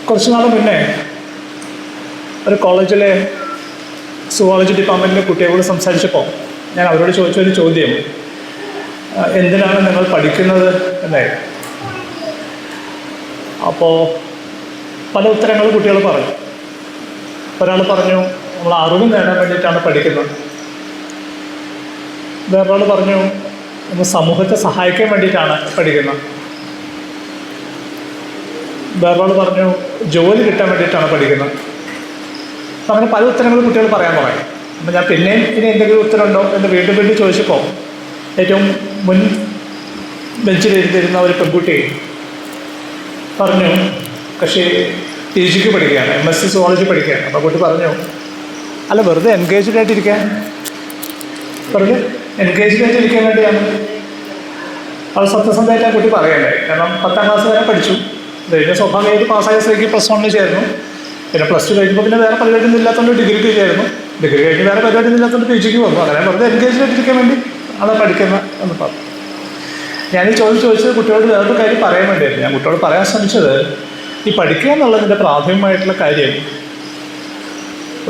കുറച്ച് നാൾ മുന്നേ ഒരു കോളേജിലെ സുവോളജി ഡിപ്പാർട്ട്മെൻറ്റിലെ കുട്ടികളോട് സംസാരിച്ചപ്പോൾ ഞാൻ അവരോട് ചോദിച്ചൊരു ചോദ്യം, എന്തിനാണ് നിങ്ങൾ പഠിക്കുന്നത് എന്നായിരുന്നു. അപ്പോൾ പല ഉത്തരങ്ങൾ കുട്ടികൾ പറഞ്ഞു. ഒരാൾ പറഞ്ഞു, നമ്മൾ അറിവ് നേടാൻ വേണ്ടിയിട്ടാണ് പഠിക്കുന്നത്. വേറൊരാൾ പറഞ്ഞു, നമ്മൾ സമൂഹത്തെ സഹായിക്കാൻ വേണ്ടിയിട്ടാണ് പഠിക്കുന്നത്. വേറൊരാൾ പറഞ്ഞു, ജോലി കിട്ടാൻ വേണ്ടിയിട്ടാണ് പഠിക്കുന്നത്. അപ്പം അങ്ങനെ പല ഉത്തരങ്ങളും കുട്ടികൾ പറയാൻ തുടങ്ങി. അപ്പം ഞാൻ പിന്നെയും ഇനി എന്തെങ്കിലും ഉത്തരമുണ്ടോ എന്ന് വീണ്ടും വീണ്ടും ചോദിച്ചപ്പോൾ ഏറ്റവും മുൻ ബെഞ്ചിലിരുന്നിരുന്ന ഒരു പെൺകുട്ടി പറഞ്ഞു, കക്ഷി PG പഠിക്കുകയാണ്, MSc സുവോളജി പഠിക്കുകയാണ്. അപ്പോൾ കുട്ടി പറഞ്ഞു, അല്ല വെറുതെ എൻഗേജ്ഡ് ആയിട്ടിരിക്കാൻ, വെറുതെ എൻഗേജ്ഡ് ആയിട്ടിരിക്കാൻ വേണ്ടിയാണ്. അത് സത്യസന്ധമായിട്ട് ആ കുട്ടി പറയണ്ടേ. കാരണം 10ാം ക്ലാസ് വരെ പഠിച്ചു, കഴിഞ്ഞ സ്വാഭാവികമായിട്ട് പാസ്സായ സ്ഥിതിക്ക് +1 ചേർന്നു. പിന്നെ +2 കഴിഞ്ഞപ്പോൾ പിന്നെ വേറെ പരിപാടിയൊന്നും ഇല്ലാത്തതുകൊണ്ട് ഡിഗ്രിക്ക് ചേർന്നു. ഡിഗ്രി കഴിഞ്ഞ് വേറെ പരിപാടിയൊന്നും ഇല്ലാത്തതുകൊണ്ട് PGക്ക് വന്നു. അങ്ങനെ വെറുതെ എൻഗേജ്ഡ് ആയിട്ടിരിക്കാൻ വേണ്ടി ആണ് പഠിക്കുന്നത് എന്ന് പറഞ്ഞു. ഞാനീ ചോദിച്ചത് കുട്ടിയോട് വേറൊരു കാര്യം പറയാൻ വേണ്ടിയായിരുന്നു. ഞാൻ കുട്ടിയോട് പറയാൻ ശ്രമിച്ചത്, ഈ പഠിക്കുക എന്നുള്ളതിൻ്റെ പ്രാഥമികമായിട്ടുള്ള കാര്യം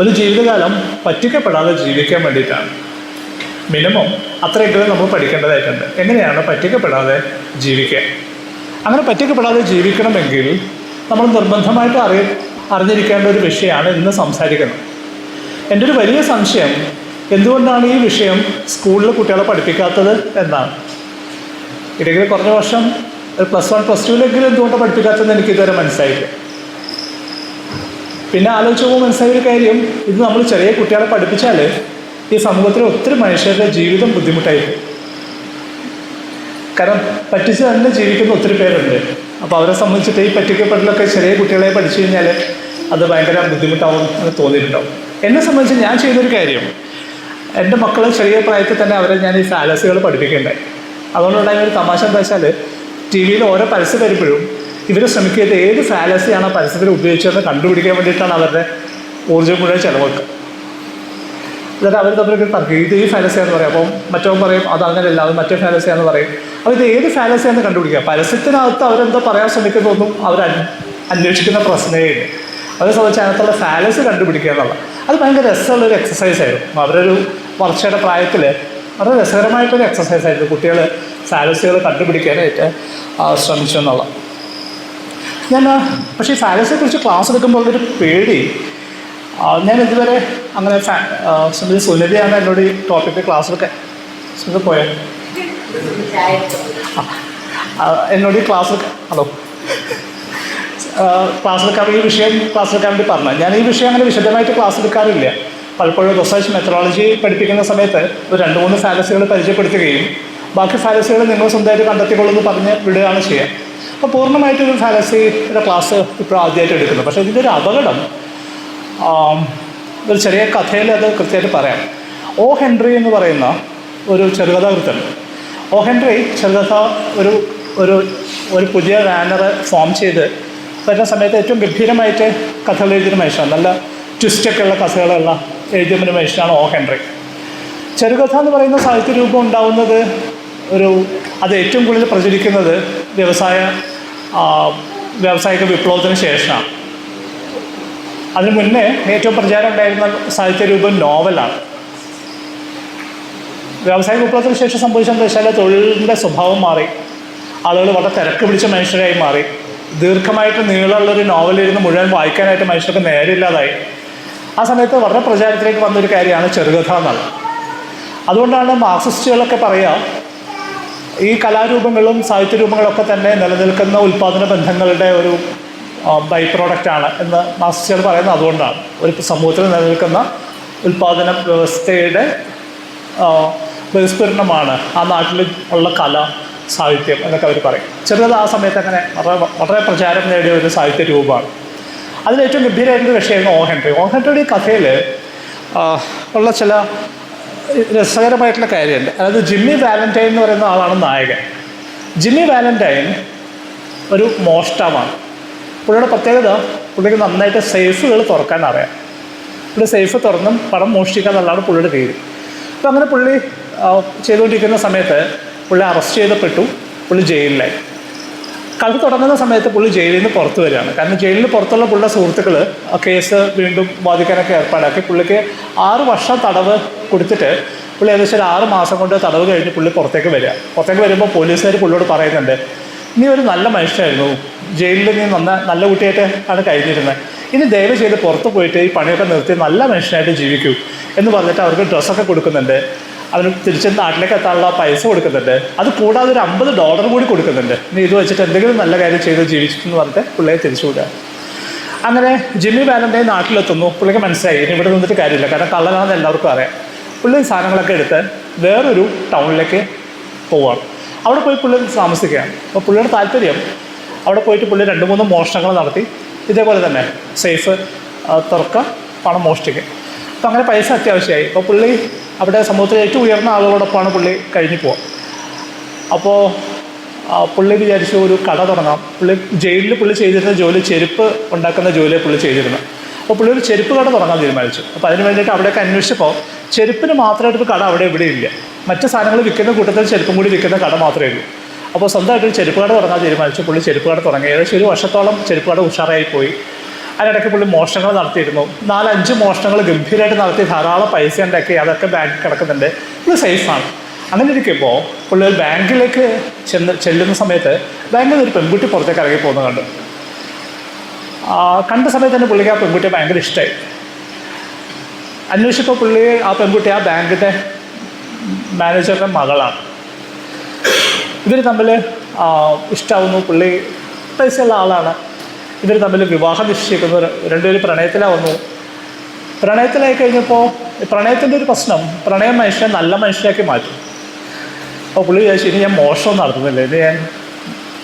ഒരു ജീവിതകാലം പറ്റിക്കപ്പെടാതെ ജീവിക്കാൻ വേണ്ടിയിട്ടാണ്. മിനിമം അത്രയെങ്കിലും നമ്മൾ പഠിക്കേണ്ടതായിട്ടുണ്ട്. എങ്ങനെയാണ് പറ്റിക്കപ്പെടാതെ ജീവിക്കുക? അങ്ങനെ പറ്റിക്കപ്പെടാതെ ജീവിക്കണമെങ്കിൽ നമ്മൾ നിർബന്ധമായിട്ട് അറിഞ്ഞിരിക്കേണ്ട ഒരു വിഷയമാണ് ഇന്ന് സംസാരിക്കുന്നത്. എൻ്റെ ഒരു വലിയ സംശയം, എന്തുകൊണ്ടാണ് ഈ വിഷയം സ്കൂളിൽ കുട്ടികളെ പഠിപ്പിക്കാത്തത് എന്നാണ്. ഇടയ്ക്ക് കുറഞ്ഞ വർഷം +1 +2 എന്തുകൊണ്ടാണ് പഠിപ്പിക്കാത്തതെന്ന് എനിക്കിതുവരെ മനസ്സിലായില്ല. പിന്നെ ആലോചിച്ചപ്പോൾ മനസ്സിലായൊരു കാര്യം, ഇത് നമ്മൾ ചെറിയ കുട്ടികളെ പഠിപ്പിച്ചാൽ ഈ സമൂഹത്തിലെ ഒത്തിരി മനുഷ്യരുടെ ജീവിതം ബുദ്ധിമുട്ടായിരിക്കും. കാരണം പറ്റിച്ച് തന്നെ ജീവിക്കുന്ന ഒത്തിരി പേരുണ്ട്. അപ്പോൾ അവരെ സംബന്ധിച്ചിട്ട് ഈ പറ്റിക്കപ്പെടലൊക്കെ ചെറിയ കുട്ടികളെ പഠിച്ചു കഴിഞ്ഞാൽ അത് ഭയങ്കര ബുദ്ധിമുട്ടാവും എന്ന് തോന്നിയിട്ടുണ്ടാവും. എന്നെ സംബന്ധിച്ച് ഞാൻ ചെയ്തൊരു കാര്യം, എൻ്റെ മക്കൾ ചെറിയ പ്രായത്തിൽ തന്നെ അവരെ ഞാൻ ഈ ഫാലസികൾ പഠിപ്പിക്കേണ്ടായി. അതുകൊണ്ടുണ്ടായ ഒരു തമാശ എന്താ വെച്ചാൽ, TV-യിൽ ഓരോ പരസ്യം വരുമ്പോഴും ഇവർ ശ്രമിക്കുന്നത് ഏത് ഫാലസിയാണ് ആ പരസ്യത്തിൽ ഉപയോഗിച്ചതെന്ന് കണ്ടുപിടിക്കാൻ വേണ്ടിയിട്ടാണ് അവരുടെ ഊർജ്ജം മുഴുവൻ ചിലവാക്കുക. എന്നിട്ട് അവർ തമ്മിൽ പറയും, ഇത് ഈ ഫാലസിയാന്ന് പറയും. അപ്പം മറ്റവൻ പറയും അത് അങ്ങനെയല്ല, അത് മറ്റേ ഫാലസിയാന്ന് പറയും. അപ്പോൾ ഇത് ഏത് ഫാലസിയാന്ന് കണ്ടുപിടിക്കുക. പരസ്യത്തിനകത്ത് അവരെന്തോ പറയാൻ ശ്രമിക്കുന്നതൊന്നും അവർ അന്വേഷിക്കുന്ന പ്രശ്നമേ ഇല്ല. അവരെ സംബന്ധിച്ച് അതിനകത്തുള്ള ഫാലസ് കണ്ടുപിടിക്കുക എന്നുള്ളത് അത് ഭയങ്കര രസമുള്ളൊരു എക്സസൈസായിരുന്നു. അവരൊരു വർഷയുടെ പ്രായത്തിൽ വളരെ രസകരമായിട്ടൊരു എക്സസൈസായിരുന്നു കുട്ടികൾ ഫാലസികൾ കണ്ടുപിടിക്കാനായിട്ട് ശ്രമിച്ചു എന്നുള്ള. പക്ഷേ ഈ ഫാലസിയെക്കുറിച്ച് ക്ലാസ് എടുക്കുമ്പോൾ ഒരു പേടി, ഞാൻ ഇതുവരെ അങ്ങനെ സുനിതയാണ് എന്നോട് ഈ ടോപ്പിക്ക് ക്ലാസ്സിലൊക്കെ പോയാൽ എന്നോട് ഈ ക്ലാസ്സിലൊക്കെ ക്ലാസ്സിലെടുക്കാൻ ഈ വിഷയം ക്ലാസ്സിലെടുക്കാൻ വേണ്ടി പറഞ്ഞു. ഞാൻ ഈ വിഷയം അങ്ങനെ വിശദമായിട്ട് ക്ലാസ് എടുക്കാറില്ല. പലപ്പോഴും റിസർച്ച് മെത്തഡോളജി പഠിപ്പിക്കുന്ന സമയത്ത് ഒരു 2-3 ഫാലസികൾ പരിചയപ്പെടുത്തുകയും ബാക്കി ഫാലസികൾ നിങ്ങൾ സ്വന്തമായിട്ട് കണ്ടെത്തിക്കൊള്ളുമെന്ന് പറഞ്ഞ് വിടുകയാണ് ചെയ്യുക. അപ്പോൾ പൂർണ്ണമായിട്ടൊരു ഫാലസിയുടെ ക്ലാസ് ഇപ്പോൾ ആദ്യമായിട്ട് എടുക്കുന്നു. പക്ഷേ ഇതിൻ്റെ ഒരു അപകടം, ഒരു ചെറിയ കഥയിൽ അത് കൃത്യമായിട്ട് പറയാം. O. ഹെൻറി എന്ന് പറയുന്ന ഒരു ചെറുകഥാകൃത്തുണ്ട്. O. ഹെൻറി ചെറുകഥ ഒരു പുതിയ ജാനർ ഫോം ചെയ്ത് വരുന്ന സമയത്ത് ഏറ്റവും ഗംഭീരമായിട്ട് കഥകൾ എഴുതിയ മനുഷ്യനാണ്. നല്ല ട്വിസ്റ്റൊക്കെ ഉള്ള കഥകളുള്ള എഴുതിയ ഒരു മനുഷ്യനാണ് O. ഹെൻറി. ചെറുകഥ എന്ന് പറയുന്ന സാഹിത്യ രൂപം ഉണ്ടാവുന്നത് അത് ഏറ്റവും കൂടുതൽ പ്രചരിക്കുന്നത് വ്യാവസായിക വിപ്ലവത്തിന് ശേഷമാണ്. അതിന് മുന്നേ ഏറ്റവും പ്രചാരം ഉണ്ടായിരുന്ന സാഹിത്യ രൂപം നോവലാണ്. വ്യാവസായിക വിപ്ലവത്തിന് ശേഷം സംഭവിച്ചതെന്ന് വെച്ചാൽ തൊഴിലിൻ്റെ സ്വഭാവം മാറി, ആളുകൾ വളരെ തിരക്ക് പിടിച്ച മനുഷ്യരായി മാറി. ദീർഘമായിട്ട് നീളമുള്ളൊരു നോവലിരുന്ന് മുഴുവൻ വായിക്കാനായിട്ട് മനുഷ്യർക്ക് നേരമില്ലാതായി. ആ സമയത്ത് വളരെ പ്രചാരത്തിലേക്ക് വന്നൊരു കാര്യമാണ് ചെറുകഥ എന്നുള്ളത്. അതുകൊണ്ടാണ് മാർക്സിസ്റ്റുകളൊക്കെ പറയുക, ഈ കലാരൂപങ്ങളും സാഹിത്യ രൂപങ്ങളൊക്കെ തന്നെ നിലനിൽക്കുന്ന ഉൽപ്പാദന ബന്ധങ്ങളുടെ ഒരു ബൈ പ്രോഡക്റ്റാണ് എന്ന് മാർക്സിസ്റ്റുകൾ പറയുന്നത്. അതുകൊണ്ടാണ് ഒരു സമൂഹത്തിൽ നിലനിൽക്കുന്ന ഉൽപ്പാദന വ്യവസ്ഥയുടെ ബഹിസ്ഫുരണമാണ് ആ നാട്ടിൽ ഉള്ള കല, സാഹിത്യം എന്നൊക്കെ അവർ പറയും. ചെറുകഥ ആ സമയത്ത് അങ്ങനെ വളരെ പ്രചാരം നേടിയ ഒരു സാഹിത്യ രൂപമാണ്. അതിലേറ്റവും ഗംഭീരമായിട്ടുള്ള വിഷയമായിരുന്നു O. ഹെൻറി. O. ഹെൻറിയുടെ ഈ കഥയിൽ ഉള്ള ചില രസകരമായിട്ടുള്ള കാര്യമുണ്ട്. അതായത് ജിമ്മി വാലന്റൈൻ എന്ന് പറയുന്ന ആളാണ് നായകൻ. ജിമ്മി വാലന്റൈൻ ഒരു മോഷ്ടാവാണ്. പുള്ളിയുടെ പ്രത്യേകത, പുള്ളിക്ക് നന്നായിട്ട് സേഫുകൾ തുറക്കാൻ അറിയാം. പുള്ളി സേഫ് തുറന്നും പണം മോഷ്ടിക്കുക എന്നുള്ളതാണ് പുള്ളിയുടെ രീതി. അപ്പോൾ അങ്ങനെ പുള്ളി ചെയ്തുകൊണ്ടിരിക്കുന്ന സമയത്ത് പുള്ളി അറസ്റ്റ് ചെയ്യപ്പെട്ടു. പുള്ളി ജയിലിലായി. കളി തുടങ്ങുന്ന സമയത്ത് പുള്ളി ജയിലിൽ നിന്ന് പുറത്ത് വരികയാണ്. കാരണം ജയിലിന് പുറത്തുള്ള പുള്ളിയുടെ സുഹൃത്തുക്കൾ ആ കേസ് വീണ്ടും വാദിക്കാനൊക്കെ ഏർപ്പാടാക്കി പുള്ളിക്ക് 6 വർഷം തടവ് കൊടുത്തിട്ട് പുള്ളി ഏകദേശം ഒരു 6 മാസം കൊണ്ട് തടവ് കഴിഞ്ഞ് പുള്ളി പുറത്തേക്ക് വരിക. പുറത്തേക്ക് വരുമ്പോൾ പോലീസുകാർ പുള്ളിയോട് പറയുന്നുണ്ട്, നീ ഒരു നല്ല മനുഷ്യനായിരുന്നു, ജയിലിൽ നീ നല്ല കുട്ടിയായിട്ട് ആണ് കഴിഞ്ഞിരുന്നത്, ഇനി ദയവ് ചെയ്ത് പുറത്ത് പോയിട്ട് ഈ പണിയൊക്കെ നിർത്തി നല്ല മനുഷ്യനായിട്ട് ജീവിക്കൂ എന്ന് പറഞ്ഞിട്ട് അവർക്ക് ഡ്രസ്സൊക്കെ കൊടുക്കുന്നുണ്ട്. അവന് തിരിച്ച് നാട്ടിലേക്ക് എത്താനുള്ള പൈസ കൊടുക്കുന്നുണ്ട്. അത് കൂടാതെ ഒരു $50 കൂടി കൊടുക്കുന്നുണ്ട്, നീ ഇത് വെച്ചിട്ട് എന്തെങ്കിലും നല്ല കാര്യം ചെയ്ത് ജീവിച്ചിട്ടെന്ന് പറഞ്ഞിട്ട് പുള്ളിയെ തിരിച്ചു വിടുക. അങ്ങനെ ജിമ്മി വാലന്റൈൻ നാട്ടിലെത്തുന്നു. പുള്ളിക്ക് മനസ്സിലായി ഇനി ഇവിടെ നിന്നിട്ട് കാര്യമില്ല, കാരണം കള്ളനാണെന്ന് എല്ലാവർക്കും അറിയാം. പുള്ളി സാധനങ്ങളൊക്കെ എടുത്ത് വേറൊരു ടൗണിലേക്ക് പോവുകയാണ്. അവിടെ പോയി പുള്ളി താമസിക്കുകയാണ്. അപ്പോൾ പുള്ളിയുടെ താല്പര്യം അവിടെ പോയിട്ട് പുള്ളി 2-3 മോഷണങ്ങൾ നടത്തി, ഇതേപോലെ തന്നെ സേഫ് തുറക്കുക, പണം മോഷ്ടിക്കുക. അപ്പോൾ അങ്ങനെ പൈസ അത്യാവശ്യമായി. അപ്പോൾ പുള്ളി അവിടെ സമൂഹത്തിലെ ഏറ്റവും ഉയർന്ന ആളുകളോടൊപ്പമാണ് പുള്ളി കഴിഞ്ഞു പോവുക. അപ്പോൾ പുള്ളി വിചാരിച്ചു ഒരു കട തുടങ്ങാം. ജയിലിൽ പുള്ളി ചെയ്തിരുന്ന ജോലി ചെരുപ്പ് ഉണ്ടാക്കുന്ന ജോലിയാണ് പുള്ളി ചെയ്തിരുന്നത്. അപ്പോൾ പുള്ളി ഒരു ചെരുപ്പ് കട തുടങ്ങാൻ തീരുമാനിച്ചു. അപ്പോൾ അതിന് വേണ്ടിയിട്ട് അവിടെയൊക്കെ അന്വേഷിച്ചപ്പോൾ ചെരുപ്പിന് മാത്രമായിട്ടൊരു കട അവിടെ ഇവിടെ ഇല്ല. മറ്റ് സാധനങ്ങൾ വിൽക്കുന്ന കൂട്ടത്തിൽ ചെരുപ്പും കൂടി വിൽക്കുന്ന കട മാത്രമേ ഉള്ളൂ. അപ്പോൾ സ്വന്തമായിട്ടൊരു ചെരുപ്പ് കട തുടങ്ങാൻ തീരുമാനിച്ചു. പുള്ളി ചെരുപ്പ് കട തുടങ്ങി. ഏകദേശം 1 വർഷത്തോളം ചെരുപ്പ് കട ഉഷാറായി പോയി. അതിനിടയ്ക്ക് പുള്ളി മോഷണങ്ങൾ നടത്തിയിരുന്നു. 4-5 മോഷണങ്ങൾ ഗംഭീരമായിട്ട് നടത്തി ധാരാളം പൈസ ഉണ്ടാക്കി, അതൊക്കെ ബാങ്കിൽ കിടക്കുന്നുണ്ട്. പുള്ളി സേഫാണ്. അങ്ങനെ ഇരിക്കുമ്പോൾ പുള്ളി ഒരു ബാങ്കിലേക്ക് ചെല്ലുന്ന സമയത്ത് ബാങ്കിൽ ഒരു പെൺകുട്ടി പുറത്തേക്ക് ഇറങ്ങി പോകുന്നത് കണ്ടു. കണ്ട സമയത്ത് തന്നെ പുള്ളിക്ക് ആ പെൺകുട്ടിയെ ഭയങ്കര ഇഷ്ടമായി. അന്വേഷിച്ചപ്പോൾ പുള്ളി ആ പെൺകുട്ടി ആ ബാങ്കിൻ്റെ മാനേജറുടെ മകളാണ്. ഇവർ തമ്മിൽ ഇഷ്ടമാവുന്നു. പുള്ളി പൈസയുള്ള ആളാണ്. ഇവർ തമ്മിൽ വിവാഹം നിശ്ചയിക്കുന്നു. രണ്ടുപേരും പ്രണയത്തിലാവുന്നു. പ്രണയത്തിലായി കഴിഞ്ഞപ്പോൾ പ്രണയത്തിൻ്റെ ഒരു പ്രശ്നം, പ്രണയം മനുഷ്യനെ നല്ല മനുഷ്യരാക്കി മാറ്റും. അപ്പോൾ പുള്ളി വിചാരിച്ചു ഇനി ഞാൻ മോഷണം നടത്തുന്നില്ല, ഇനി ഞാൻ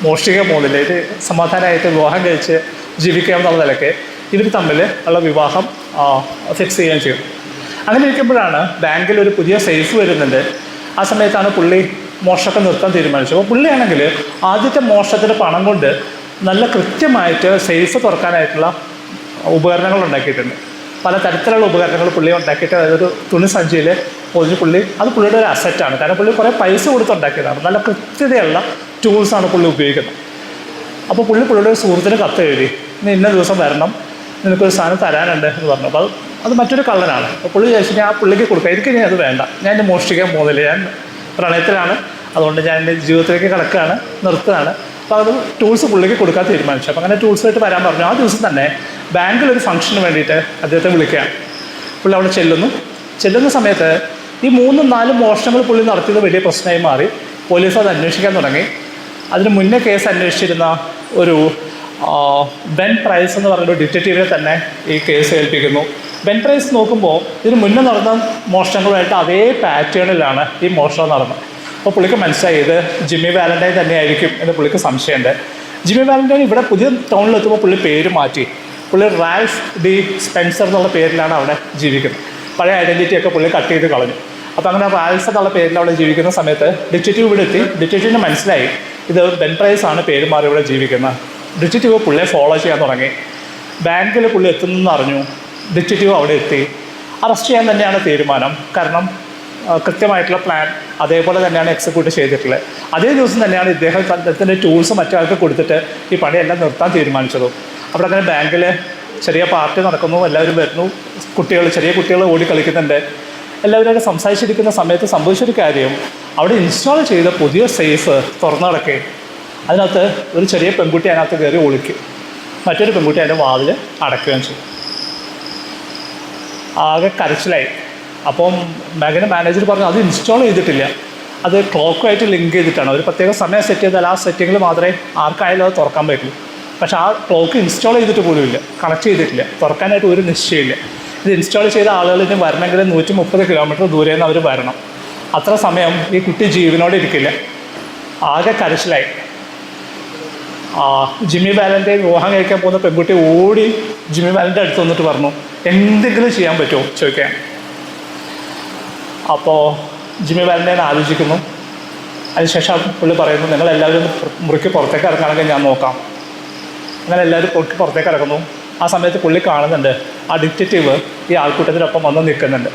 മോഷ്ടിക്കാൻ പോകുന്നില്ല, ഇത് സമാധാനമായിട്ട് വിവാഹം കഴിച്ച് ജീവിക്കാമെന്നുള്ള നിലയ്ക്ക് ഇവർ തമ്മിൽ ഉള്ള വിവാഹം ഫിക്സ് ചെയ്യുകയും ചെയ്യും. അങ്ങനെ ഇരിക്കുമ്പോഴാണ് ബാങ്കിൽ ഒരു പുതിയ സേഫ് വരുന്നുണ്ട്. ആ സമയത്താണ് പുള്ളി മോഷണമൊക്കെ നിർത്താൻ തീരുമാനിച്ചത്. അപ്പോൾ പുള്ളിയാണെങ്കിൽ ആദ്യത്തെ മോഷണത്തിൻ്റെ പണം കൊണ്ട് നല്ല കൃത്യമായിട്ട് സേഫ് തുറക്കാനായിട്ടുള്ള ഉപകരണങ്ങൾ ഉണ്ടാക്കിയിട്ടുണ്ട്. പല തരത്തിലുള്ള ഉപകരണങ്ങൾ പുള്ളി ഉണ്ടാക്കിയിട്ട് അതൊരു തുണി സഞ്ചിയിൽ പൊതിഞ്ഞ് അത് പുള്ളിയുടെ ഒരു അസറ്റാണ്. കാരണം പുള്ളി കുറേ പൈസ കൊടുത്തുണ്ടാക്കിയതാണ്. നല്ല കൃത്യതയുള്ള ടൂൾസാണ് പുള്ളി ഉപയോഗിക്കുന്നത്. അപ്പോൾ പുള്ളിയുടെ ഒരു സുഹൃത്തിന് കത്ത് എഴുതി, ഇന്ന് ഇന്ന ദിവസം വരണം, നിനക്കൊരു സാധനം തരാനുണ്ട് എന്ന് പറഞ്ഞു. അപ്പോൾ അത് മറ്റൊരു കള്ളനാണ്. അപ്പോൾ പുള്ളി വിചാരിച്ചു ഞാൻ ആ പുള്ളിക്ക് കൊടുക്കുക, എനിക്ക് ഇനി അത് വേണ്ട, ഞാൻ എന്നെ മോഷ്ടിക്കാൻ പോകുന്നില്ല, ഞാൻ പ്രണയത്തിലാണ്, അതുകൊണ്ട് ഞാൻ എൻ്റെ ജീവിതത്തിലേക്ക് കിടക്കുകയാണ്, നിർത്തുകയാണ്. അപ്പോൾ അത് ടൂൾസ് പുള്ളിക്ക് കൊടുക്കാൻ തീരുമാനിച്ചു. അപ്പോൾ അങ്ങനെ ടൂൾസായിട്ട് വരാൻ പറഞ്ഞു. ആ ദിവസം തന്നെ ബാങ്കിലൊരു ഫംഗ്ഷന് വേണ്ടിയിട്ട് അദ്ദേഹത്തെ വിളിക്കുകയാണ്. പുള്ളി അവിടെ ചെല്ലുന്ന സമയത്ത് ഈ 3-4 മോഷണങ്ങൾ പുള്ളി നടത്തിയത് വലിയ പ്രശ്നമായി മാറി. പോലീസ് അത് അന്വേഷിക്കാൻ തുടങ്ങി. അതിന് മുന്നേ കേസ് അന്വേഷിച്ചിരുന്ന ഒരു ബെൻ പ്രൈസ് എന്ന് പറഞ്ഞൊരു ഡിറ്റക്റ്റീവിനെ തന്നെ ഈ കേസ് ഏൽപ്പിക്കുന്നു. ബെൻ പ്രൈസ് നോക്കുമ്പോൾ ഇതിന് മുന്നേ നടന്ന മോഷണങ്ങളുമായിട്ട് അതേ പാറ്റേണിലാണ് ഈ മോഷണം നടന്നത്. അപ്പോൾ പുള്ളിക്ക് മനസ്സിലായി ഇത് ജിമ്മി വാലന്റൈൻ തന്നെയായിരിക്കും എന്ന് പുള്ളിക്ക് സംശയമുണ്ട്. ജിമ്മി വാലന്റൈൻ ഇവിടെ പുതിയ ടൗണിലെത്തുമ്പോൾ പുള്ളി പേര് മാറ്റി. പുള്ളി റാൽഫ് ഡി സ്പെൻസർ എന്നുള്ള പേരിലാണ് അവിടെ ജീവിക്കുന്നത്. പഴയ ഐഡൻറ്റിറ്റിയൊക്കെ പുള്ളി കട്ട് ചെയ്ത് കളഞ്ഞു. അപ്പോൾ അങ്ങനെ റാൽഫ് എന്നുള്ള പേരിൽ അവിടെ ജീവിക്കുന്ന സമയത്ത് ഡിറ്റക്റ്റീവ് ഇവിടെ എത്തി. ഡിറ്റക്റ്റീവിന് മനസ്സിലായി ഇത് ബെൻ പ്രൈസ് ആണ് പേര് മാറി ഇവിടെ ജീവിക്കുന്നത്. ഡിറ്റക്റ്റീവ് പുള്ളിയെ ഫോളോ ചെയ്യാൻ തുടങ്ങി. ബാങ്കിൽ പുള്ളി എത്തുന്നെന്ന് അറിഞ്ഞു. ഡിറ്റക്റ്റീവ് അവിടെ എത്തി. അറസ്റ്റ് ചെയ്യാൻ തന്നെയാണ് തീരുമാനം. കാരണം കൃത്യമായിട്ടുള്ള പ്ലാൻ അതേപോലെ തന്നെയാണ് എക്സിക്യൂട്ട് ചെയ്തിട്ടുള്ളത്. അതേ ദിവസം തന്നെയാണ് ഇദ്ദേഹത്തിൻ്റെ ടൂൾസ് മറ്റൊരാൾക്ക് കൊടുത്തിട്ട് ഈ പണിയെല്ലാം നിർത്താൻ തീരുമാനിച്ചതും. അവിടെ അങ്ങനെ ബാങ്കിൽ ചെറിയ പാർട്ടി നടക്കുന്നു, എല്ലാവരും വരുന്നു, ചെറിയ കുട്ടികൾ ഓടി കളിക്കുന്നുണ്ട്. എല്ലാവരും സംസാരിച്ചിരിക്കുന്ന സമയത്ത് സംഭവിച്ചൊരു കാര്യം, അവിടെ ഇൻസ്റ്റാൾ ചെയ്ത പുതിയ സേഫ് തുറന്നു കിടക്കുകയും അതിനകത്ത് ഒരു ചെറിയ പെൺകുട്ടി അതിനകത്ത് കയറി ഒളിക്കും, മറ്റൊരു പെൺകുട്ടി അതിൻ്റെ വാതിൽ അടയ്ക്കുകയും ചെയ്യും. ആകെ കരച്ചിലായി. അപ്പം ബാങ്കിൻ്റെ മാനേജർ പറഞ്ഞു അത് ഇൻസ്റ്റാൾ ചെയ്തിട്ടില്ല, അത് ക്ലോക്കുമായിട്ട് ലിങ്ക് ചെയ്തിട്ടാണ്, ഒരു പ്രത്യേക സമയം സെറ്റ് ചെയ്താൽ ആ സെറ്റിങ്ങിൽ മാത്രമേ ആർക്കായാലും അത് തുറക്കാൻ പറ്റുള്ളൂ. പക്ഷേ ആ ക്ലോക്ക് ഇൻസ്റ്റാൾ ചെയ്തിട്ട് പോലുമില്ല, കണക്ട് ചെയ്തിട്ടില്ല, തുറക്കാനായിട്ട് ഒരു നിശ്ചയമില്ല. ഇത് ഇൻസ്റ്റാൾ ചെയ്ത ആളുകളിന് വരണമെങ്കിൽ 130 കിലോമീറ്റർ ദൂരെ നിന്ന് അവർ വരണം. അത്ര സമയം ഈ കുട്ടി ജീവനോടെ ഇരിക്കില്ല. ആകെ കരച്ചിലായി. ജിമ്മി വാലന്റൈൻ വിവാഹം കഴിക്കാൻ പോകുന്ന പെൺകുട്ടി ഓടി ജിമ്മി വാലൻ്റെ അടുത്ത് വന്നിട്ട് പറഞ്ഞു എന്തെങ്കിലും ചെയ്യാൻ പറ്റുമോ ചോദിക്കാൻ. അപ്പോൾ ജിമ്മി വാലന്റൈൻ ആലോചിക്കുന്നു. അതിനുശേഷം പുള്ളി പറയുന്നു നിങ്ങളെല്ലാവരും മുറിക്ക് പുറത്തേക്ക് ഇറങ്ങണമെങ്കിൽ ഞാൻ നോക്കാം. അങ്ങനെ എല്ലാവരും പുറത്തേക്ക് ഇറങ്ങുന്നു. ആ സമയത്ത് പുള്ളി കാണുന്നുണ്ട് ആ ഡിറ്റക്റ്റീവ് ഈ ആൾക്കൂട്ടത്തിനൊപ്പം വന്ന് നിൽക്കുന്നുണ്ട്.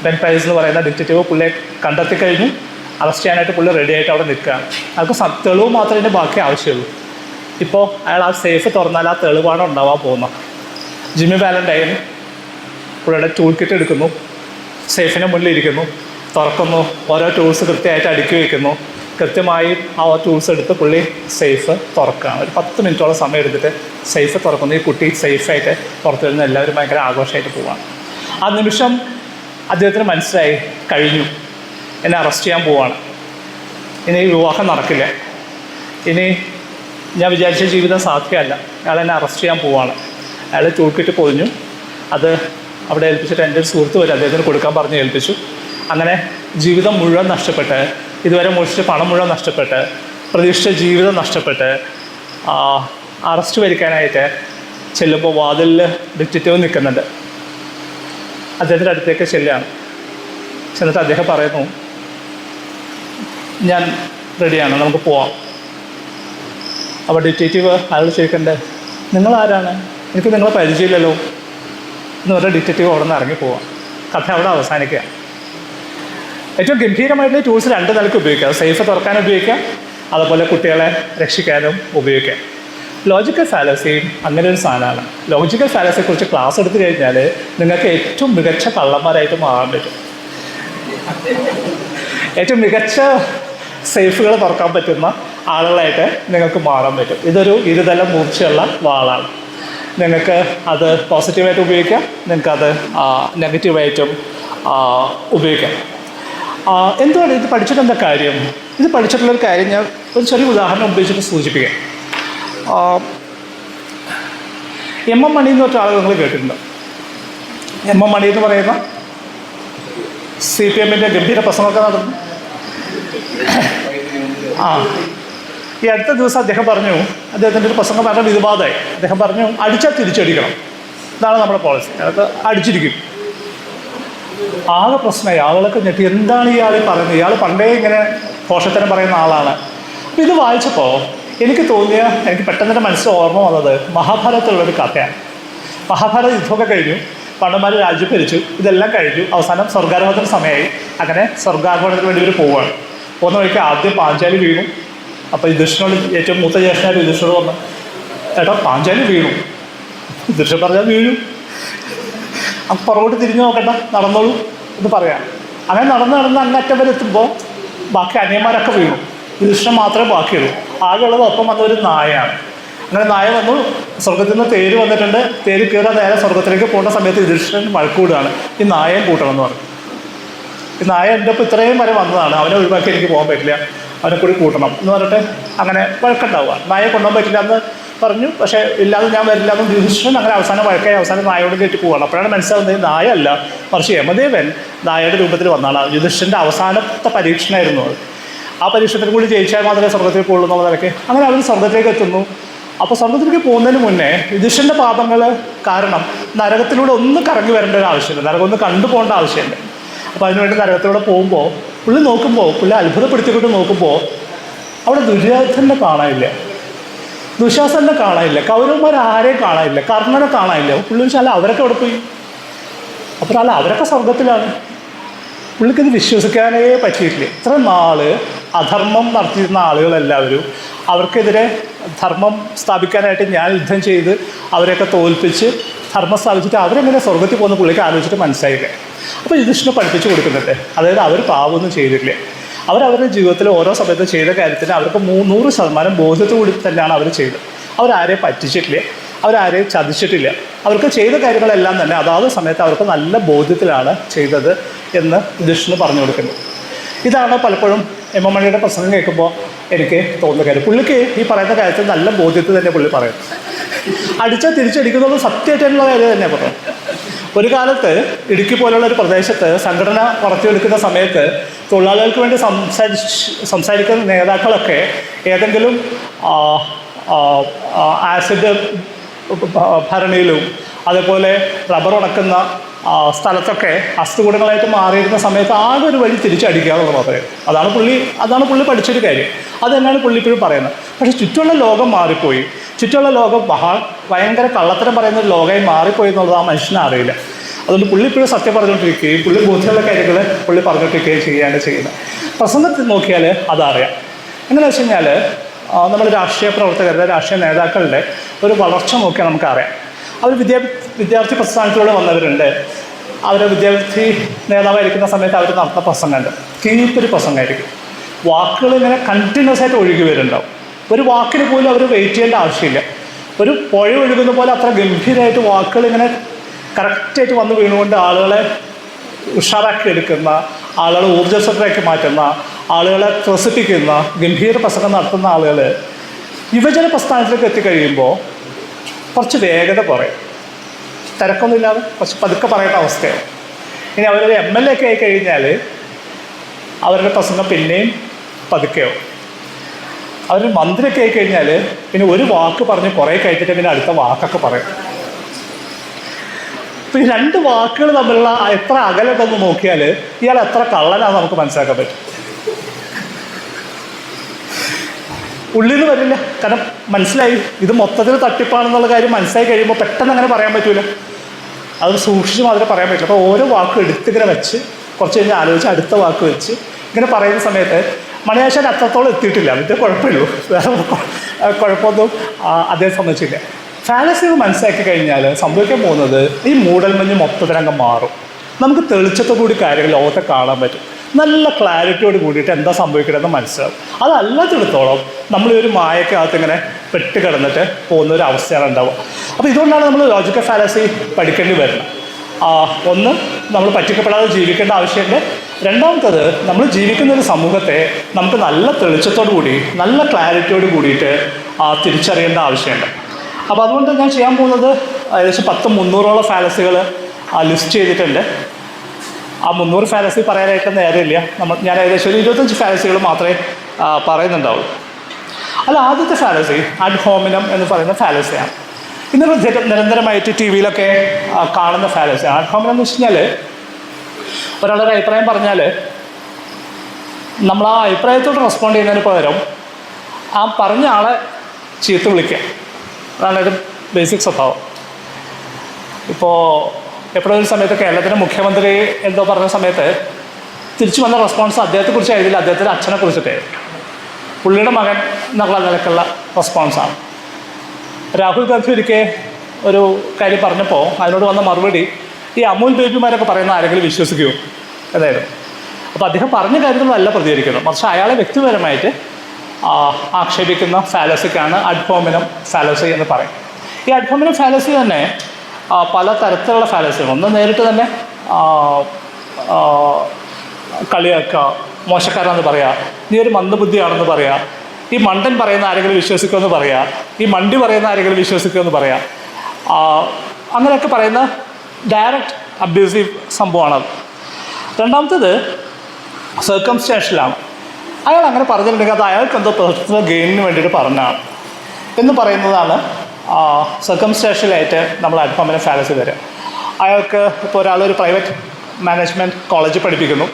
ബെൻ പ്രൈസ് എന്ന് പറയുന്ന ഡിറ്റക്റ്റീവ് പുള്ളിയെ കണ്ടെത്തി കഴിഞ്ഞു. അറസ്റ്റ് ചെയ്യാനായിട്ട് പുള്ളി റെഡി ആയിട്ട് അവിടെ നിൽക്കുകയാണ്. അവർക്ക് തെളിവ് മാത്രമേ ഇതിൻ്റെ ബാക്കി ആവശ്യമുള്ളൂ. ഇപ്പോൾ അയാൾ ആ സേഫ് തുറന്നാൽ ആ തെളിവാണ് ഉണ്ടാവാൻ പോകുന്നത്. ജിമ്മി വാലന്റൈൻ പുള്ളിയുടെ ടൂൾ കിറ്റ് എടുക്കുന്നു, സേഫിന് മുന്നിലിരിക്കുന്നു, തുറക്കുന്നു, ഓരോ ടൂൾസ് കൃത്യമായിട്ട് അടുക്കി വയ്ക്കുന്നു. കൃത്യമായി ആ ടൂൾസ് എടുത്ത് പുള്ളി സേഫ് തുറക്കുകയാണ്. ഒരു 10 മിനിറ്റോളം സമയം എടുത്തിട്ട് സേഫ് തുറക്കുന്നു. ഈ കുട്ടി സേഫായിട്ട് പുറത്തു വരുന്ന എല്ലാവരും ഭയങ്കര ആഘോഷമായിട്ട് പോവാണ്. ആ നിമിഷം അദ്ദേഹത്തിന് മനസ്സിലായി, കഴിഞ്ഞു, എന്നെ അറസ്റ്റ് ചെയ്യാൻ പോവാണ്, ഇനി വിവാഹം നടക്കില്ല, ഇനി ഞാൻ വിചാരിച്ച ജീവിതം സാധ്യമല്ല, അയാൾ എന്നെ അറസ്റ്റ് ചെയ്യാൻ പോവാണ്. അയാൾ ടൂൾ കിറ്റ് പൊതിഞ്ഞു, അത് അവിടെ ഏൽപ്പിച്ചിട്ട് എൻ്റെ ഒരു സുഹൃത്ത് വരെ അദ്ദേഹത്തിന് കൊടുക്കാൻ പറഞ്ഞ് ഏൽപ്പിച്ചു. അങ്ങനെ ജീവിതം മുഴുവൻ നഷ്ടപ്പെട്ട്, ഇതുവരെ മോഷിച്ച പണം മുഴുവൻ നഷ്ടപ്പെട്ട്, പ്രതീക്ഷിച്ച ജീവിതം നഷ്ടപ്പെട്ട് അറസ്റ്റ് വരിക്കാനായിട്ട് ചെല്ലുമ്പോൾ വാതിലിൽ ഡിറ്റക്റ്റീവ് നിൽക്കുന്നുണ്ട്. അദ്ദേഹത്തിൻ്റെ അടുത്തേക്ക് ചെല്ലുകയാണ്. ചെന്നിട്ട് അദ്ദേഹം പറയുന്നു, ഞാൻ റെഡിയാണ്, നമുക്ക് പോവാം. അപ്പോൾ ഡിറ്റക്റ്റീവ് അയാൾ ചോദിക്കണ്ടേ, നിങ്ങളാരാണ്, എനിക്ക് നിങ്ങളെ പരിചയമില്ലല്ലോ എന്ന് പറഞ്ഞാൽ ഡിറ്റക്റ്റീവ് അവിടെ നിന്ന് ഇറങ്ങി പോവാം. കഥ അവിടെ അവസാനിക്കുക. ഏറ്റവും ഗംഭീരമായിട്ടുള്ള ടൂൾസ് 2 നിലയ്ക്ക് ഉപയോഗിക്കാം. സേഫ് തുറക്കാൻ ഉപയോഗിക്കാം, അതുപോലെ കുട്ടികളെ രക്ഷിക്കാനും ഉപയോഗിക്കാം. ലോജിക്കൽ ഫാലസിയും അങ്ങനെ ഒരു സാധനമാണ്. ലോജിക്കൽ ഫാലസിയെക്കുറിച്ച് ക്ലാസ് എടുത്തു കഴിഞ്ഞാൽ നിങ്ങൾക്ക് ഏറ്റവും മികച്ച കള്ളന്മാരായിട്ട് മാറാൻ പറ്റും. ഏറ്റവും മികച്ച സേഫുകൾ തുറക്കാൻ പറ്റുന്ന ആളുകളായിട്ട് നിങ്ങൾക്ക് മാറാൻ പറ്റും. ഇതൊരു ഇരുതല മൂർച്ചയുള്ള വാളാണ്. നിങ്ങൾക്ക് അത് പോസിറ്റീവായിട്ട് ഉപയോഗിക്കാം, നിങ്ങൾക്കത് നെഗറ്റീവായിട്ടും ഉപയോഗിക്കാം. എന്തുകൊണ്ട് ഇത് പഠിച്ചിട്ട് എന്താ കാര്യം? ഇത് പഠിച്ചിട്ടുള്ളൊരു കാര്യം ഞാൻ ഒരു ചെറിയ ഉദാഹരണം ഉപയോഗിച്ചിട്ട് സൂചിപ്പിക്കാം. എം എം മണി എന്ന് പറഞ്ഞ ആളുകൾ നിങ്ങൾ കേട്ടിട്ടുണ്ട്. എം എം മണി എന്ന് പറയുന്ന CPM-ൻ്റെ ഗംഭീര പ്രസംഗമൊക്കെ നടന്നു. ഈ അടുത്ത ദിവസം അദ്ദേഹം പറഞ്ഞു, അദ്ദേഹത്തിൻ്റെ ഒരു പ്രസംഗം വളരെ വിവാദമായി. അദ്ദേഹം പറഞ്ഞു, അടിച്ചാൽ തിരിച്ചടിക്കണം, ഇതാണ് നമ്മുടെ പോളിസി, അതൊക്കെ അടിച്ചിരിക്കും. ആകെ പ്രശ്നമായി. ആളുകളൊക്കെ ഞെട്ടി, എന്താണ് ഇയാൾ പറയുന്നത്? ഇയാൾ പണ്ടേ ഇങ്ങനെ പോഷത്തരം പറയുന്ന ആളാണ്. അപ്പം ഇത് വായിച്ചപ്പോൾ എനിക്ക് പെട്ടെന്ന് തന്നെ മനസ്സിൽ ഓർമ്മ വന്നത് മഹാഭാരതത്തിലുള്ളൊരു കഥയാണ്. മഹാഭാരത യുദ്ധമൊക്കെ കഴിഞ്ഞു, പണ്ഡന്മാർ രാജ്യം ഭരിച്ചു, ഇതെല്ലാം കഴിഞ്ഞു, അവസാനം സ്വർഗാരോഹണത്തിന് സമയമായി. അങ്ങനെ സ്വർഗാരോഹണത്തിന് വേണ്ടി ഇവർ പോവുകയാണ്. പോകുന്ന വഴിക്ക് ആദ്യം പാഞ്ചാലി വീണു. അപ്പോൾ യുധിഷ്ഠിരനോട്, ഏറ്റവും മൂത്ത ജ്യേഷ്ഠനായിട്ട് യുധിഷ്ഠിരനോട് പറഞ്ഞു, ഏട്ടാ പാഞ്ചാലി വീണു. യുധിഷ്ഠിരൻ പറഞ്ഞാൽ വീഴു, അപ്പം പുറകോട്ട് തിരിഞ്ഞു നോക്കണ്ട, നടന്നോളൂ എന്ന് പറയാം. അങ്ങനെ നടന്ന് അങ്ങറ്റം വരെ എത്തുമ്പോൾ ബാക്കി അനിയന്മാരൊക്കെ വീണു, യുധിഷ്ഠിരൻ മാത്രമേ ബാക്കിയുള്ളൂ. ആകെയുള്ളത് ഒപ്പം വന്ന ഒരു നായയാണ്. അങ്ങനെ നായ വന്നു, സ്വർഗത്തിൽ നിന്ന് തേര് വന്നിട്ടുണ്ട്, തേര് കയറാൻ നേരെ സ്വർഗത്തിലേക്ക് പോകേണ്ട സമയത്ത് യുധിഷ്ഠിരൻ വഴക്കൂടുകയാണ്, ഈ നായയും കൂട്ടണം എന്ന് പറഞ്ഞു. ഈ നായ എൻ്റെ ഒപ്പം ഇത്രയും വരെ വന്നതാണ്, അവനെ ഒഴിവാക്കി എനിക്ക് പോകാൻ പറ്റില്ല, അവനെ കൂടി കൂട്ടണം എന്ന് പറഞ്ഞിട്ട് അങ്ങനെ വഴക്കുണ്ടാവുക. നായയെ കൊണ്ടുപോകാൻ പറ്റില്ല എന്ന് പറഞ്ഞു, പക്ഷേ ഇല്ലാതെ ഞാൻ വരില്ല എന്ന് യുധിഷ്ഠിരൻ അങ്ങനെ അവസാനം വഴക്കായി അവസാനം നായയോട് കയറ്റി പോവുകയാണ്. അപ്പോഴാണ് മനസ്സിലാവുന്നത് നായ അല്ല, മറിച്ച് യമദേവൻ നായയുടെ രൂപത്തിൽ വന്നാണ്. യുധിഷ്ഠിരൻ്റെ അവസാനത്തെ പരീക്ഷണമായിരുന്നു അത്. ആ പരീക്ഷണത്തിൽ കൂടി ജയിച്ചാൽ മാത്രമേ സ്വർഗത്തിൽ പോകുള്ളൂ എന്നുള്ള നിലയ്ക്ക് അങ്ങനെ അവർ സ്വർഗത്തിലേക്ക് എത്തുന്നു. അപ്പോൾ സ്വർഗത്തിലേക്ക് പോകുന്നതിന് മുന്നേ യുധിഷ്ഠിരൻ്റെ പാപങ്ങൾ കാരണം നരകത്തിലൂടെ ഒന്ന് കറങ്ങി വരേണ്ട ഒരു ആവശ്യമുണ്ട്, നരകം ഒന്ന് കണ്ടുപോകേണ്ട ആവശ്യമുണ്ട്. അപ്പോൾ അതിനുവേണ്ടി നരകത്തിലൂടെ പോകുമ്പോൾ പുള്ളി അത്ഭുതപ്പെടുത്തിക്കൊണ്ട് നോക്കുമ്പോൾ അവിടെ ദുര്യോധനെ കാണാനില്ല, ദുശാസനെ കാണാനില്ല, കൗരവന്മാർ ആരെയും കാണാനില്ല, കർണനെ കാണാനില്ല. പുള്ളി വെച്ചാൽ അവരൊക്കെ അവിടെ പോയി. അപ്പോൾ അവരൊക്കെ സ്വർഗത്തിലാണ്. പുള്ളിക്കിത് വിശ്വസിക്കാനേ പറ്റിയിട്ടില്ല. ഇത്ര നാൾ അധർമ്മം നടത്തിയിരുന്ന ആളുകളെല്ലാവരും അവർക്കെതിരെ ധർമ്മം സ്ഥാപിക്കാനായിട്ട് ഞാൻ യുദ്ധം ചെയ്ത് അവരെയൊക്കെ തോൽപ്പിച്ച് ധർമ്മം സ്ഥാപിച്ചിട്ട് അവരെങ്ങനെ സ്വർഗത്തിൽ പോകുന്ന പുള്ളിക്ക് ആലോചിച്ചിട്ട് മനസ്സിലായില്ലേ. അപ്പോൾ യുധിഷ്ഠിരനെ പഠിപ്പിച്ച് കൊടുക്കുന്നുണ്ട്. അതായത് അവർ പാവമൊന്നും ചെയ്തിട്ടില്ല, അവരവരുടെ ജീവിതത്തിൽ ഓരോ സമയത്ത് ചെയ്ത കാര്യത്തിന് അവർക്ക് 100% ബോധ്യത്തോടുകൂടി തന്നെയാണ് അവർ ചെയ്തത്. അവരാരെയും പറ്റിച്ചിട്ടില്ല, അവരാരെയും ചതിച്ചിട്ടില്ല. അവർക്ക് ചെയ്ത കാര്യങ്ങളെല്ലാം തന്നെ അതാത് സമയത്ത് അവർക്ക് നല്ല ബോധ്യത്തിലാണ് ചെയ്തത് എന്ന് യുധിഷ്ഠിരന് പറഞ്ഞു കൊടുക്കുന്നത്. ഇതാണ് പലപ്പോഴും എം എം മണിയുടെ പ്രസംഗം കേൾക്കുമ്പോൾ എനിക്ക് തോന്നുന്ന കാര്യം. പുള്ളിക്ക് ഈ പറയുന്ന കാര്യത്തിൽ നല്ല ബോധ്യത്തിൽ തന്നെ പുള്ളി പറയും. അടിച്ചാൽ തിരിച്ചടിക്കുന്നത് സത്യമായിട്ടുള്ള കാര്യം തന്നെ പറഞ്ഞു. ഒരു കാലത്ത് ഇടുക്കി പോലുള്ള ഒരു പ്രദേശത്ത് സംഘടന വളർത്തിയെടുക്കുന്ന സമയത്ത് തൊഴിലാളികൾക്ക് വേണ്ടി സംസാരിക്കുന്ന നേതാക്കളൊക്കെ ഏതെങ്കിലും ആസിഡ് ഭരണിയിലും അതേപോലെ റബ്ബർ ഉണക്കുന്ന സ്ഥലത്തൊക്കെ അസ്ഥികൂടങ്ങളായിട്ട് മാറിയിരുന്ന സമയത്ത് ആകെ ഒരു വഴി തിരിച്ചടിക്കുക എന്നുള്ളത് മാത്രമേ. അതാണ് പുള്ളി പഠിച്ചൊരു കാര്യം. അത് തന്നെയാണ് പുള്ളി ഇപ്പോഴും പറയുന്നത്. പക്ഷേ ചുറ്റുമുള്ള ലോകം മാറിപ്പോയി. ചുറ്റുമുള്ള ലോകം ഭയങ്കര കള്ളത്തരം പറയുന്ന ഒരു ലോകമായി മാറിപ്പോയി എന്നുള്ളത് ആ മനുഷ്യനെ അറിയില്ല. അതുകൊണ്ട് പുള്ളി ഇപ്പോഴും സത്യം പറഞ്ഞുകൊണ്ടിരിക്കുകയും പുള്ളി ബോധ്യമുള്ള കാര്യങ്ങൾ പുള്ളി പറഞ്ഞുകൊണ്ടിരിക്കുകയും ചെയ്യുന്നത്. പ്രസംഗത്തിൽ നോക്കിയാൽ അതറിയാം. എങ്ങനെയാണെന്ന് വെച്ച് കഴിഞ്ഞാൽ നമ്മൾ രാഷ്ട്രീയ പ്രവർത്തകരുടെ, രാഷ്ട്രീയ നേതാക്കളുടെ ഒരു വളർച്ച നോക്കിയാൽ നമുക്കറിയാം. അവർ വിദ്യാർത്ഥി പ്രസ്ഥാനത്തിലൂടെ വന്നവരുണ്ട്. അവർ വിദ്യാർത്ഥി നേതാവായിരിക്കുന്ന സമയത്ത് അവർ നടത്തുന്ന പ്രസംഗമുണ്ട്. കീപ്പൊരു പ്രസംഗമായിരിക്കും. വാക്കുകൾ ഇങ്ങനെ കണ്ടിന്യൂസ് ആയിട്ട് ഒഴുകി വരുന്നുണ്ടാവും. ഒരു വാക്കിന് പോലും അവർ വെയിറ്റ് ചെയ്യേണ്ട ആവശ്യമില്ല. ഒരു പുഴ ഒഴുകുന്ന പോലെ അത്ര ഗംഭീരമായിട്ട് വാക്കുകൾ ഇങ്ങനെ കറക്റ്റായിട്ട് വന്ന് വീണുകൊണ്ട് ആളുകളെ ഉഷാറാക്കി എടുക്കുന്ന, ആളുകളെ ഊർജ്ജസ്വലരാക്കി മാറ്റുന്ന, ആളുകളെ ത്രസിപ്പിക്കുന്ന ഗംഭീര പ്രസംഗം നടത്തുന്ന ആളുകൾ യുവജന പ്രസ്ഥാനത്തിലേക്ക് എത്തിക്കഴിയുമ്പോൾ കുറച്ച് വേഗത കുറയും. തിരക്കൊന്നുമില്ലാതെ കുറച്ച് പതുക്കെ പറയുന്ന അവസ്ഥയാണ്. ഇനി അവരൊരു MLA ഒക്കെ ആയി കഴിഞ്ഞാൽ അവരുടെ പ്രസംഗം പിന്നെയും പതുക്കെയാവും. അവരൊരു മന്ത്രിയൊക്കെ ആയി കഴിഞ്ഞാൽ പിന്നെ ഒരു വാക്ക് പറഞ്ഞ് കുറേ കഴിഞ്ഞിട്ട് പിന്നെ അടുത്ത വാക്കൊക്കെ പറയും. അപ്പോൾ ഈ രണ്ട് വാക്കുകൾ തമ്മിലുള്ള എത്ര അകലുണ്ടെന്ന് നോക്കിയാൽ ഇയാൾ എത്ര കള്ളനാണെന്ന് നമുക്ക് മനസ്സിലാക്കാൻ പറ്റും. ഉള്ളിൽ നിന്ന് വരില്ല. കാരണം മനസ്സിലായി ഇത് മൊത്തത്തിൽ തട്ടിപ്പാണെന്നുള്ള കാര്യം മനസ്സിലായി കഴിയുമ്പോൾ പെട്ടെന്ന് അങ്ങനെ പറയാൻ പറ്റൂല. അത് സൂക്ഷിച്ച് മാത്രമേ പറയാൻ പറ്റില്ല. അപ്പോൾ ഓരോ വാക്കും എടുത്തിങ്ങനെ വെച്ച് കുറച്ച് കഴിഞ്ഞ് ആലോചിച്ച് അടുത്ത വാക്ക് വെച്ച് ഇങ്ങനെ പറയുന്ന സമയത്ത് മണിയാശാൻ അത്രത്തോളം എത്തിയിട്ടില്ല. അതിൻ്റെ കുഴപ്പമില്ലൂ, വേറെ കുഴപ്പമൊന്നും അദ്ദേഹം സംബന്ധിച്ചില്ല. ഫാലസി മനസ്സിലാക്കി കഴിഞ്ഞാൽ സംഭവിക്കാൻ പോകുന്നത് ഈ മൂടൽമഞ്ഞ് മൊത്തത്തിലങ്ങ് മാറും. നമുക്ക് തെളിച്ചത്തോടുകൂടി കാര്യങ്ങൾ ലോകത്തെ കാണാൻ പറ്റും. നല്ല ക്ലാരിറ്റിയോട് കൂടിയിട്ട് എന്താ സംഭവിക്കണമെന്ന് മനസ്സിലാവും. അതല്ലാത്തിടത്തോളം നമ്മൾ ഈ ഒരു മായക്കകത്ത് ഇങ്ങനെ പെട്ട് കിടന്നിട്ട് പോകുന്ന ഒരു അവസ്ഥയാണ് ഉണ്ടാവുക. അപ്പോൾ ഇതുകൊണ്ടാണ് നമ്മൾ ലോജിക്കൽ ഫാലസി പഠിക്കേണ്ടി വരുന്നത്. ഒന്ന്, നമ്മൾ പറ്റിക്കപ്പെടാതെ ജീവിക്കേണ്ട ആവശ്യമുണ്ട്. രണ്ടാമത്തത്, നമ്മൾ ജീവിക്കുന്ന ഒരു സമൂഹത്തെ നമുക്ക് നല്ല തെളിച്ചത്തോടു കൂടി നല്ല ക്ലാരിറ്റിയോട് കൂടിയിട്ട് തിരിച്ചറിയേണ്ട ആവശ്യമുണ്ട്. അപ്പോൾ അതുകൊണ്ട് ഞാൻ ചെയ്യാൻ പോകുന്നത് ഏകദേശം 300-ഓളം ഫാലസികൾ ലിസ്റ്റ് ചെയ്തിട്ടുണ്ട്. ആ 300 ഫാലസി പറയാനായിട്ട് നേരമില്ല. ഞാൻ ഏകദേശം ഒരു 25 ഫാലസികൾ മാത്രമേ പറയുന്നുണ്ടാവുള്ളൂ. അല്ല, ആദ്യത്തെ ഫാലസി അഡ് ഹോമിനം എന്ന് പറയുന്ന ഫാലസിയാണ്. ഇന്ന് നിരന്തരമായിട്ട് TV യിലൊക്കെ കാണുന്ന ഫാലസിയാണ്. അഡ് ഹോമിനം എന്ന് വെച്ച് കഴിഞ്ഞാൽ ഒരാളൊരു അഭിപ്രായം പറഞ്ഞാൽ നമ്മൾ ആ അഭിപ്രായത്തോട് റെസ്പോണ്ട് ചെയ്യുന്നതിന് പകരം ആ പറഞ്ഞ ആളെ ചീത്ത വിളിക്കുക. അതാണ് ഒരു ബേസിക് സ്വഭാവം. ഇപ്പോൾ എപ്പോഴും ഒരു സമയത്ത് കേരളത്തിൻ്റെ മുഖ്യമന്ത്രി എന്തോ പറഞ്ഞ സമയത്ത് തിരിച്ചു വന്ന റെസ്പോൺസ് അദ്ദേഹത്തെക്കുറിച്ച് എഴുതിയില്ല, അദ്ദേഹത്തിൻ്റെ അച്ഛനെ കുറിച്ചിട്ടായിരുന്നു. പുള്ളിയുടെ മകൻ എന്നുള്ള നിലക്കുള്ള റെസ്പോൺസാണ്. രാഹുൽ ഗാന്ധി ഒരിക്കൽ ഒരു കാര്യം പറഞ്ഞപ്പോൾ അതിനോട് വന്ന മറുപടി ഈ അമൂൽ ബേബിമാരൊക്കെ പറയുന്ന ആരെങ്കിലും വിശ്വസിക്കുമോ എന്നായിരുന്നു. അപ്പോൾ അദ്ദേഹം പറഞ്ഞ കാര്യത്തിലല്ല പ്രതികരിക്കുന്നത്, മറിച്ച് അയാളെ വ്യക്തിപരമായിട്ട് ആക്ഷേപിക്കുന്ന ഫാലസിക്കാണ് അഡ് ഹോമിനം ഫാലസി എന്ന് പറയും. ഈ അഡ് ഹോമിനം ഫാലസി തന്നെ പല തരത്തിലുള്ള ഫാലസികൾ. ഒന്ന് നേരിട്ട് തന്നെ കളിയാക്കുക, മോശക്കാരാണെന്ന് പറയുക, നീ ഒരു മന്ദബുദ്ധിയാണെന്ന് പറയുക, ഈ മണ്ടൻ പറയുന്ന ആരെങ്കിലും വിശ്വസിക്കുമെന്ന് പറയുക, ഈ മണ്ടി പറയുന്ന ആരെങ്കിലും വിശ്വസിക്കുമെന്ന് പറയുക, അങ്ങനെയൊക്കെ പറയുന്ന ഡയറക്റ്റ് അബ്യൂസീവ് സംഭവമാണത്. രണ്ടാമത്തേത് സർക്കംസ്റ്റാൻഷ്യലാണ്. അയാൾ അങ്ങനെ പറഞ്ഞിട്ടുണ്ടെങ്കിൽ അത് അയാൾക്ക് എന്തോ പേഴ്സണൽ ഗെയിനിന് വേണ്ടിയിട്ട് പറഞ്ഞാണ് എന്ന് പറയുന്നതാണ് സർക്കംസ്റ്റാൻഷ്യലായിട്ട് നമ്മൾ അഡ് ഹോമിനം ഫാലസി വരിക. അയാൾക്ക് ഇപ്പോൾ ഒരാളൊരു പ്രൈവറ്റ് മാനേജ്മെൻറ്റ് കോളേജിൽ പഠിപ്പിക്കുന്നു.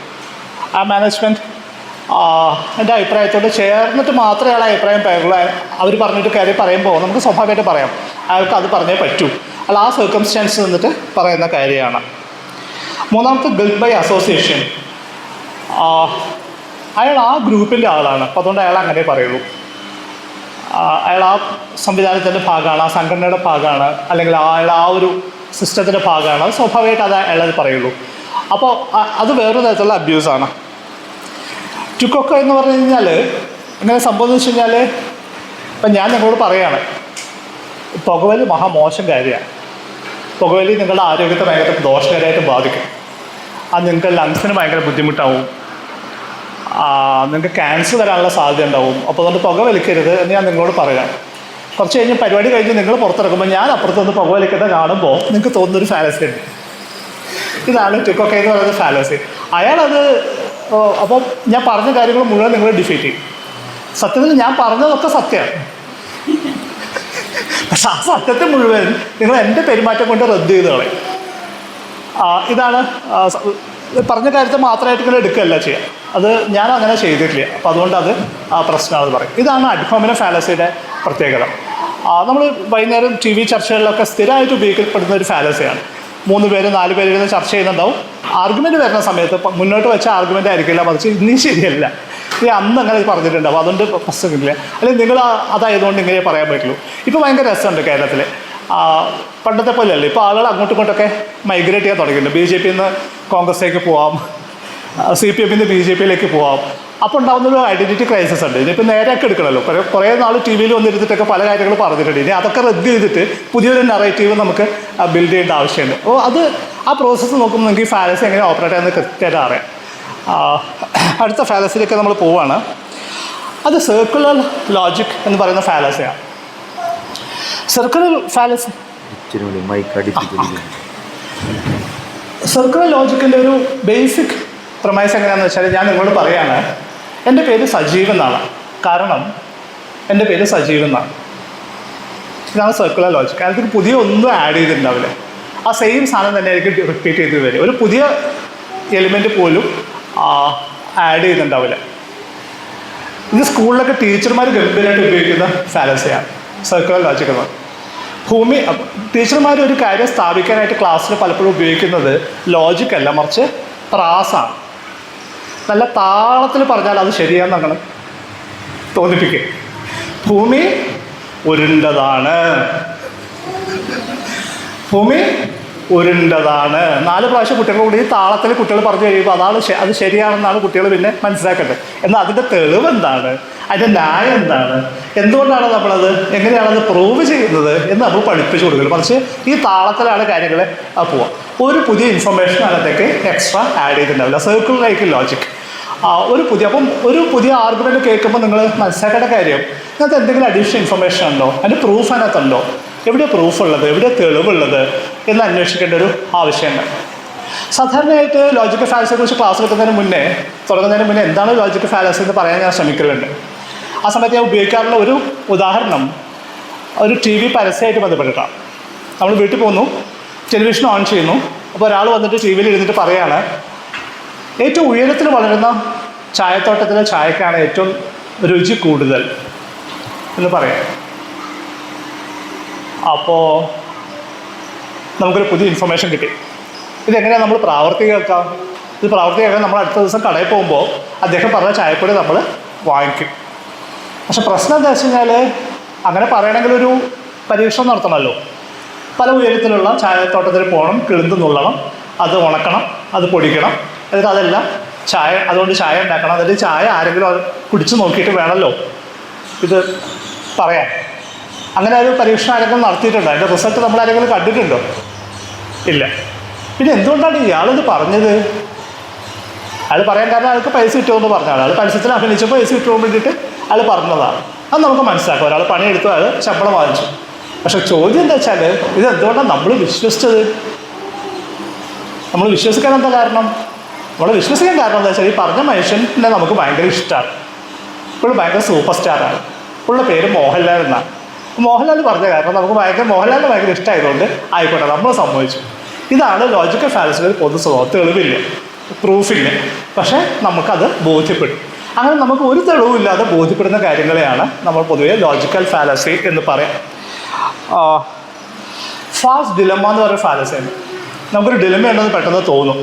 ആ മാനേജ്മെൻറ്റ് എൻ്റെ അഭിപ്രായത്തോട് ചേർന്നിട്ട് മാത്രമേ അയാളെ അഭിപ്രായം പറയുള്ളൂ. അവർ പറഞ്ഞിട്ട് കാര്യം പറയുമ്പോൾ നമുക്ക് സ്വാഭാവികമായിട്ട് പറയാം അയാൾക്ക് അത് പറഞ്ഞേ പറ്റൂ. അല്ല, ആ സർക്കംസ്റ്റാൻസ് നിന്നിട്ട് പറയുന്ന കാര്യമാണ്. മൂന്നാമത്തെ ഗിൽറ്റ് ബൈ അസോസിയേഷൻ. അയാൾ ആ ഗ്രൂപ്പിൻ്റെ ആളാണ്, അപ്പോൾ അതുകൊണ്ട് അയാൾ അങ്ങനെ പറയുള്ളൂ. അയാൾ ആ സംവിധാനത്തിൻ്റെ ഭാഗമാണ്, ആ സംഘടനയുടെ ഭാഗമാണ്, അല്ലെങ്കിൽ അയാൾ ആ ഒരു സിസ്റ്റത്തിൻ്റെ ഭാഗമാണ്. അത് സ്വാഭാവികമായിട്ട് അത് അയാളത് പറയുള്ളൂ. അപ്പോൾ അത് വേറൊരു തരത്തിലുള്ള അബ്യൂസാണ്. ടുക്കൊക്കെ എന്ന് പറഞ്ഞു കഴിഞ്ഞാൽ എങ്ങനെ സംഭവം എന്ന് വെച്ച് കഴിഞ്ഞാൽ, ഇപ്പം ഞാൻ നിങ്ങളോട് പറയുകയാണ് പുകവലി മഹാമോശം കാര്യമാണ്. പുകവലി നിങ്ങളുടെ ആരോഗ്യത്തെ ഭയങ്കര ദോഷകരമായിട്ട് ബാധിക്കും. അത് നിങ്ങൾക്ക് ലങ്സിന് ഭയങ്കര ബുദ്ധിമുട്ടാവും, നിങ്ങൾക്ക് ക്യാൻസർ വരാനുള്ള സാധ്യത ഉണ്ടാവും. അപ്പോൾ അതുകൊണ്ട് പുകവലിക്കരുത് എന്ന് ഞാൻ നിങ്ങളോട് പറയാം. കുറച്ച് കഴിഞ്ഞ് പരിപാടി കഴിഞ്ഞ് നിങ്ങൾ പുറത്തിറക്കുമ്പോൾ ഞാൻ അപ്പുറത്തുനിന്ന് പുകവലിക്കുന്നത് കാണുമ്പോൾ നിങ്ങൾക്ക് തോന്നുന്നൊരു ഫാലസി ഉണ്ട്. ഇതാണ് ടിക്കൊക്കെ എന്ന് പറയുന്നത് ഫാലസി. അയാളത് അപ്പം ഞാൻ പറഞ്ഞ കാര്യങ്ങൾ മുഴുവൻ നിങ്ങൾ ഡിഫീറ്റ് ചെയ്യും. സത്യത്തിൽ ഞാൻ പറഞ്ഞതൊക്കെ സത്യമാണ്, പക്ഷെ ആ സത്യത്തെ മുഴുവൻ നിങ്ങൾ എൻ്റെ പെരുമാറ്റം കൊണ്ട് റദ്ദ് ചെയ്ത് കളയും. ഇതാണ് പറഞ്ഞ കാര്യത്തെ മാത്രമായിട്ട് ഇങ്ങനെ എടുക്കുകയല്ല ചെയ്യുക. അത് ഞാൻ അങ്ങനെ ചെയ്തിട്ടില്ല, അപ്പോൾ അതുകൊണ്ട് അത് പ്രശ്നമാണെന്ന് പറയും. ഇതാണ് അഡ് ഹോമിനം ഫാലസിയുടെ പ്രത്യേകത. നമ്മൾ വൈകുന്നേരം TV ചർച്ചകളിലൊക്കെ സ്ഥിരമായിട്ട് ഉപയോഗിക്കപ്പെടുന്ന ഒരു ഫാലസിയാണ്. 3 പേര് 4 പേര് ഇരുന്ന് ചർച്ച ചെയ്യുന്നുണ്ടാവും. ആർഗ്യുമെൻ്റ് വരുന്ന സമയത്ത് മുന്നോട്ട് വെച്ച ആർഗ്യുമെൻ്റ് ആയിരിക്കില്ല, മറിച്ച് ഇനി ശരിയല്ല, ഈ അന്ന് അങ്ങനെ പറഞ്ഞിട്ടുണ്ട്, അപ്പോൾ അതുകൊണ്ട് പ്രശ്നമില്ല. അല്ലെങ്കിൽ നിങ്ങൾ അതായതുകൊണ്ട് ഇങ്ങനെ പറയാൻ പറ്റുള്ളൂ. ഇപ്പോൾ ഭയങ്കര രസമുണ്ട് കേരളത്തിൽ. പണ്ടത്തെ പോലെയല്ല, ഇപ്പോൾ ആളുകൾ അങ്ങോട്ടും ഇങ്ങോട്ടൊക്കെ മൈഗ്രേറ്റ് ചെയ്യാൻ തുടങ്ങിയിട്ടുണ്ട്. BJP നിന്ന് കോൺഗ്രസിലേക്ക് പോവാം, CPM നിന്ന് BJP പോവാം. അപ്പോൾ ഉണ്ടാകുന്നൊരു ഐഡൻറ്റിറ്റി ക്രൈസിസ് ഉണ്ട്. ഇതിപ്പോൾ നേരെയൊക്കെ എടുക്കണമല്ലോ. കുറേ നാൾ TV യിൽ വന്നിരുന്നിട്ടൊക്കെ പല കാര്യങ്ങൾ പറഞ്ഞിട്ടുണ്ട്. ഇനി അതൊക്കെ റദ്ദ് ചെയ്തിട്ട് പുതിയൊരു നറേറ്റീവ് നമുക്ക് ബിൽഡ് ചെയ്യേണ്ട ആവശ്യമുണ്ട്. അപ്പോൾ ആ പ്രോസസ്സ് നോക്കുമ്പോൾ നിങ്ങൾക്ക് ഈ ഫാലസി എങ്ങനെ ഓപ്പറേറ്റ് ചെയ്യുന്നത് കൃത്യമായിട്ട് അറിയാം. അടുത്ത ഫാലസിയിലേക്ക് നമ്മൾ പോവുകയാണ്. അത് സർക്കുലർ ലോജിക് എന്ന് പറയുന്ന ഫാലസിയാണ്. സർക്കുലർ ഫാലസി സർക്കുലർ ലോജിക്കിൻ്റെ ഒരു ബേസിക് പ്രമൈസ് എങ്ങനെയാണെന്ന് വെച്ചാൽ, ഞാൻ നിങ്ങളോട് പറയുകയാണ്, എൻ്റെ പേര് സജീവ് എന്നാണ്. കാരണം എൻ്റെ പേര് സജീവ് എന്നാണ്. ഇതാണ് സർക്കുലർ ലോജിക്. അതിന് പുതിയ ഒന്നും ആഡ് ചെയ്തിട്ടുണ്ടാവില്ല. ആ സെയിം സാധനം തന്നെ ആയിരിക്കും റിപ്പീറ്റ് ചെയ്ത് വരും. ഒരു പുതിയ എലിമെൻറ്റ് പോലും ആഡ് ചെയ്യുന്നുണ്ടാവില്ല. ഇത് സ്കൂളിലൊക്കെ ടീച്ചർമാർ ഗംഭീരമായിട്ട് ഉപയോഗിക്കുന്ന ഫാലസിയാണ് സർക്കുലർ ലോജിക് എന്ന്. ടീച്ചർമാർ ഒരു കാര്യം സ്ഥാപിക്കാനായിട്ട് ക്ലാസ്സിൽ പലപ്പോഴും ഉപയോഗിക്കുന്നത് ലോജിക്കല്ല, മറിച്ച് പ്രാസാണ്. നല്ല താളത്തിൽ പറഞ്ഞാൽ അത് ശരിയാണെന്നങ്ങനെ തോന്നിപ്പിക്കും. ഭൂമി ഉരുണ്ടതാണ്, ഭൂമി ഉരുണ്ടതാണ്. 4 പ്രാവശ്യം കുട്ടികളുടെ കൂടി ഈ താളത്തിൽ കുട്ടികൾ പറഞ്ഞു കഴിയുമ്പോൾ അത് ശരിയാണെന്നാണ് കുട്ടികൾ പിന്നെ മനസ്സിലാക്കേണ്ടത്. എന്നാൽ അതിൻ്റെ തെളിവ് എന്താണ്, അതിൻ്റെ ന്യായം എന്താണ്, എന്തുകൊണ്ടാണ് നമ്മളത്, എങ്ങനെയാണത് പ്രൂവ് ചെയ്യുന്നത് എന്ന് നമ്മൾ പഠിപ്പിച്ചു കൊടുക്കുന്നത്. മറിച്ച് ഈ താളത്തിലാണ് കാര്യങ്ങൾ പോവുക. ഒരു പുതിയ ഇൻഫർമേഷൻ അതിനകത്തേക്ക് എക്സ്ട്രാ ആഡ് ചെയ്തിട്ടുണ്ടാവില്ല. സർക്കുലർ ലോജിക് ഒരു പുതിയ ആർഗ്യുമെൻറ്റ് കേൾക്കുമ്പോൾ നിങ്ങൾ മനസ്സിലാക്കേണ്ട കാര്യം, ഇതിനകത്ത് എന്തെങ്കിലും അഡീഷണൽ ഇൻഫർമേഷൻ ഉണ്ടോ, അതിൻ്റെ പ്രൂഫ് അതിനകത്തുണ്ടോ, എവിടെ പ്രൂഫ് ഉള്ളത്, എവിടെ തെളിവുള്ളത് എന്ന് അന്വേഷിക്കേണ്ട ഒരു ആവശ്യമുണ്ട്. സാധാരണയായിട്ട് ലോജിക്കൽ ഫാലസിയെ കുറിച്ച് ക്ലാസ് തുടങ്ങുന്നതിന് മുന്നേ എന്താണ് ലോജിക്കൽ ഫാലസി എന്ന് പറയാൻ ഞാൻ ശ്രമിക്കലുണ്ട്. ആ സമയത്ത് ഞാൻ ഉപയോഗിക്കാറുള്ള ഒരു ഉദാഹരണം ഒരു TV പരസ്യമായിട്ട് ബന്ധപ്പെട്ടിട്ടാണ്. നമ്മൾ വീട്ടിൽ പോകുന്നു, ടെലിവിഷൻ ഓൺ ചെയ്യുന്നു, അപ്പോൾ ഒരാൾ വന്നിട്ട് TV യിൽ ഇരുന്നിട്ട് പറയുകയാണ്, ഏറ്റവും ഉയരത്തിൽ വളരുന്ന ചായത്തോട്ടത്തിലെ ചായക്കാണ് ഏറ്റവും രുചി കൂടുതൽ എന്ന് പറയാം. അപ്പോൾ നമുക്കൊരു പുതിയ ഇൻഫർമേഷൻ കിട്ടി. ഇതെങ്ങനെയാണ് നമ്മൾ പ്രാവർത്തികമാക്കാം? ഇത് പ്രാവർത്തികമാക്കാൻ നമ്മൾ അടുത്ത ദിവസം കടയിൽ പോകുമ്പോൾ അദ്ദേഹം പറഞ്ഞ ചായപ്പൊടി നമ്മൾ വാങ്ങിക്കും. പക്ഷെ പ്രശ്നം എന്താ വെച്ച് കഴിഞ്ഞാൽ, അങ്ങനെ പറയണമെങ്കിൽ ഒരു പരീക്ഷണം നടത്തണമല്ലോ. പല ഉയരത്തിലുള്ള ചായത്തോട്ടത്തിൽ പോകണം, കിളുന്ത് നുള്ളണം, അത് ഉണക്കണം, അത് പൊടിക്കണം, എന്നിട്ട് അതെല്ലാം അതുകൊണ്ട് ചായ ഉണ്ടാക്കണം. എന്നിട്ട് ചായ ആരെങ്കിലും അത് കുടിച്ച് നോക്കിയിട്ട് വേണമല്ലോ ഇത് പറയാൻ. അങ്ങനെ ഒരു പരീക്ഷണം ആരെങ്കിലും നടത്തിയിട്ടുണ്ടോ? അതിൻ്റെ റിസൾട്ട് നമ്മൾ ആരെങ്കിലും കണ്ടിട്ടുണ്ടോ? ഇല്ല. പിന്നെ എന്തുകൊണ്ടാണ് ഇയാളിത് പറഞ്ഞത്? അയാൾ പറയാൻ കാരണം അയാൾക്ക് പൈസ കിട്ടുമെന്ന് പറഞ്ഞാണ്. അയാൾ പരസ്യത്തിൽ അഭിനയിച്ചപ്പോൾ പൈസ കിട്ടുമെന്ന് വേണ്ടിയിട്ട് അയാൾ പറഞ്ഞതാണ്. അത് നമുക്ക് മനസ്സിലാക്കാം. ഒരാൾ പണിയെടുത്തു, അയാൾ ശമ്പളം വാങ്ങിച്ചു. പക്ഷെ ചോദ്യം എന്താ വെച്ചാൽ, ഇത് എന്തുകൊണ്ടാണ് നമ്മൾ വിശ്വസിച്ചത്? നമ്മൾ വിശ്വസിക്കാൻ എന്താ കാരണം? നമ്മൾ വിശ്വസിക്കാൻ കാരണം എന്താ വെച്ചാൽ, ഈ പറഞ്ഞ മനുഷ്യനെ നമുക്ക് ഭയങ്കര ഇഷ്ടമാണ്. ഇപ്പോഴും ഭയങ്കര സൂപ്പർ സ്റ്റാറാണ്. ഉള്ള പേര് മോഹൻലാൽ എന്നാണ്. മോഹൻലാൽ പറഞ്ഞ കാരണം നമുക്ക് മോഹൻലാലിന് ഭയങ്കര ഇഷ്ടമായതുകൊണ്ട് ആയിക്കോട്ടെ നമ്മൾ സമ്മതിച്ചു. ഇതാണ് ലോജിക്കൽ ഫാലസിയുടെ പൊതു സ്വഭാവം. തെളിവില്ല, പ്രൂഫില്ല, പക്ഷേ നമുക്കത് ബോധ്യപ്പെടും. അങ്ങനെ നമുക്ക് ഒരു തെളിവില്ലാതെ ബോധ്യപ്പെടുന്ന കാര്യങ്ങളെയാണ് നമ്മൾ പൊതുവെ ലോജിക്കൽ ഫാലസി എന്ന് പറയാം. ഫാൾസ് ഡിലമ്മ എന്ന് പറയുന്ന ഫാലസിയാണ്. നമുക്കൊരു ഡിലമ്മ ഉണ്ടെന്ന് പെട്ടെന്ന് തോന്നും.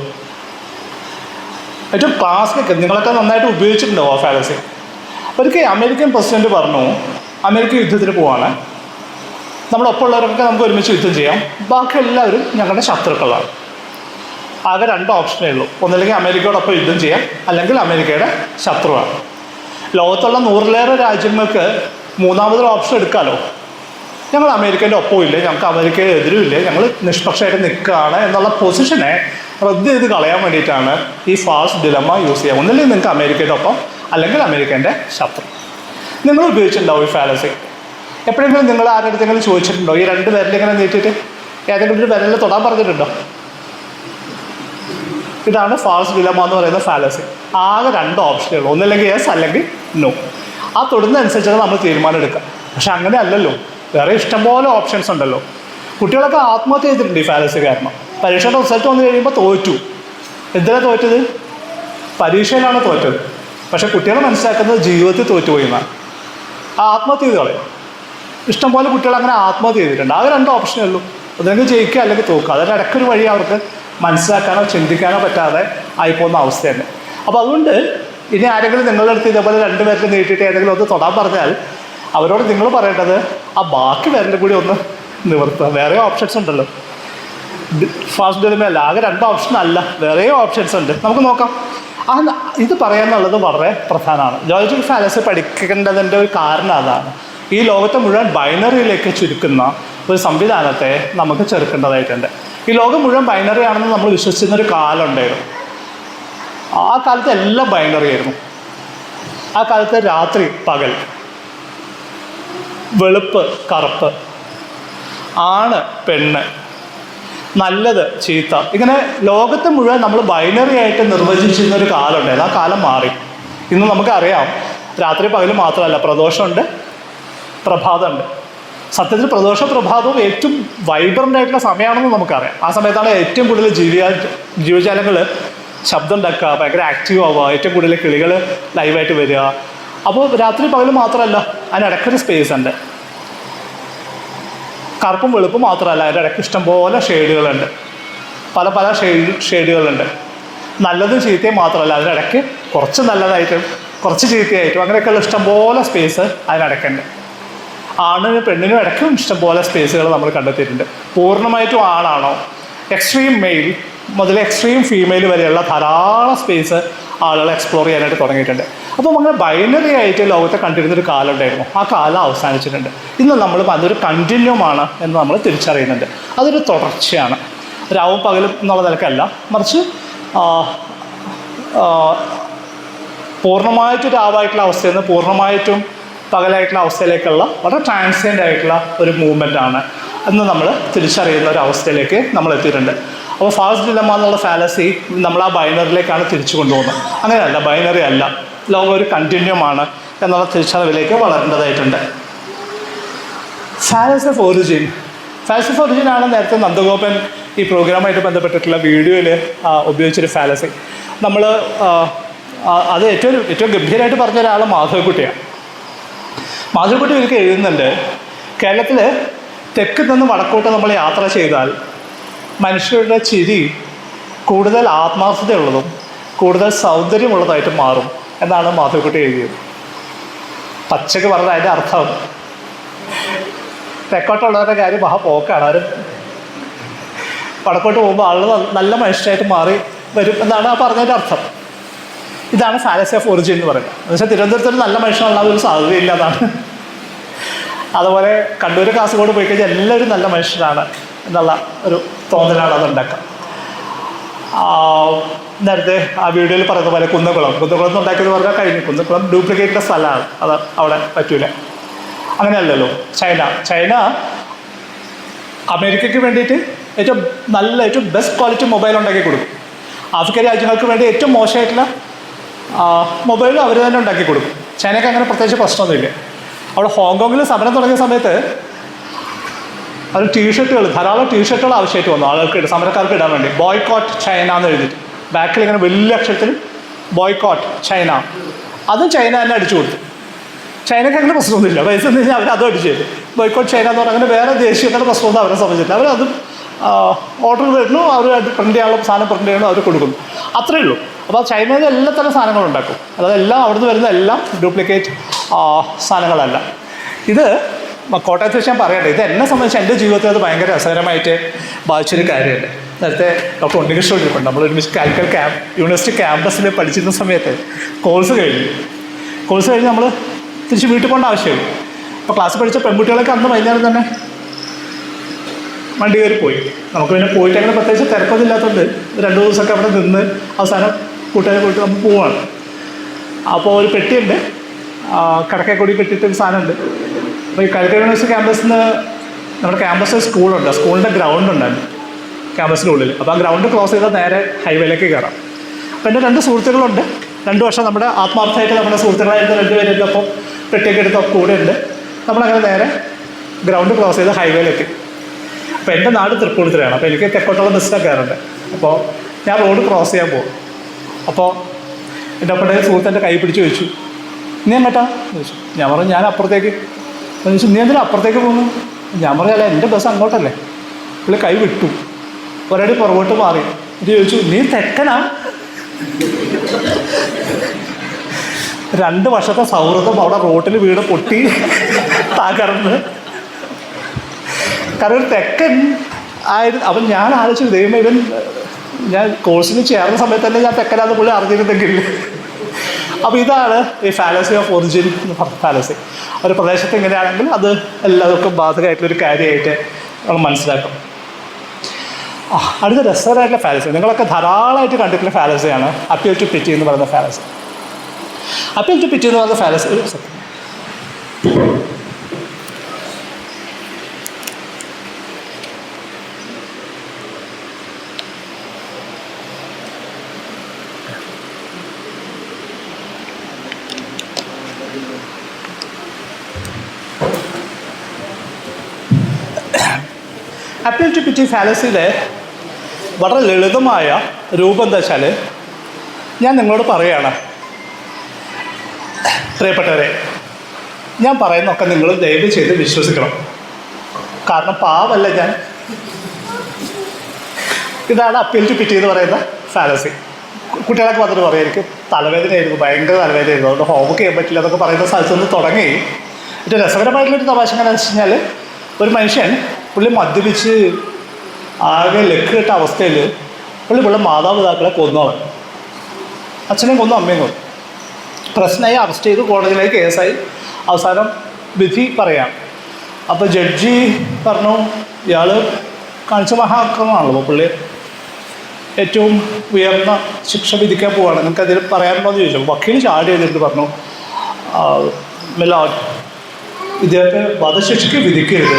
ഏറ്റവും ക്ലാസിക്, നിങ്ങളൊക്കെ നന്നായിട്ട് ഉപയോഗിച്ചിട്ടുണ്ടാവും ആ ഫാലസി. ഒരിക്കൽ അമേരിക്കൻ പ്രസിഡന്റ് പറഞ്ഞു, അമേരിക്ക യുദ്ധത്തിന് പോവാണ്, നമ്മളൊപ്പമുള്ളവരൊക്കെ നമുക്ക് ഒരുമിച്ച് യുദ്ധം ചെയ്യാം, ബാക്കി എല്ലാവരും ഞങ്ങളുടെ ശത്രുക്കളാണ്. ആകെ 2 ഓപ്ഷനേ ഉള്ളൂ. ഒന്നില്ലെങ്കിൽ അമേരിക്കയോടൊപ്പം യുദ്ധം ചെയ്യാം, അല്ലെങ്കിൽ അമേരിക്കയുടെ ശത്രുവാണ്. ലോകത്തുള്ള 100-ലേറെ രാജ്യങ്ങൾക്ക് മൂന്നാമതൊരു ഓപ്ഷൻ എടുക്കാമല്ലോ. ഞങ്ങൾ അമേരിക്കേൻ്റെ ഒപ്പവും ഇല്ല, ഞങ്ങൾക്ക് അമേരിക്കയുടെ എതിരും ഇല്ല, ഞങ്ങൾ നിഷ്പക്ഷമായിട്ട് നിൽക്കുകയാണ് എന്നുള്ള പൊസിഷനെ റദ്ദ് ചെയ്ത് കളയാൻ വേണ്ടിയിട്ടാണ് ഈ ഫാൾസ് ഡിലമ്മ യൂസ് ചെയ്യുക. ഒന്നില്ലെങ്കിൽ നിങ്ങൾക്ക് അമേരിക്കയുടെ ഒപ്പം, അല്ലെങ്കിൽ അമേരിക്കേൻ്റെ ശത്രു. നിങ്ങൾ ഉപയോഗിച്ചിട്ടുണ്ടാവും ഈ ഫാലസി. എപ്പോഴെങ്കിലും നിങ്ങൾ ആരുടെ അടുത്തെങ്കിലും ചോദിച്ചിട്ടുണ്ടോ, ഈ 2 വിരലിങ്ങനെ നീട്ടിയിട്ട് ഏതെങ്കിലും ഒരു വിരലിൽ തൊടാൻ പറഞ്ഞിട്ടുണ്ടോ? ഇതാണ് ഫാൾസ് ഡിലമ്മ എന്ന് പറയുന്ന ഫാലസി. ആകെ 2 ഓപ്ഷനുകൾ, ഒന്നില്ലെങ്കിൽ യെസ് അല്ലെങ്കിൽ നോ. ആ തൊടുന്നതനുസരിച്ചാണ് നമ്മൾ തീരുമാനം എടുക്കുക. പക്ഷെ അങ്ങനെ അല്ലല്ലോ, വേറെ ഇഷ്ടംപോലെ ഓപ്ഷൻസ് ഉണ്ടല്ലോ. കുട്ടികളൊക്കെ ആത്മഹത്യ ചെയ്തിട്ടുണ്ട് ഈ ഫാലസി കാരണം. പരീക്ഷയുടെ റിസൾട്ട് വന്നു കഴിയുമ്പോൾ തോറ്റു. എന്തിനാണ് തോറ്റത്? പരീക്ഷയിലാണ് തോറ്റത്. പക്ഷെ കുട്ടികൾ മനസ്സിലാക്കുന്നത് ജീവിതത്തിൽ തോറ്റുപോയി എന്നാണ്. ആത്മഹത്യ ചെയ്ത് കളയും. ഇഷ്ടംപോലെ കുട്ടികൾ അങ്ങനെ ആത്മഹത്യ ചെയ്തിട്ടുണ്ട്. ആകെ 2 ഓപ്ഷനേ ഉള്ളൂ, ഒന്നെങ്കിൽ ജയിക്കുക അല്ലെങ്കിൽ തോക്കുക. അതിൻ്റെ ഇടയ്ക്കൊരു വഴി അവർക്ക് മനസ്സിലാക്കാനോ ചിന്തിക്കാനോ പറ്റാതെ ആയിപ്പോകുന്ന അവസ്ഥ തന്നെ. അപ്പോൾ അതുകൊണ്ട് ഇനി ആരെങ്കിലും നിങ്ങളുടെ അടുത്ത് ഇതേപോലെ രണ്ടുപേർക്ക് നീട്ടിയിട്ട് ഏതെങ്കിലും ഒന്ന് തൊടാൻ പറഞ്ഞാൽ അവരോട് നിങ്ങൾ പറയേണ്ടത് ആ ബാക്കി വിരലും കൂടി ഒന്ന് നിവർത്തുക. വേറെ ഓപ്ഷൻസ് ഉണ്ടല്ലോ, ഫാസ്റ്റ് ഡെലിവറി അല്ല, ആകെ 2 ഓപ്ഷൻ അല്ല, വേറെയും ഓപ്ഷൻസ് ഉണ്ട്, നമുക്ക് നോക്കാം. ഇത് പറയാന്നുള്ളത് വളരെ പ്രധാനമാണ്. ലോജിക്കൽ ഫാലസി പഠിക്കേണ്ടതിൻ്റെ ഒരു കാരണം അതാണ്. ഈ ലോകത്തെ മുഴുവൻ ബൈനറിയിലേക്ക് ചുരുക്കുന്ന ഒരു സംവിധാനത്തെ നമുക്ക് ചെറുക്കേണ്ടതായിട്ടുണ്ട്. ഈ ലോകം മുഴുവൻ ബൈനറി ആണെന്ന് നമ്മൾ വിശ്വസിച്ചിരുന്നൊരു കാലം ഉണ്ടായിരുന്നു. ആ കാലത്ത് എല്ലാം ബൈനറി ആയിരുന്നു. ആ കാലത്ത് രാത്രി പകൽ, വെളുപ്പ് കറുപ്പ്, ആണ് പെണ്ണ്, നല്ലത് ചീത്ത, ഇങ്ങനെ ലോകത്തെ മുഴുവൻ നമ്മൾ ബൈനറി ആയിട്ട് നിർവചിച്ചിരുന്നൊരു കാലം ഉണ്ടായിരുന്നു. ആ കാലം മാറി. ഇന്ന് നമുക്കറിയാം രാത്രി പകൽ മാത്രമല്ല, പ്രദോഷമുണ്ട്, പ്രഭാതമുണ്ട്. സത്യത്തിൽ പ്രദോഷ പ്രഭാതവും ഏറ്റവും വൈബ്രൻ്റ് ആയിട്ടുള്ള സമയമാണെന്ന് നമുക്കറിയാം. ആ സമയത്താണ് ഏറ്റവും കൂടുതൽ ജീവജാലങ്ങൾ ശബ്ദം ഉണ്ടാക്കുക, ഭയങ്കര ആക്റ്റീവ് ആവുക, ഏറ്റവും കൂടുതൽ കിളികൾ ലൈവായിട്ട് വരിക. അപ്പോൾ രാത്രി പകൽ മാത്രമല്ല, അതിനിടയ്ക്കൊരു സ്പേസ് ഉണ്ട്. കറുപ്പും വെളുപ്പും മാത്രമല്ല, അതിൻ്റെ ഇടയ്ക്ക് ഇഷ്ടംപോലെ ഷെയ്ഡുകളുണ്ട്, പല പല ഷെയ്ഡുകളുണ്ട്. നല്ലതും ചീത്തയും മാത്രമല്ല, അതിനിടയ്ക്ക് കുറച്ച് നല്ലതായിട്ടും കുറച്ച് ചീത്തയായിട്ടും അങ്ങനെയൊക്കെയുള്ള ഇഷ്ടംപോലെ സ്പേസ് അതിനിടയ്ക്കുണ്ട്. ആണിനും പെണ്ണിനും ഇടയ്ക്കും ഇഷ്ടംപോലെ സ്പേസുകൾ നമ്മൾ കണ്ടെത്തിയിട്ടുണ്ട്. പൂർണ്ണമായിട്ടും ആണാണോ, എക്സ്ട്രീം മെയിൽ മുതൽ എക്സ്ട്രീം ഫീമെയിൽ വരെയുള്ള ധാരാളം സ്പേസ് ആളുകൾ എക്സ്പ്ലോർ ചെയ്യാനായിട്ട് തുടങ്ങിയിട്ടുണ്ട്. അപ്പോൾ അങ്ങനെ ബൈനറി ആയിട്ട് ലോകത്തെ കണ്ടിരുന്നൊരു കാലം ഉണ്ടായിരുന്നു. ആ കാലം അവസാനിച്ചിട്ടുണ്ട്. ഇന്ന് നമ്മൾ അതൊരു കണ്ടിന്യൂമാണ് എന്ന് നമ്മൾ തിരിച്ചറിയുന്നുണ്ട്. അതൊരു തുടർച്ചയാണ്. രാവും പകലും എന്നുള്ള നിലക്കല്ല, മറിച്ച് പൂർണ്ണമായിട്ടും രാവായിട്ടുള്ള അവസ്ഥയിൽ നിന്ന് പൂർണ്ണമായിട്ടും പകലായിട്ടുള്ള അവസ്ഥയിലേക്കുള്ള വളരെ ട്രാൻസിയൻ്റ് ആയിട്ടുള്ള ഒരു മൂവ്മെൻ്റാണ് എന്ന് നമ്മൾ തിരിച്ചറിയുന്ന ഒരു അവസ്ഥയിലേക്ക് നമ്മൾ എത്തിയിട്ടുണ്ട്. അപ്പോൾ ഫാസ്റ്റ് ഡിലമ്മ എന്നുള്ള ഫാലസി നമ്മൾ ആ ബൈനറിയിലേക്കാണ് തിരിച്ചു കൊണ്ടുപോകുന്നത്. അങ്ങനെയല്ല, ബൈനറി അല്ല, ലോകം ഒരു കണ്ടിന്യൂമാണ് എന്നുള്ള തിരിച്ചറിവിലേക്ക് വളരേണ്ടതായിട്ടുണ്ട്. Fallacy of origin. Fallacy of origin ആണ് നേരത്തെ നന്ദഗോപൻ ഈ പ്രോഗ്രാമായിട്ട് ബന്ധപ്പെട്ടിട്ടുള്ള വീഡിയോയിൽ ഉപയോഗിച്ചൊരു ഫാലസി. നമ്മൾ അത് ഏറ്റവും ഗംഭീരമായിട്ട് പറഞ്ഞ ഒരാൾ മാധവക്കുട്ടിയാണ്. മാധവക്കുട്ടി ഒരിക്കൽ എഴുതുന്നുണ്ട്, കേരളത്തിൽ തെക്ക് നിന്ന് വടക്കോട്ട് നമ്മൾ യാത്ര ചെയ്താൽ മനുഷ്യരുടെ ചിരി കൂടുതൽ ആത്മാർത്ഥതയുള്ളതും കൂടുതൽ സൗന്ദര്യമുള്ളതായിട്ട് മാറും എന്നാണ് മാധവക്കുട്ടി എഴുതിയത്. പച്ചക്ക് പറഞ്ഞ അതിൻ്റെ അർത്ഥം തെക്കോട്ടുള്ളവരുടെ കാര്യം മഹാപോക്കാണ്. അവർ വടക്കോട്ട് പോകുമ്പോൾ ആളുകൾ നല്ല മനുഷ്യരായിട്ട് മാറി വരും എന്നാണ് ആ പറഞ്ഞതിൻ്റെ അർത്ഥം. ഇതാണ് ഫാലസി ഓഫ് ഒറിജിൻ എന്ന് പറയുന്നത്. എന്നുവെച്ചാൽ തിരുവനന്തപുരത്തൊരു നല്ല മനുഷ്യനുള്ള ഒരു സാധ്യതയില്ല എന്നാണ്. അതുപോലെ കണ്ണൂർ കാസർഗോഡ് പോയി കഴിഞ്ഞാൽ എല്ലാവരും നല്ല മനുഷ്യരാണ് എന്നുള്ള ഒരു തോന്നലാണ് അതുണ്ടാക്കുക. നേരത്തെ ആ വീഡിയോയിൽ പറയുന്ന പോലെ കുന്നംകുളം ഉണ്ടാക്കിയെന്ന് പറഞ്ഞാൽ കഴിഞ്ഞു. കുന്നംകുളം ഡ്യൂപ്ലിക്കേറ്റിൻ്റെ സ്ഥലമാണ്, അത് അവിടെ പറ്റൂല. അങ്ങനെയല്ലല്ലോ ചൈന അമേരിക്കയ്ക്ക് വേണ്ടിയിട്ട് ഏറ്റവും ബെസ്റ്റ് ക്വാളിറ്റി മൊബൈൽ ഉണ്ടാക്കി കൊടുക്കും. ആഫ്രിക്കൻ രാജ്യങ്ങൾക്ക് വേണ്ടി ഏറ്റവും മോശമായിട്ടുള്ള മൊബൈലും അവർ തന്നെ ഉണ്ടാക്കി കൊടുക്കും. ചൈനയ്ക്ക് അങ്ങനെ പ്രത്യേകിച്ച് പ്രശ്നമൊന്നുമില്ല. അവിടെ ഹോങ്കോങ്ങിൽ സമരം തുടങ്ങിയ സമയത്ത് അത് ധാരാളം ടീഷർട്ടുകൾ ആവശ്യമായിട്ട് വന്നു ആളുകൾക്ക്, സമരക്കാർക്ക് ഇടാൻ വേണ്ടി. ബോയ്ക്കോട്ട് ചൈന എന്ന് എഴുതിയിട്ട് ബാക്കിൽ ഇങ്ങനെ വലിയ അക്ഷരത്തിൽ ബോയ്ക്കോട്ട് ചൈന. അതും ചൈന തന്നെ അടിച്ചു കൊടുത്തു. ചൈനയ്ക്ക് അങ്ങനെ പ്രശ്നമൊന്നുമില്ല. പൈസ എന്ന് കഴിഞ്ഞാൽ അവരതും അടിച്ചു തരും. ബോയ്ക്കോട്ട് ചൈന എന്ന് പറഞ്ഞാൽ അങ്ങനെ വേറെ ദേശീയതയുടെ പ്രശ്നമൊന്നും അവരെ സംബന്ധിച്ചില്ല. അവരതും ഓർഡർ വരുന്നു, അവർ പ്രിൻ്റ് ചെയ്യാനുള്ള സാധനം പ്രിൻ്റ് ചെയ്യണം, അവർ കൊടുക്കുന്നു, അത്രയേ ഉള്ളൂ. അപ്പോൾ ചൈനയിൽ എല്ലാ തരം സാധനങ്ങളും ഉണ്ടാക്കും. അതായത് എല്ലാം അവിടുന്ന് വരുന്ന എല്ലാം ഡ്യൂപ്ലിക്കേറ്റ് സാധനങ്ങളല്ല. ഇത് കോട്ടയത്ത് വെച്ച് ഞാൻ പറയട്ടെ, ഇത് എന്നെ സംബന്ധിച്ച് എൻ്റെ ജീവിതത്തിൽ അത് ഭയങ്കര രസകരമായിട്ട് ബാധിച്ചൊരു കാര്യമല്ല. നേരത്തെ ഡോക്ടർ ഉണ്ണികൃഷ്ണൻ ഇരിപ്പുണ്ട്. നമ്മൾ ഒരുമിച്ച് കാലിക്കൽ യൂണിവേഴ്സിറ്റി ക്യാമ്പസിൽ പഠിച്ചിരുന്ന സമയത്ത് കോഴ്സ് കഴിഞ്ഞ് നമ്മൾ തിരിച്ച് വീട്ടിൽ പോകേണ്ട ആവശ്യമില്ല. അപ്പോൾ ക്ലാസ് പഠിച്ച പെൺകുട്ടികളൊക്കെ അന്ന് വൈകുന്നേരം തന്നെ വണ്ടി കയറി പോയി. നമുക്ക് പിന്നെ പോയിട്ട് അങ്ങനെ പ്രത്യേകിച്ച് തിരക്കൊന്നുമില്ലാത്തതുകൊണ്ട് 2 ദിവസമൊക്കെ അവിടെ നിന്ന് അവസാനം കൂട്ടുകാരെ പോയിട്ട് നമ്മൾ പോവാണ്. അപ്പോൾ ഒരു പെട്ടിയുണ്ട്, കടക്കേക്കൊടി പെട്ടിയിട്ടൊരു സാധനമുണ്ട്. അപ്പോൾ ഈ കാലിക്കറ്റ് യൂണിവേഴ്സിറ്റി ക്യാമ്പസിൽ നിന്ന് നമ്മുടെ ക്യാമ്പസിൽ സ്കൂളുണ്ട്, സ്കൂളിൻ്റെ ഗ്രൗണ്ട് ഉണ്ടായിരുന്നു ക്യാമ്പസിൻ്റെ ഉള്ളിൽ. അപ്പോൾ ആ ഗ്രൗണ്ട് ക്രോസ് ചെയ്താൽ നേരെ ഹൈവേയിലേക്ക് കയറാം. അപ്പോൾ എൻ്റെ 2 സുഹൃത്തുക്കളുണ്ട്. 2 വർഷം നമ്മുടെ ആത്മാർത്ഥമായിട്ട് നമ്മുടെ സുഹൃത്തുക്കളായിട്ട് 2 പേരുണ്ട്. അപ്പോൾ പെട്ടിയൊക്കെ എടുത്ത് കൂടെ ഉണ്ട്. നമ്മളങ്ങനെ നേരെ ഗ്രൗണ്ട് ക്രോസ് ചെയ്ത് ഹൈവേയിലെത്തി. അപ്പോൾ എൻ്റെ നാട് തൃപ്പൂണിത്തുറയാണ്. അപ്പോൾ എനിക്ക് തെക്കോട്ടുള്ള ബസ്സിലൊക്കെ കയറുണ്ട്. അപ്പോൾ ഞാൻ റോഡ് ക്രോസ് ചെയ്യാൻ പോകും. അപ്പോൾ എൻ്റെ അപ്പോഴത്തെ സുഹൃത്തിൻ്റെ കൈ പിടിച്ച് ചോദിച്ചു, നീ എങ്ങോട്ടാ ചോദിച്ചു. ഞാൻ പറഞ്ഞു ഞാൻ അപ്പുറത്തേക്ക്. ചോദിച്ചു നീ എന്തിനാ അപ്പുറത്തേക്ക് പോകുന്നു? ഞാൻ പറഞ്ഞല്ല, എൻ്റെ ബസ് അങ്ങോട്ടല്ലേ. പുള്ളി കൈ വിട്ടു, ഒരടി പുറകോട്ട് മാറി. ഇത് ചോദിച്ചു നീ തെക്കനാ? 2 വർഷത്തെ സൗഹൃദം അവിടെ റോട്ടിൽ വീട് പൊട്ടി തകർന്ന്. കാരണം ഒരു തെക്കൻ ആയിരുന്നു. അപ്പം ഞാൻ ആലോചിച്ചു, ദൈവമേ, ഇവൻ ഞാൻ കോഴ്സിന് ചേർന്ന സമയത്ത് തന്നെ ഞാൻ തെക്കനാന്ന് പുള്ളി അറിഞ്ഞിരുന്നെങ്കിൽ. അപ്പോൾ ഇതാണ് ഈ ഫാലസി ഓഫ് ഒറിജിൻ എന്ന് പറഞ്ഞ ഫാലസി. ഒരു പ്രദേശത്ത് എങ്ങനെയാണെങ്കിൽ അത് എല്ലാവർക്കും ബാധകമായിട്ടുള്ളൊരു കാര്യമായിട്ട് നമ്മൾ മനസ്സിലാക്കും. അടുത്ത രസകരമായിട്ടുള്ള ഫാലസി, നിങ്ങളൊക്കെ ധാരാളമായിട്ട് കണ്ടിട്ടുള്ള ഫാലസിയാണ് അപ്പീൽ ടു പിറ്റി എന്ന് പറയുന്ന ഫാലസി. അപ്പീൽ ടു പിറ്റി എന്ന് പറയുന്ന ഫാലസി, ഒരു സെക്കൻഡ്, അപ്പീൽ ടു പിറ്റി ഫാലസിയിലെ വളരെ ലളിതമായ രൂപം എന്താ വെച്ചാൽ, ഞാൻ നിങ്ങളോട് പറയുകയാണ്, പ്രിയപ്പെട്ടവരെ, ഞാൻ പറയുന്നതൊക്കെ നിങ്ങൾ ദയവ് ചെയ്ത് വിശ്വസിക്കണം. കാരണം പാവമല്ല ഞാൻ. ഇതാണ് അപ്പീൽ ടു പിറ്റി എന്ന് പറയുന്ന ഫാലസി. കുട്ടികളൊക്കെ വന്നിട്ട് പറയും, എനിക്ക് തലവേദനയായിരുന്നു, ഭയങ്കര തലവേദനയായിരുന്നു, അതുകൊണ്ട് ഹോംവർക്ക് ചെയ്യാൻ പറ്റില്ല എന്നൊക്കെ പറയുന്ന സ്ഥലത്ത് നിന്ന് തുടങ്ങി. ഏറ്റവും രസകരമായിട്ടുള്ളൊരു തമാശ എങ്ങനെയാണെന്ന് വെച്ച് കഴിഞ്ഞാൽ, ഒരു മനുഷ്യൻ പുള്ളി മദ്യപിച്ച് ആകെ ലക്കുകെട്ട അവസ്ഥയിൽ പുള്ളി മാതാപിതാക്കളെ കൊന്നവൻ. അച്ഛനെയും കൊന്നു, അമ്മയും കൊന്നു. പ്രശ്നമായി, അറസ്റ്റ് ചെയ്ത് കോടതിയിലേക്ക് കേസായി. അവസാനം വിധി പറയാം. അപ്പോൾ ജഡ്ജി പറഞ്ഞു, ഇയാൾ കാണിച്ച മഹാക്രമമാണല്ലോ, പുള്ളി ഏറ്റവും ഉയർന്ന ശിക്ഷ വിധിക്കാൻ പോവുകയാണ്, നിങ്ങൾക്ക് അതിൽ പറയാനുണ്ടോ എന്ന് ചോദിച്ചു. വക്കീൽ ചാടി എഴുതിയിട്ട് പറഞ്ഞു, മിലോഡ്, ഇദ്ദേഹത്തെ വധശിക്ഷയ്ക്ക് വിധിക്കരുത്,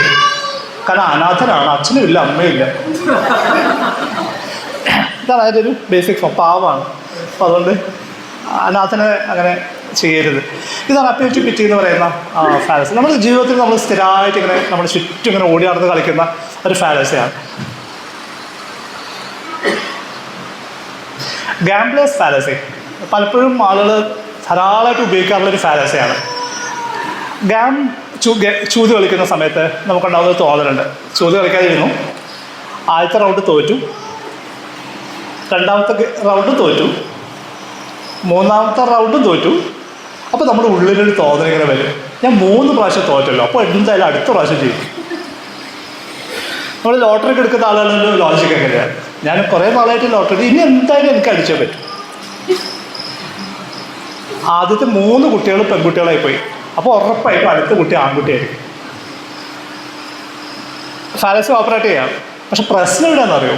കാരണം അനാഥനാണ്, അച്ഛനുമില്ല അമ്മയില്ല. ഇതാണ് അതിൻ്റെ ഒരു ബേസിക് പാവമാണ്. അപ്പോൾ അതുകൊണ്ട് അനാഥനെ അങ്ങനെ ചെയ്യരുത്. ഇതാണ് അപ്പീൽ ടു പിറ്റി എന്ന് പറയുന്ന ഫാലസി. നമ്മുടെ ജീവിതത്തിൽ നമ്മൾ സ്ഥിരമായിട്ട് ഇങ്ങനെ നമ്മുടെ ചുറ്റും ഇങ്ങനെ ഓടി നടന്ന് കളിക്കുന്ന ഒരു ഫാലസിയാണ്. ഗാംബ്ലേഴ്സ് ഫാലസി പലപ്പോഴും ആളുകൾ ധാരാളമായിട്ട് ഉപയോഗിക്കാറുള്ളൊരു ഫാലസിയാണ്. ചൂത് കളിക്കുന്ന സമയത്ത് നമുക്കുണ്ടാകുന്ന തോന്നലുണ്ട്. ചൂത് കളിക്കാതിരുന്നു, ആദ്യത്തെ റൗണ്ട് തോറ്റു, രണ്ടാമത്തെ റൗണ്ട് തോറ്റു, മൂന്നാമത്തെ റൗണ്ടും തോറ്റു. അപ്പോൾ നമ്മുടെ ഉള്ളിലൊരു തോന്നൽ ഇങ്ങനെ വരും, ഞാൻ 3 പ്രാവശ്യം തോറ്റല്ലോ, അപ്പോൾ എന്തായാലും അടുത്ത പ്രാവശ്യം ചെയ്യും. നമ്മൾ ലോട്ടറിക്ക് എടുക്കുന്ന ആളുകളുടെ ലോജിക്ക് എങ്ങനെയാണ്, ഞാൻ കുറേ നാളായിട്ട് ലോട്ടറി, ഇനി എന്തായാലും എനിക്ക് അടിച്ചേ പറ്റും. ആദ്യത്തെ 3 കുട്ടികൾ പെൺകുട്ടികളായി പോയി, അപ്പോൾ ഉറപ്പായിട്ടും അടുത്ത കുട്ടി ആൺകുട്ടിയായിരിക്കും. ഫാലസി ഓപ്പറേറ്റ് ചെയ്യാം. പക്ഷെ പ്രശ്നം എവിടെയാണെന്ന് അറിയോ,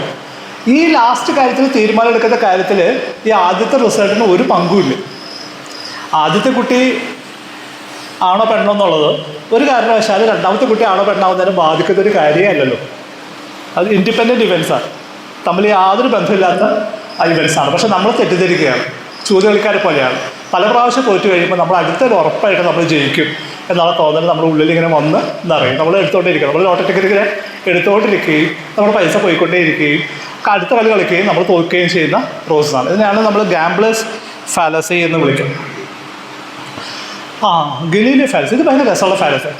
ഈ ലാസ്റ്റ് കാര്യത്തിൽ തീരുമാനം എടുക്കുന്ന കാര്യത്തിൽ ഈ ആദ്യത്തെ റിസൾട്ടിന് ഒരു പങ്കുമില്ല. ആദ്യത്തെ കുട്ടി ആണോ പെണ്ണോ എന്നുള്ളത് ഒരു കാരണവശാലും രണ്ടാമത്തെ കുട്ടി ആണോ പെണ്ണാവുന്നതിനെ ബാധിക്കുന്ന ഒരു കാര്യമല്ലല്ലോ. അത് ഇൻഡിപെൻഡൻറ്റ് ഇവൻസാണ്, തമ്മിൽ യാതൊരു ബന്ധമില്ലാത്ത ഇവൻസാണ്. പക്ഷെ നമ്മൾ തെറ്റിദ്ധരിക്കുകയാണ്, ചൂത് കളിക്കാരെ പോലെയാണ്. പല പ്രാവശ്യം തോറ്റു കഴിയുമ്പോൾ നമ്മൾ അടുത്തൊരു ഉറപ്പായിട്ട് നമ്മൾ ജയിക്കും എന്നുള്ള തോന്നൽ നമ്മുടെ ഉള്ളിൽ ഇങ്ങനെ വന്ന് എന്നറിയും. നമ്മൾ എടുത്തുകൊണ്ടേയിരിക്കും, നമ്മൾ ലോട്ടറി ടിക്കറ്റ് ഇങ്ങനെ എടുത്തുകൊണ്ടിരിക്കുകയും നമ്മുടെ പൈസ പോയിക്കൊണ്ടേയിരിക്കുകയും അടുത്ത കളി കളിക്കുകയും നമ്മൾ തോൽക്കുകയും ചെയ്യുന്ന പ്രോസസ്സാണ്. ഇതിനെയാണ് നമ്മൾ ഗാംബ്ലേഴ്സ് ഫാലസി എന്ന് വിളിക്കുന്നത്. ഗലീലിയോ ഫാലസി, ഇത് ഭയങ്കര രസമുള്ള ഫാലസി.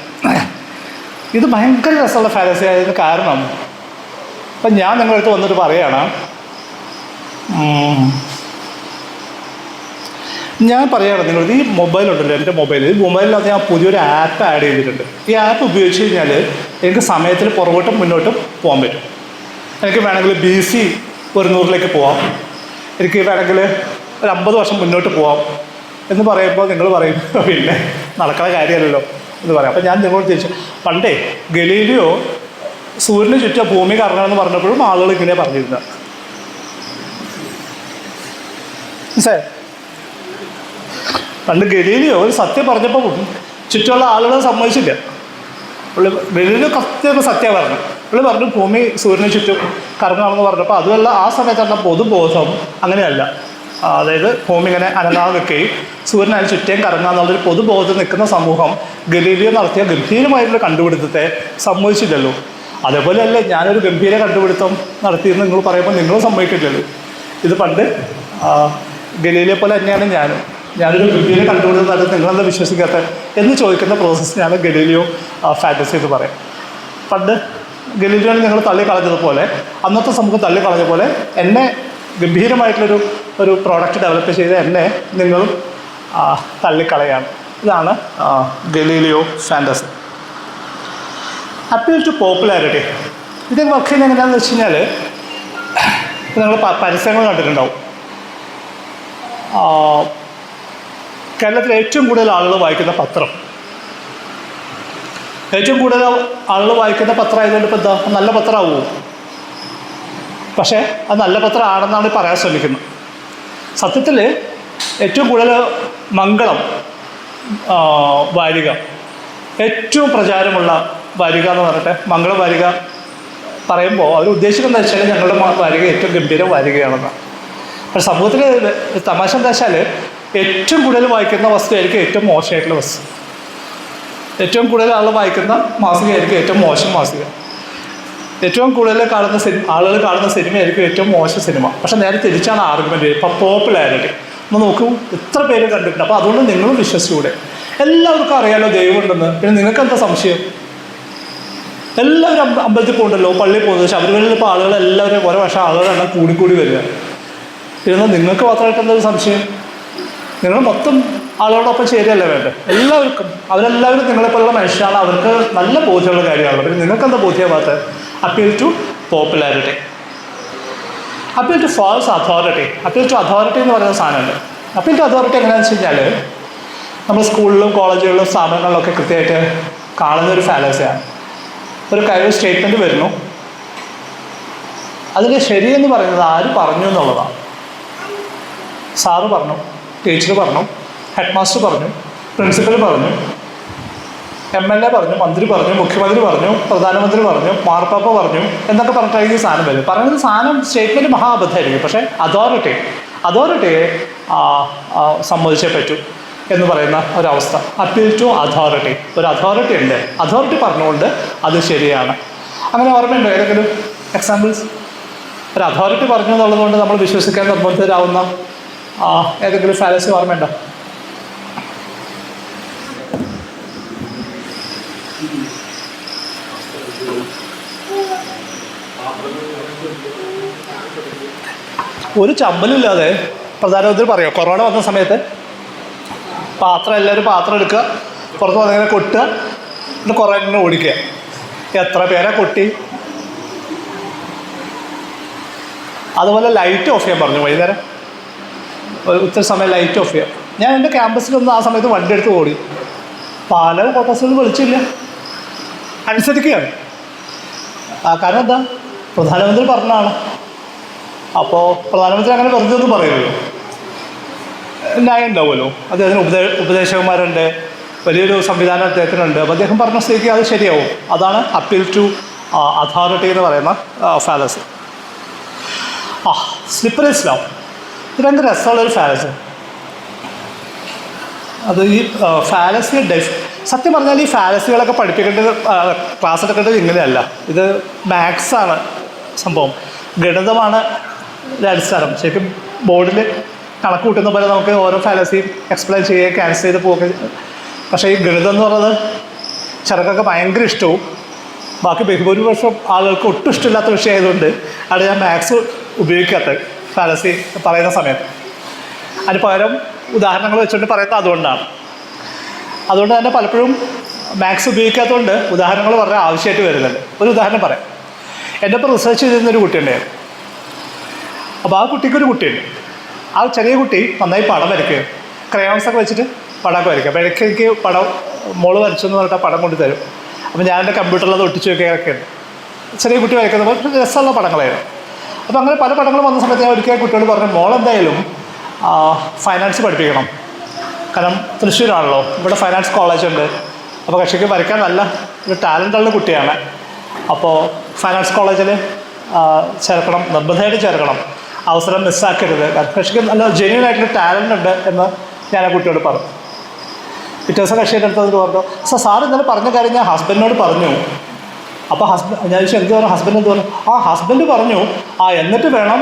ഇത് ഭയങ്കര രസമുള്ള ഫാലസി ആയതിന് കാരണം, അപ്പം ഞാൻ നിങ്ങളുടെ അടുത്ത് വന്നിട്ട് പറയുകയാണ്, ഞാൻ പറയുകയാണ് നിങ്ങളത്, ഈ മൊബൈലുണ്ടല്ലോ, എൻ്റെ ഈ മൊബൈലിനകത്ത് ഞാൻ പുതിയൊരു ആപ്പ് ആഡ് ചെയ്തിട്ടുണ്ട്. ഈ ആപ്പ് ഉപയോഗിച്ച് കഴിഞ്ഞാൽ എനിക്ക് സമയത്തിൽ പുറകോട്ടും മുന്നോട്ടും പോകാൻ പറ്റും. എനിക്ക് വേണമെങ്കിൽ BC 100 പോവാം, എനിക്ക് വേണമെങ്കിൽ ഒരു 50 വർഷം മുന്നോട്ട് പോവാം എന്ന് പറയുമ്പോൾ നിങ്ങൾ പറയും, പിന്നെ നടക്കുന്ന കാര്യമല്ലല്ലോ എന്ന് പറയാം. അപ്പം ഞാൻ നിങ്ങളോട് തിരിച്ചു, പണ്ടേ ഗലീലിയോ സൂര്യന് ചുറ്റും ഭൂമി കറങ്ങണമെന്ന് പറഞ്ഞപ്പോഴും ആളുകൾ ഇങ്ങനെ പറഞ്ഞിരുന്നത്. മനസ്സിലായോ? പണ്ട് ഗലീലിയോ ഒരു സത്യം പറഞ്ഞപ്പോൾ ചുറ്റുമുള്ള ആളുകൾ സമ്മതിച്ചില്ല. ഗലീലിയോ സത്യം പറഞ്ഞു. പുള്ളി പറഞ്ഞു ഭൂമി സൂര്യന് ചുറ്റും കറങ്ങണമെന്ന് പറഞ്ഞപ്പോൾ അതുമല്ല, ആ സമയത്തുള്ള പൊതുബോധം അങ്ങനെയല്ല. അതായത് ഭൂമി ഇങ്ങനെ അനങ്ങാതെ നിൽക്കുകയും സൂര്യൻ അതിന് ചുറ്റേം കറങ്ങുക എന്നുള്ളൊരു പൊതുബോധം നിൽക്കുന്ന സമൂഹം ഗലീലിയോ നടത്തിയ ഗംഭീരമായിട്ടുള്ള കണ്ടുപിടുത്തത്തെ സമ്മതിച്ചില്ലല്ലോ. അതേപോലെയല്ലേ ഞാനൊരു ഗംഭീര കണ്ടുപിടുത്തം നടത്തിയെന്ന് നിങ്ങൾ പറയുമ്പോൾ നിങ്ങൾ സമ്മതിക്കില്ലല്ലോ. ഇത് പണ്ട് ഗലീലിയെ പോലെ തന്നെയാണ് ഞാനൊരു ഗംഭീര കണ്ടുപിടുത്തം നടത്തി നിങ്ങളെന്താ വിശ്വസിക്കാത്ത എന്ന് ചോദിക്കുന്ന പ്രോസസ്സിനാണ് ഗലീലിയോ ഫാൻറ്റസി എന്ന് പറയും. പണ്ട് ഗലീലിയോനെ നിങ്ങൾ തള്ളിക്കളഞ്ഞതുപോലെ, അന്നത്തെ സമൂഹം തള്ളിക്കളഞ്ഞ പോലെ എന്നെ ഗംഭീരമായിട്ടുള്ളൊരു പ്രോഡക്റ്റ് ഡെവലപ്പ് ചെയ്ത എന്നെ നിങ്ങളും തള്ളിക്കളയാണ്. ഇതാണ് Galileo fantasy. Appeal to popularity. ഇത് വർക്ക് ചെയ്യുന്നത് എങ്ങനെയാണെന്ന് വെച്ച് കഴിഞ്ഞാൽ, നിങ്ങൾ പരസ്യങ്ങൾ കണ്ടിട്ടുണ്ടാവും. കേരളത്തിൽ ഏറ്റവും കൂടുതൽ ആളുകൾ വായിക്കുന്ന പത്രം, ഏറ്റവും കൂടുതൽ ആളുകൾ വായിക്കുന്ന പത്രം ആയതുകൊണ്ട് ഇപ്പോൾ എന്താ നല്ല പത്രമാവുമോ? പക്ഷേ അത് നല്ല പത്രം ആണെന്നാണ് പറയാൻ ശ്രമിക്കുന്നത്. സത്യത്തിൽ ഏറ്റവും കൂടുതൽ മംഗളം വാരിക, ഏറ്റവും പ്രചാരമുള്ള വാരിക എന്ന് പറഞ്ഞിട്ട് മംഗളം വാരിക പറയുമ്പോൾ അവർ ഉദ്ദേശിക്കുന്നത് എന്താ വെച്ചാൽ ഞങ്ങളുടെ വാരിക ഏറ്റവും ഗംഭീര വാരികയാണെന്നാണ്. പക്ഷേ സമൂഹത്തിൽ തമാശ എന്താ വെച്ചാൽ ഏറ്റവും കൂടുതൽ വായിക്കുന്ന വസ്തുവായിരിക്കും ഏറ്റവും മോശമായിട്ടുള്ള വസ്തു. ഏറ്റവും കൂടുതൽ ആൾ വായിക്കുന്ന മാസികയായിരിക്കും ഏറ്റവും മോശം മാസിക. ഏറ്റവും കൂടുതൽ ആളുകൾ കാണുന്ന സിനിമയായിരിക്കും ഏറ്റവും മോശം സിനിമ. പക്ഷെ നേരെ തിരിച്ചാണ് ആർഗ്യുമെൻ്റ്. ഇപ്പോൾ പോപ്പുലാരിറ്റി ഒന്ന് നോക്കൂ, എത്ര പേര് കണ്ടിട്ടുണ്ട്. അപ്പോൾ അതുകൊണ്ട് നിങ്ങളും വിശ്വസിച്ചുകൂടെ? എല്ലാവർക്കും അറിയാലോ ദൈവമുണ്ടെന്ന്. പിന്നെ നിങ്ങൾക്ക് എന്താ സംശയം? എല്ലാവരും അമ്പലത്തിൽ പോകുന്നുണ്ടല്ലോ, പള്ളിയിൽ പോകുന്നത്. ശബരിമലയിൽ ഇപ്പോൾ ആളുകൾ എല്ലാവരും ഓരോ വർഷം ആളുകളെണ്ണം കൂടിക്കൂടി വരിക. പിന്നെ നിങ്ങൾക്ക് മാത്രമായിട്ട് എന്തൊരു സംശയം? നിങ്ങൾ മൊത്തം ആളുകളോടൊപ്പം ചേരുകയല്ലേ വേണ്ടത്? എല്ലാവർക്കും, അവരെല്ലാവരും നിങ്ങളെപ്പോലുള്ള മനുഷ്യരാണ്. അവർക്ക് നല്ല ബോധ്യമുള്ള കാര്യമാണല്ലോ. പിന്നെ നിങ്ങൾക്ക് എന്താ ബോധ്യമാകാത്തത്? Appeal to popularity. Appeal to false authority. Appeal to authority എന്ന് പറയുന്ന സാധനമുണ്ട്. അപ്പീൽ ടു അതോറിറ്റി എങ്ങനെയാണെന്ന് വെച്ച് കഴിഞ്ഞാൽ, നമ്മൾ സ്കൂളിലും കോളേജുകളിലും സ്ഥാപനങ്ങളിലൊക്കെ കൃത്യമായിട്ട് കാണുന്നൊരു ഫാലസിയാണ്. ഒരു കഴിവ് സ്റ്റേറ്റ്മെൻറ്റ് വരുന്നു, അതിൽ ശരിയെന്ന് പറയുന്നത് ആര് പറഞ്ഞു എന്നുള്ളതാണ്. സാറ് പറഞ്ഞു, ടീച്ചർ പറഞ്ഞു, ഹെഡ് മാസ്റ്റർ പറഞ്ഞു, പ്രിൻസിപ്പൽ പറഞ്ഞു, MLA പറഞ്ഞു, മന്ത്രി പറഞ്ഞു, മുഖ്യമന്ത്രി പറഞ്ഞു, പ്രധാനമന്ത്രി പറഞ്ഞു, മാർപ്പാപ്പ പറഞ്ഞു എന്നൊക്കെ പറഞ്ഞിട്ടായിരിക്കും സാധനം വരും. പറയുന്നത് സാധനം സ്റ്റേറ്റ്മെൻറ്റ് മഹാ അബദ്ധമായിരിക്കും. പക്ഷേ അതോറിറ്റിയെ സമ്മതിച്ചേ പറ്റൂ എന്ന് പറയുന്ന ഒരവസ്ഥ. Appeal to authority. ഒരു അതോറിറ്റി ഉണ്ട്, അതോറിറ്റി പറഞ്ഞുകൊണ്ട് അത് ശരിയാണ്. അങ്ങനെ ഓർമ്മയുണ്ടോ ഏതെങ്കിലും എക്സാമ്പിൾസ്? ഒരു അതോറിറ്റി പറഞ്ഞു എന്നുള്ളത് കൊണ്ട് നമ്മൾ വിശ്വസിക്കാൻ നിർബന്ധിതരാവുന്ന ഏതെങ്കിലും ഫാലസി ഓർമ്മയുണ്ടോ? ഒരു ചമ്മലില്ലാതെ പ്രധാനമന്ത്രി പറയുമോ? കൊറോണ വന്ന സമയത്ത് എല്ലാവരും പാത്രം എടുക്കുക, പുറത്ത് വന്നിങ്ങനെ കൊട്ടുക, പിന്നെ കുറേ ഇങ്ങനെ ഓടിക്കുക. എത്ര പേരെ കൊട്ടി? അതുപോലെ ലൈറ്റ് ഓഫ് ചെയ്യാൻ പറഞ്ഞു വൈകുന്നേരം, ഉച്ച സമയം ലൈറ്റ് ഓഫ് ചെയ്യാം. ഞാൻ എൻ്റെ ക്യാമ്പസിലൊന്നും ആ സമയത്ത് വണ്ടി എടുത്ത് ഓടി. പല ഓപ്പോസിറ്റിൽ വിളിച്ചില്ല, അനുസരിക്കുകയാണ്. കാരണം എന്താ? പ്രധാനമന്ത്രി പറഞ്ഞതാണ്. അപ്പോൾ പ്രധാനമന്ത്രി അങ്ങനെ വെറുതെ ഒന്നും പറയുമല്ലോ, ന്യായം ഉണ്ടാവുമല്ലോ. അദ്ദേഹത്തിന് ഉപദേശകന്മാരുണ്ട്, വലിയൊരു സംവിധാനം അദ്ദേഹത്തിനുണ്ട്. അപ്പോൾ അദ്ദേഹം പറഞ്ഞ സ്ഥിതിക്ക് അത് ശരിയാവും. അതാണ് അപ്പീൽ ടു അതോറിറ്റി എന്ന് പറയുന്ന ഫാലസി. Slippery slope. ഇത് ഭയങ്കര രസമുള്ളൊരു ഫാലസി. അത് ഈ ഫാലസി സത്യം പറഞ്ഞാൽ ഈ ഫാലസികളൊക്കെ പഠിപ്പിക്കേണ്ടത്, ക്ലാസ് എടുക്കേണ്ടത് ഇങ്ങനെയല്ല. ഇത് മാത്സാണ് സംഭവം, ഗണിതമാണ് അടിസ്ഥാനം. ശരിക്കും ബോർഡിൽ കണക്ക് കൂട്ടുന്ന പോലെ നമുക്ക് ഓരോ ഫാലസിയും എക്സ്പ്ലെയിൻ ചെയ്യുകയും ക്യാൻസൽ ചെയ്ത് പോവുക. പക്ഷേ ഈ ഗണിതം എന്ന് പറയുന്നത് ചിലർക്കൊക്കെ ഭയങ്കര ഇഷ്ടവും ബാക്കി ബഹുഭൂരിപക്ഷം ആളുകൾക്ക് ഒട്ടും ഇഷ്ടമില്ലാത്ത വിഷയമായതുകൊണ്ട് അവിടെ ഞാൻ മാത്സ് ഉപയോഗിക്കാത്ത ഫാലസി പറയുന്ന സമയത്ത്. അതിന് പകരം ഉദാഹരണങ്ങൾ വെച്ചുകൊണ്ട് പറയുന്നത് അതുകൊണ്ട് തന്നെ പലപ്പോഴും മാത്സ് ഉപയോഗിക്കാത്തതുകൊണ്ട് ഉദാഹരണങ്ങൾ വളരെ ആവശ്യമായിട്ട് വരുന്നുണ്ട്. ഒരു ഉദാഹരണം പറയാം. എൻ്റെ ഇപ്പോൾ റിസർച്ച് ചെയ്തിരുന്നൊരു കുട്ടിയുണ്ടായിരുന്നു. അപ്പോൾ ആ കുട്ടിക്കൊരു കുട്ടിയുണ്ട്. ആ ചെറിയ കുട്ടി നന്നായി പടം വരയ്ക്കുകയും ക്രയോൺസൊക്കെ വെച്ചിട്ട് പടമൊക്കെ വരയ്ക്കും. അപ്പോൾ ഇടയ്ക്ക് എനിക്ക് പടം മോള് വരച്ചെന്ന് പറഞ്ഞിട്ട് ആ പടം കൊണ്ട് തരും. അപ്പോൾ ഞാൻ എൻ്റെ കമ്പ്യൂട്ടറിൽ അത് ഒട്ടിച്ച് വെക്കുകയൊക്കെയുണ്ട്. ചെറിയ കുട്ടി വരയ്ക്കുന്നത് രസമുള്ള പടങ്ങളായിരുന്നു. അപ്പോൾ അങ്ങനെ പല പടങ്ങളും വന്ന സമയത്ത് ഞാൻ ഒരിക്കൽ കുട്ടിയോട് പറഞ്ഞു, മോളെന്തായാലും ഫൈനാൻസ് പഠിപ്പിക്കണം. കാരണം തൃശ്ശൂരാണല്ലോ, ഇവിടെ ഫൈനാൻസ് കോളേജ് ഉണ്ട്. അപ്പോൾ കക്ഷിക്ക് വരയ്ക്കാൻ നല്ല ഒരു ടാലൻ്റുള്ള കുട്ടിയാണ്. അപ്പോൾ ഫൈനാൻസ് കോളേജിൽ ചേർക്കണം, നിർബന്ധമായിട്ട് ചേർക്കണം, അവസരം മിസ്സാക്കരുത്. കാരണം കക്ഷിക്ക് നല്ല ജെന്യൂൻ ആയിട്ടുള്ള ടാലൻ്റ് ഉണ്ട് എന്ന് ഞാൻ ആ കുട്ടിയോട് പറഞ്ഞു. പിറ്റേ ദിവസം കക്ഷിയുടെ അടുത്തത് പറഞ്ഞു, സാർ ഇന്നലെ പറഞ്ഞ കാര്യം ഞാൻ ഹസ്ബൻഡിനോട് പറഞ്ഞു. അപ്പോൾ ഞാൻ ചോദിച്ചു എന്ത് പറഞ്ഞു? ഹസ്ബൻഡ് എന്ത് പറഞ്ഞു? ഹസ്ബൻഡ് പറഞ്ഞു എന്നിട്ട് വേണം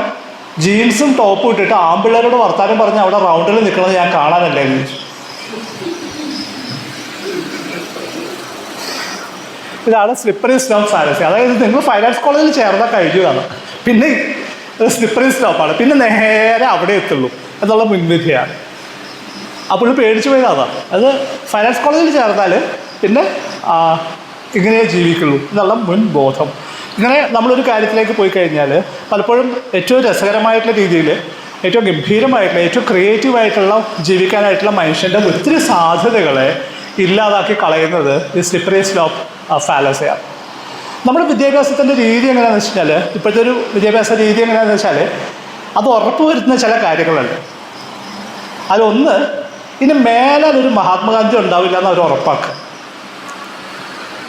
ജീൻസും ടോപ്പും ഇട്ടിട്ട് ആൺപിള്ളേരോട് വർത്താനം പറഞ്ഞ് അവിടെ റൗണ്ടിൽ നിൽക്കുന്നത് ഞാൻ കാണാനല്ലേ എന്ന് ചോദിച്ചു. ഇതാണ് സ്ലിപ്പറി സ്ലോപ്പ് ഫാലസി. അതായത് നിങ്ങൾ ഫൈനാൻസ് കോളേജിൽ ചേർന്നാൽ കഴിഞ്ഞതാണ്, പിന്നെ സ്ലിപ്പറി സ്ലോപ്പാണ്, പിന്നെ നേരെ അവിടെ എത്തുള്ളൂ എന്നുള്ള മുൻവിധിയാണ്. അപ്പോൾ പേടിച്ചു പോയത് അതാണ്. അത് ഫൈനാൻസ് കോളേജിൽ ചേർന്നാൽ പിന്നെ ഇങ്ങനെ ജീവിക്കുള്ളൂ എന്നുള്ള മുൻബോധം. ഇങ്ങനെ നമ്മളൊരു കാര്യത്തിലേക്ക് പോയി കഴിഞ്ഞാൽ പലപ്പോഴും ഏറ്റവും രസകരമായിട്ടുള്ള രീതിയിൽ, ഏറ്റവും ഗംഭീരമായിട്ടുള്ള, ഏറ്റവും ക്രിയേറ്റീവായിട്ടുള്ള ജീവിക്കാനായിട്ടുള്ള മനുഷ്യൻ്റെ ഒത്തിരി സാധ്യതകളെ ഇല്ലാതാക്കി കളയുന്നത് ഈ സ്ലിപ്പറി സ്ലോപ്പ് ഫാലസിയാണ്. നമ്മുടെ വിദ്യാഭ്യാസത്തിൻ്റെ രീതി എങ്ങനെയാണെന്ന് വെച്ച് കഴിഞ്ഞാൽ, ഇപ്പോഴത്തെ ഒരു വിദ്യാഭ്യാസ രീതി എങ്ങനെയാണെന്ന് വെച്ചാൽ അത് ഉറപ്പുവരുത്തുന്ന ചില കാര്യങ്ങളുണ്ട്. അതിലൊന്ന്, ഇനി മേലാൽ ഒരു മഹാത്മാഗാന്ധി ഉണ്ടാവില്ല എന്ന് അവർ ഉറപ്പാക്കുക.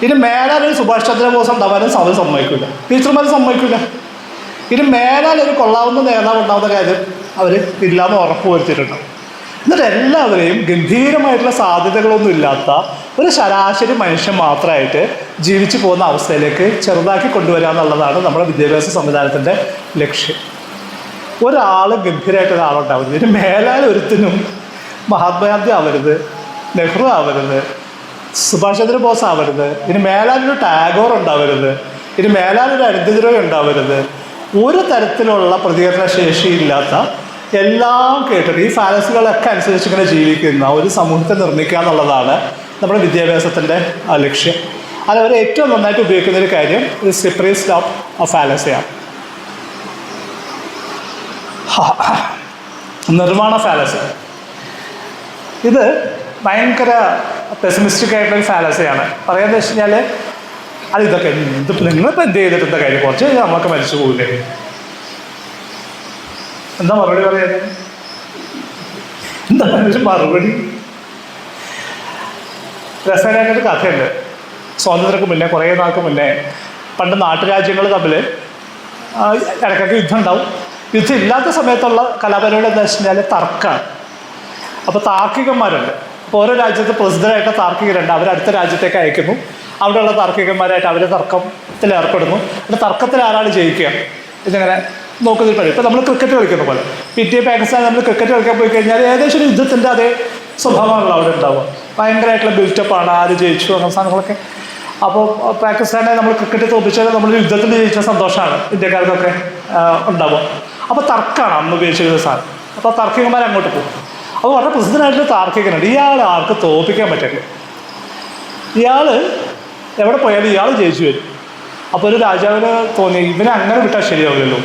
ഇനി മേലാൽ ഒരു സുഭാഷ് ചന്ദ്രബോസ് ഉണ്ടാവാനും അവർ സമ്മതിക്കില്ല, ടീച്ചർമാർ സമ്മതിക്കില്ല. ഇനി മേലാൽ ഒരു കൊള്ളാവുന്ന നേതാവ് ഉണ്ടാവുന്ന കാര്യം അവർ ഇല്ലാന്ന് ഉറപ്പ് വരുത്തിയിട്ടുണ്ടാവും. എന്നിട്ട് എല്ലാവരെയും ഗംഭീരമായിട്ടുള്ള സാധ്യതകളൊന്നും ഇല്ലാത്ത ഒരു ശരാശരി മനുഷ്യൻ മാത്രമായിട്ട് ജീവിച്ചു പോകുന്ന അവസ്ഥയിലേക്ക് ചെറുതാക്കി കൊണ്ടുവരിക എന്നുള്ളതാണ് നമ്മുടെ വിദ്യാഭ്യാസ സംവിധാനത്തിൻ്റെ ലക്ഷ്യം. ഒരാൾ ഗംഭീരമായിട്ട് ഒരാളുണ്ടാവരുത്. ഇനി മേലാൽ ഒരുത്തിനും മഹാത്മാഗാന്ധി ആവരുത്, നെഹ്റു ആവരുത്, സുഭാഷ് ചന്ദ്രബോസ് ആവരുത്, ഇനി മേലാലൊരു ടാഗോർ ഉണ്ടാവരുത്, ഇനി മേലാലൊരു അരുന്ധതിരോയ് ഉണ്ടാവരുത്. ഒരു തരത്തിലുള്ള പ്രതികരണ ശേഷിയില്ലാത്ത, എല്ലാം കേട്ടിട്ട് ഈ ഫാലസികളൊക്കെ അനുസരിച്ച് ഇങ്ങനെ ജീവിക്കുന്ന ഒരു സമൂഹത്തെ നിർമ്മിക്കുക എന്നുള്ളതാണ് നമ്മുടെ വിദ്യാഭ്യാസത്തിൻ്റെ ലക്ഷ്യം. അതവർ ഏറ്റവും നന്നായിട്ട് ഉപയോഗിക്കുന്ന ഒരു കാര്യം ഇത് സ്ലിപ്പറി സ്ലോപ്പ് ഫാലസിയാണ്. നിർമ്മാണ ഫാലസി ഇത് ഭയങ്കര പെസിമിസ്റ്റിക് ആയിട്ടുള്ളൊരു ഫാലസിയാണ്. പറയാന്ന് വെച്ച് കഴിഞ്ഞാൽ അത് ഇതൊക്കെ നിങ്ങളിപ്പോൾ എന്ത് ചെയ്തിട്ട് കാര്യം, കുറച്ച് കഴിഞ്ഞാൽ നമ്മളൊക്കെ മരിച്ചു പോകില്ലേ, എന്താ മറുപടി പറയാൻ? എന്താ മറുപടി? രസകരമായിട്ടൊരു കഥയുണ്ട്. സ്വാതന്ത്ര്യത്തിന് മുന്നേ, കുറേ നാൾക്ക് മുന്നേ, പണ്ട് നാട്ടുരാജ്യങ്ങൾ തമ്മിൽ ഇടയ്ക്കൊക്കെ യുദ്ധം ഉണ്ടാവും. യുദ്ധം ഇല്ലാത്ത സമയത്തുള്ള കലാപരിപാടി എന്താ വെച്ച് കഴിഞ്ഞാൽ തർക്കമാണ്. അപ്പോൾ താർക്കികന്മാരുണ്ട്. അപ്പോൾ ഓരോ രാജ്യത്ത് പ്രസിദ്ധരായിട്ട് താർക്കികരുണ്ട്. അവർ അടുത്ത രാജ്യത്തേക്ക് അയക്കുന്നു. അവിടെയുള്ള താർക്കികന്മാരായിട്ട് അവർ തർക്കത്തിൽ ഏർപ്പെടുന്നു. എന്നിട്ട് തർക്കത്തിൽ ആരാണ് ജയിക്കുക ഇതിങ്ങനെ നോക്കുന്നതിൽ പറയും. ഇപ്പോൾ നമ്മൾ ക്രിക്കറ്റ് കളിക്കുന്ന പോലെ ഇന്ത്യ പാകിസ്ഥാൻ നമ്മൾ ക്രിക്കറ്റ് കളിക്കാൻ പോയി കഴിഞ്ഞാൽ ഏകദേശം ഒരു യുദ്ധത്തിൻ്റെ അതേ സ്വഭാവമാണല്ലോ അവിടെ ഉണ്ടാവുക. ഭയങ്കരമായിട്ടുള്ള ബിൽറ്റപ്പാണ്, ആര് ജയിച്ചു അങ്ങനെ സാധനങ്ങളൊക്കെ. അപ്പോൾ പാകിസ്ഥാനെ നമ്മൾ ക്രിക്കറ്റ് തോൽപ്പിച്ചാൽ നമ്മൾ യുദ്ധത്തിൽ ജയിച്ച സന്തോഷമാണ് ഇന്ത്യക്കാർക്കൊക്കെ ഉണ്ടാവുക. അപ്പോൾ തർക്കമാണ് അന്ന് ഉപയോഗിച്ചിരുന്ന സാധനം. അപ്പോൾ താർക്കികന്മാർ അങ്ങോട്ട് പോകും. അപ്പോൾ വളരെ പ്രസിദ്ധനായിട്ടുള്ള താർക്കികനുണ്ട്. ഇയാൾ ആർക്ക് തോൽപ്പിക്കാൻ പറ്റില്ല. ഇയാൾ എവിടെ പോയാലും ഇയാൾ ജയിച്ചു വരും. അപ്പോൾ ഒരു രാജാവിന് തോന്നി ഇവനെ അങ്ങനെ വിട്ടാൽ ശരിയാവില്ലല്ലോ,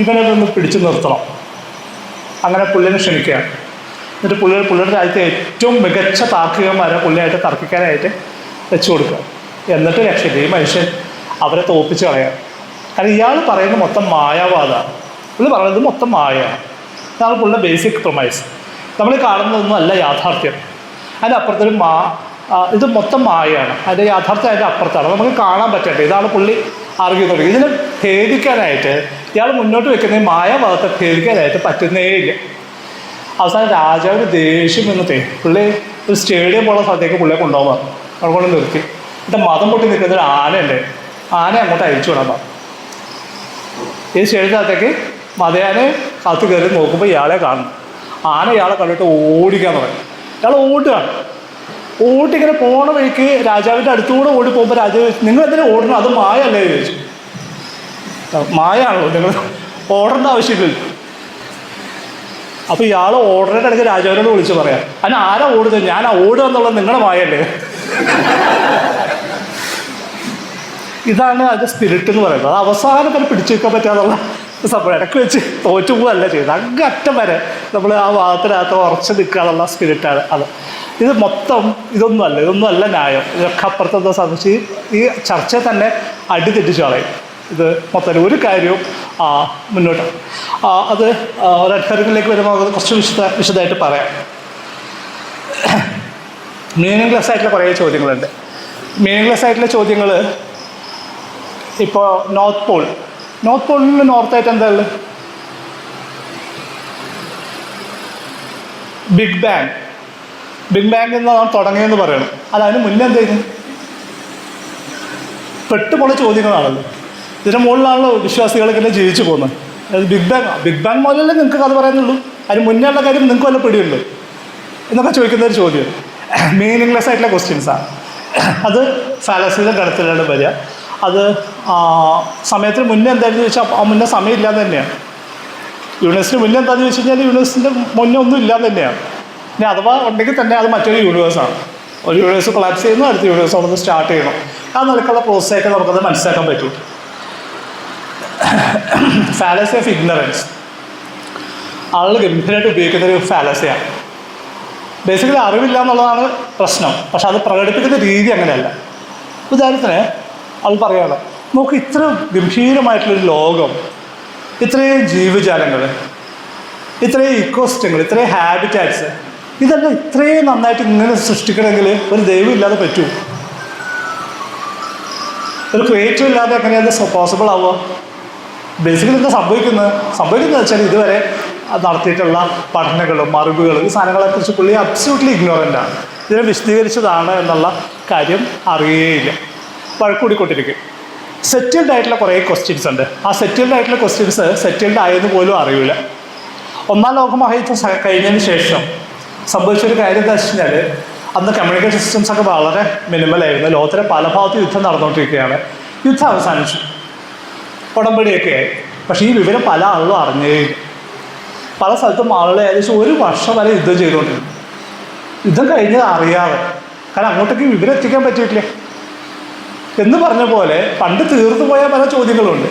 ഇവനെ ഒന്ന് പിടിച്ചു നിർത്തണം. അങ്ങനെ പുള്ളിനെ ക്ഷണിക്കുകയാണ്. എന്നിട്ട് പുള്ളിയുടെ രാജ്യത്തെ ഏറ്റവും മികച്ച താർക്കികന്മാരെ പുള്ളിയായിട്ട് തർക്കിക്കാനായിട്ട് വെച്ചു കൊടുക്കുക. എന്നിട്ട് രക്ഷയില്ല, ഈ മനുഷ്യൻ അവരെ തോൽപ്പിച്ച് കളയാം. കാരണം ഇയാൾ പറയുന്നത് മൊത്തം മായാവാദമാണ്. പുള്ളി പറയുന്നത് മൊത്തം മായയാണ്. ഇതാണ് പുള്ളിയുടെ ബേസിക് പ്രൊമൈസ്. നമ്മൾ കാണുന്നതൊന്നും അല്ല യാഥാർത്ഥ്യം. അതിൻ്റെ അപ്പുറത്തൊരു ഇത് മൊത്തം മായയാണ്. അതിൻ്റെ യാഥാർത്ഥ്യം അതിൻ്റെ അപ്പുറത്താണ്, നമുക്ക് കാണാൻ പറ്റട്ടെ. ഇതാണ് പുള്ളി ആർഗ്യൂ തുടങ്ങി. ഇതിനെ ഭേദിക്കാനായിട്ട് ഇയാൾ മുന്നോട്ട് വെക്കുന്ന ഈ മായാഭാഗത്തെ ഭേദിക്കാനായിട്ട് പറ്റുന്നേയില്ല. അവസാനം രാജാവിന് ദേഷ്യം വന്നിട്ടേ പുള്ളി ഒരു സ്റ്റേഡിയം പോലുള്ള സ്ഥലത്തേക്ക് പുള്ളിയെ കൊണ്ടുപോകാൻ അവിടെ കൊണ്ട് നിർത്തി. എന്നിട്ട് മതം പൊട്ടി നിൽക്കുന്ന ഒരു ആനയുണ്ട്, ആനയെ അങ്ങോട്ട് അയച്ചു വിടാൻ പറഞ്ഞു. ഈ സ്റ്റേഡിയത്തിനകത്തേക്ക് മതയാനെ കാത്തു കയറി നോക്കുമ്പോൾ ഇയാളെ കാണുന്നു. ആന ഇയാളെ കണ്ടിട്ട് ഓടിക്കാൻ തുടങ്ങി. ഇയാൾ ഓടുകയാണ്. ഓടിങ്ങനെ പോണ വഴിക്ക് രാജാവിൻ്റെ അടുത്തുകൂടെ ഓടി പോകുമ്പോൾ രാജാവ് നിങ്ങൾ എന്തിനാ ഓടണം, അത് മായല്ലേ ചോദിച്ചു. മായാണല്ലോ, നിങ്ങൾ ഓടേണ്ട ആവശ്യമില്ലല്ലോ. അപ്പോൾ ഇയാൾ ഓടുന്നതിൻ്റെ ഇടയ്ക്ക് രാജാവിനോട് വിളിച്ച് പറയാം, അതിന് ആരാ ഓടുന്നത്, ഞാൻ ഓടുക എന്നുള്ളത് നിങ്ങളുടെ മായല്ലേ. ഇതാണ് അതിൻ്റെ സ്പിരിറ്റ് എന്ന് പറയുന്നത്. അത് അവസാനം വരെ പിടിച്ചു വെക്കാൻ പറ്റാതുള്ള സംഭവം. ഇടയ്ക്ക് വെച്ച് തോറ്റു പോവല്ല ചെയ്യുന്നത്, അങ്ങ് അറ്റം വരെ നമ്മൾ ആ ഭാഗത്തിനകത്ത് ഉറച്ച് നിൽക്കാനുള്ള സ്പിരിറ്റാണ് അത്. ഇത് മൊത്തം ഇതൊന്നും അല്ല ന്യായം. ഇതൊക്കെ അപ്പുറത്തെന്താ സാധിച്ച് ഈ ചർച്ചയെ തന്നെ അടി തെറ്റിച്ചു കളയും. ഇത് മൊത്തം ഒരു കാര്യവും മുന്നോട്ട് അത് ഒരക്ഷരങ്ങളിലേക്ക് വരുമ്പോൾ അത് കുറച്ച് വിശദമായിട്ട് പറയാം. മീനിങ്ലെസ് ആയിട്ടുള്ള കുറേ ചോദ്യങ്ങളുണ്ട്. മീനിങ്ലെസ് ആയിട്ടുള്ള ചോദ്യങ്ങൾ ഇപ്പോൾ നോർത്ത് പോളിൽ നോർത്തായിട്ട് എന്താ ഉള്ളത്? ബിഗ് ബാങ് എന്നാണ് തുടങ്ങിയെന്ന് പറയണം. അതിന് മുന്നേ എന്തായിരുന്നു? പെട്ടുപോള ചോദ്യങ്ങളാണല്ലോ. ഇതിൻ്റെ മുകളിലാണല്ലോ വിശ്വാസികളൊക്കെ തന്നെ ജീവിച്ചു പോകുന്നത്. അതായത് ബിഗ് ബാങ് മുതലല്ലേ നിങ്ങൾക്ക് കഥ പറയുന്നുള്ളൂ, അതിന് മുന്നേ ഉള്ള കാര്യം നിങ്ങൾക്ക് വല്ല പിടിയുള്ളൂ എന്നൊക്കെ ചോദിക്കുന്ന ഒരു ചോദ്യം. മീനിങ്ലെസ് ആയിട്ടുള്ള ക്വസ്റ്റ്യൻസാണ്. അത് ഫാലസിയുടെ ഗണത്തിലാണ് വരിക. അത് സമയത്തിന് മുന്നേ എന്തായിരുന്നു ചോദിച്ചാൽ ആ മുന്നേ സമയമില്ലാന്ന് തന്നെയാണ്. യൂണിവേഴ്സിന് മുന്നേ എന്താണെന്ന് ചോദിച്ചു കഴിഞ്ഞാൽ യൂണിവേഴ്സിൻ്റെ മുന്നേ ഒന്നും ഇല്ലാന്ന് തന്നെയാണ്. ഇനി അഥവാ ഉണ്ടെങ്കിൽ തന്നെ അത് മറ്റൊരു യൂണിവേഴ്സാണ്. ഒരു യൂണിവേഴ്സ് കൊളാപ്സ് ചെയ്യുന്നു, അടുത്ത യൂണിവേഴ്സ് അവിടെ നിന്ന് സ്റ്റാർട്ട് ചെയ്യണം. ആ നിലക്കുള്ള പ്രോസസ്സായിട്ട് നമുക്കത് മനസ്സിലാക്കാൻ പറ്റും. ഫാലസി ഓഫ് ഇഗ്നറൻസ് ആളുകൾ ഗംഭീരമായിട്ട് ഉപയോഗിക്കുന്നൊരു ഫാലസിയാണ്. ബേസിക്കലി അറിവില്ല എന്നുള്ളതാണ് പ്രശ്നം, പക്ഷെ അത് പ്രകടിപ്പിക്കുന്ന രീതി അങ്ങനെയല്ല. ഉദാഹരണത്തിന് അത് പറയുകയാണ്, നമുക്ക് ഇത്ര ഗംഭീരമായിട്ടുള്ളൊരു ലോകം, ഇത്രയും ജീവജാലങ്ങൾ, ഇത്രയും ഇക്കോസിസ്റ്റങ്ങൾ, ഇത്രയും ഹാബിറ്റാറ്റ്സ്, ഇതെല്ലാം ഇത്രയും നന്നായിട്ട് ഇങ്ങനെ സൃഷ്ടിക്കണമെങ്കിൽ ഒരു ദൈവം ഇല്ലാതെ പറ്റൂ? ഒരു ക്രിയേറ്റർ ഇല്ലാതെ എങ്ങനെയാണ് പോസിബിൾ ആവുക? ബേസിക്കലി എന്താ സംഭവിക്കുന്നത് വെച്ചാൽ ഇതുവരെ നടത്തിയിട്ടുള്ള പഠനങ്ങളും അറിവുകളും ഈ സാധനങ്ങളെക്കുറിച്ച് പുള്ളി അബ്സല്യൂട്ട്ലി ഇഗ്നോറൻ്റ് ആണ്. ഇതിനെ വിശദീകരിച്ചതാണ് എന്നുള്ള കാര്യം അറിയുകയില്ല, വഴക്കൂടിക്കൊണ്ടിരിക്കും. സെറ്റിൽഡ് ആയിട്ടുള്ള കുറേ ക്വസ്റ്റ്യൻസ് ഉണ്ട്. ആ സെറ്റിൽഡ് ആയിട്ടുള്ള ക്വസ്റ്റ്യൻസ് സെറ്റിൽഡ് ആയെന്ന് പോലും അറിയില്ല. ഒന്നാം ലോകമഹായുദ്ധം കഴിഞ്ഞതിന് ശേഷം സംഭവിച്ചൊരു കാര്യം എന്താ വെച്ച് കഴിഞ്ഞാൽ, അന്ന് കമ്മ്യൂണിക്കേഷൻ സിസ്റ്റംസ് ഒക്കെ വളരെ മിനിമലായിരുന്നു. ലോകത്തിലെ പല ഭാഗത്തും യുദ്ധം നടന്നുകൊണ്ടിരിക്കുകയാണ്. യുദ്ധം അവസാനിച്ചു, ഉടമ്പടിയൊക്കെ ആയി. പക്ഷേ ഈ വിവരം പല ആളുകളും അറിഞ്ഞേയില്ല. പല സ്ഥലത്തും ആളുകൾ ഏകദേശം 1 വർഷം വരെ യുദ്ധം ചെയ്തുകൊണ്ടിരുന്നു. യുദ്ധം കഴിഞ്ഞത് അറിയാതെ, കാരണം അങ്ങോട്ടേക്ക് വിവരം എത്തിക്കാൻ പറ്റിയിട്ടില്ല. എന്ന് പറഞ്ഞ പോലെ പണ്ട് തീർന്നു പോയ പല ചോദ്യങ്ങളുണ്ട്,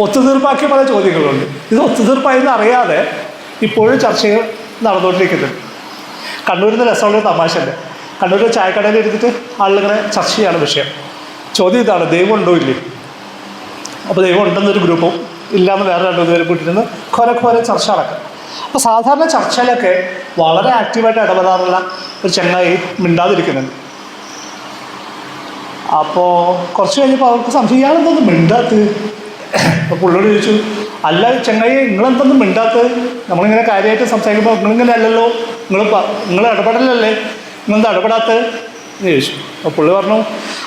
ഒത്തുതീർപ്പാക്കിയ പല ചോദ്യങ്ങളുണ്ട്. ഇത് ഒത്തുതീർപ്പായെന്ന് അറിയാതെ ഇപ്പോഴും ചർച്ചകൾ നടന്നുകൊണ്ടിരിക്കുന്നുണ്ട്. കണ്ണൂരിൽ നിന്ന് രസമുള്ളൊരു തമാശയുണ്ട്. കണ്ണൂരിൽ ചായക്കടയിൽ ഇരുന്നിട്ട് ആളുകളിങ്ങനെ ചർച്ച ചെയ്യാണ് വിഷയം. ചോദ്യം ഇതാണ്, ദൈവം ഉണ്ടോ ഇല്ലേ? അപ്പോൾ ദൈവം ഉണ്ടെന്നൊരു ഗ്രൂപ്പും ഇല്ലയെന്ന് വേറെ 2 പേരും കൂട്ടിയിരുന്ന് ഘോര ചർച്ച നടക്കും. അപ്പോൾ സാധാരണ ചർച്ചയിലൊക്കെ വളരെ ആക്റ്റീവായിട്ട് ഇടപെടാറുള്ള ഒരു ചങ്ങായി മിണ്ടാതിരിക്കുന്നുണ്ട്. അപ്പോൾ കുറച്ച് കഴിഞ്ഞപ്പോൾ അവർക്ക് സംശയം, ഇയാളെന്തൊന്നും മിണ്ടാത്തത്? അപ്പോൾ പുള്ളിയോട് ചോദിച്ചു, അല്ല ചങ്ങായി, നിങ്ങളെന്തൊന്നും മിണ്ടാത്തത്? നമ്മളിങ്ങനെ കാര്യമായിട്ട് സംസാരിക്കുമ്പോൾ നിങ്ങളിങ്ങനെ അല്ലല്ലോ, നിങ്ങൾ ഇടപെടലല്ലേ, നിങ്ങളെന്താ ഇടപെടാത്തത് എന്ന് ചോദിച്ചു. അപ്പോൾ പുള്ളി പറഞ്ഞു,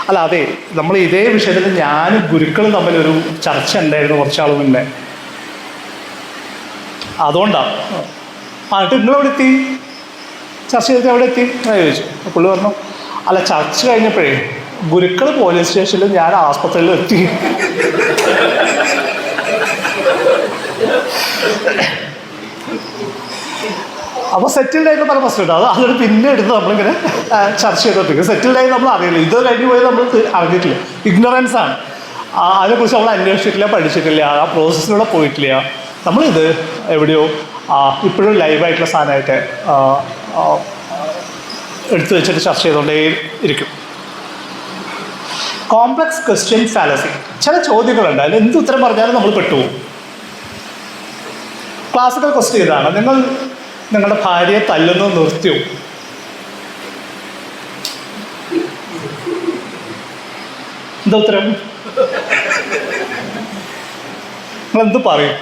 അല്ല അതെ, നമ്മൾ ഇതേ വിഷയത്തിൽ ഞാനും ഗുരുക്കളും തമ്മിലൊരു ചർച്ച ഉണ്ടായിരുന്നു കുറച്ചാൾ മുന്നേ, അതുകൊണ്ടാണ്. എന്നിട്ട് നിങ്ങളെവിടെ എത്തി? ചർച്ച ചെയ്തിട്ട് എവിടെ എത്തി എന്ന് ചോദിച്ചു. അപ്പോൾ പുള്ളി പറഞ്ഞു, അല്ല ചർച്ച കഴിഞ്ഞപ്പോഴേ ഗുരുക്കൾ പോലീസ് സ്റ്റേഷനിലും ഞാൻ ആസ്പത്രിയിലും എത്തി. അപ്പോൾ സെറ്റിൽഡ് ആയിട്ട് പല പ്രശ്നമുണ്ട്. അതൊരു പിന്നെ എടുത്ത് നമ്മളിങ്ങനെ ചർച്ച ചെയ്തോണ്ടിരിക്കും. സെറ്റിൽഡ് ആയി നമ്മൾ അറിയില്ല, ഇത് കഴിഞ്ഞ് പോയത് നമ്മൾ അറിഞ്ഞിട്ടില്ല. ഇഗ്നറൻസ് ആണ്. അതിനെക്കുറിച്ച് നമ്മൾ അന്വേഷിച്ചിട്ടില്ല, പഠിച്ചിട്ടില്ല, ആ പ്രോസസ്സിലൂടെ പോയിട്ടില്ല. നമ്മളിത് എവിടെയോ ഇപ്പോഴും ലൈവായിട്ടുള്ള സാധനമായിട്ട് എടുത്തു വെച്ചിട്ട് ചർച്ച ചെയ്തുകൊണ്ടേ ഇരിക്കും. Complex question fallacy. ചില ചോദ്യങ്ങളുണ്ട്, അതിൽ എന്ത് ഉത്തരം പറഞ്ഞാലും നമ്മൾ പെട്ടുപോകും. ക്ലാസിക്കൽ ക്വസ്റ്റ്യൻ ഇതാണ്, നിങ്ങളുടെ ഭാര്യയെ തല്ലുന്നത് നിർത്തിയോ? എന്താ ഉത്തരം? നിങ്ങളെന്ത് പറയും?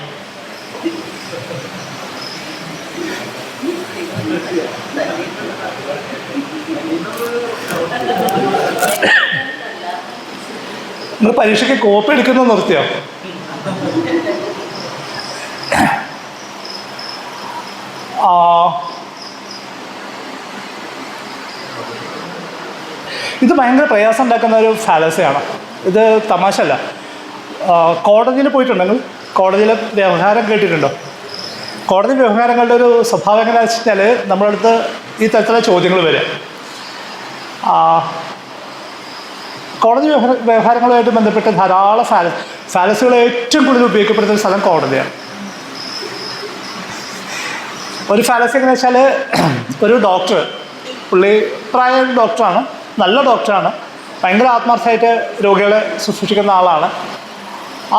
നിങ്ങൾ പരീക്ഷയ്ക്ക് കോപ്പി എടുക്കുന്നത് നിർത്തിയോ? ഇത് ഭയങ്കര പ്രയാസം ഉണ്ടാക്കുന്ന ഒരു ഫാലസിയാണ്. ഇത് തമാശല്ല. കോടതിയിൽ പോയിട്ടുണ്ടെങ്കിൽ കോടതിയിലെ വ്യവഹാരം കേട്ടിട്ടുണ്ടോ? കോടതി വ്യവഹാരങ്ങളുടെ ഒരു സ്വഭാവം എങ്ങനെയാണെന്ന് വെച്ച് കഴിഞ്ഞാൽ, നമ്മുടെ അടുത്ത് ഈ തരത്തിലുള്ള ചോദ്യങ്ങൾ വരിക. കോടതി വ്യവഹാരങ്ങളുമായിട്ട് ബന്ധപ്പെട്ട് ധാരാളം ഫാലസികൾ ഏറ്റവും കൂടുതൽ ഉപയോഗിക്കപ്പെടുന്ന സ്ഥലം കോടതിയാണ്. ഒരു ഫാലസി എങ്ങനെ വെച്ചാൽ, ഒരു ഡോക്ടർ, പുള്ളി പ്രായ ഡോക്ടറാണ്, നല്ല ഡോക്ടറാണ്, ഭയങ്കര ആത്മാർത്ഥമായിട്ട് രോഗികളെ ശുശ്രൂഷിക്കുന്ന ആളാണ്.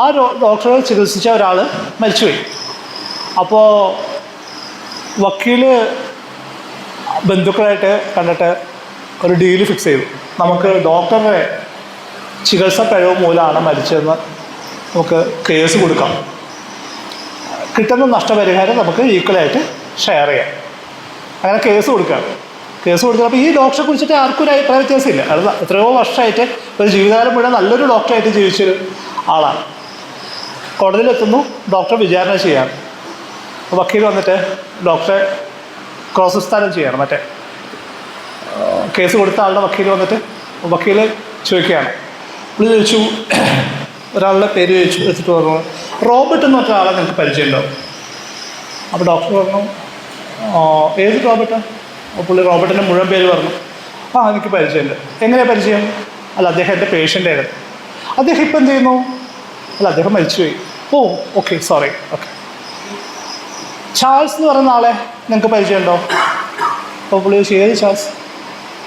ആ ഡോക്ടറെ ചികിത്സിച്ച ഒരാൾ മരിച്ചുപോയി. അപ്പോൾ വക്കീൽ ബന്ധുക്കളായിട്ട് കണ്ടിട്ട് ഒരു ഡീല് ഫിക്സ് ചെയ്തു. നമുക്ക് ഡോക്ടറുടെ ചികിത്സ പിഴവ് മൂലമാണ് മരിച്ചതെന്ന് നമുക്ക് കേസ് കൊടുക്കാം, കിട്ടുന്ന നഷ്ടപരിഹാരം നമുക്ക് ഈക്വലായിട്ട് ഷെയർ ചെയ്യാം. അങ്ങനെ കേസ് കൊടുക്കുക. കേസ് കൊടുത്തപ്പോൾ ഈ ഡോക്ടറെ കുറിച്ചിട്ട് ആർക്കും ഒരു അഭിപ്രായ വ്യത്യാസമില്ല. അത് എത്രയോ വർഷമായിട്ട് ഒരു ജീവിതകാലം മുഴുവൻ നല്ലൊരു ഡോക്ടറായിട്ട് ജീവിച്ചൊരു ആളാണ്. കോടതിയിലെത്തുന്നു, ഡോക്ടറെ വിചാരണ ചെയ്യാണ്. വക്കീൽ വന്നിട്ട് ഡോക്ടറെ ക്രോസ് വിസ്താരം ചെയ്യണം. മറ്റേ കേസ് കൊടുത്ത ആളുടെ വക്കീൽ വന്നിട്ട് വക്കീൽ ചോദിക്കുകയാണ്. പുള്ളി ചോദിച്ചു, ഒരാളുടെ പേര് ചോദിച്ചു, വെച്ചിട്ട് പറഞ്ഞു, റോബർട്ട് എന്ന് പറഞ്ഞ ആളെ നിങ്ങൾക്ക് പരിചയമുണ്ടോ? അപ്പോൾ ഡോക്ടർ പറഞ്ഞു, ഏത് റോബർട്ടാണ്? പുള്ളി റോബർട്ടിൻ്റെ മുഴുവൻ പേര് പറഞ്ഞു. എനിക്ക് പരിചയമുണ്ട്. എങ്ങനെയാണ് പരിചയം? അല്ല, അദ്ദേഹം എൻ്റെ പേഷ്യൻ്റായിരുന്നു. അദ്ദേഹം ഇപ്പം എന്ത് ചെയ്യുന്നു? അല്ല, അദ്ദേഹം മരിച്ചുപോയി. Okay, sorry. ഓക്കെ. ചാൾസ് എന്ന് പറയുന്ന ആളെ നിങ്ങൾക്ക് പരിചയമുണ്ടോ? അപ്പോൾ പുള്ളി ചോദിച്ചു, ഏത് ചാൾസ്?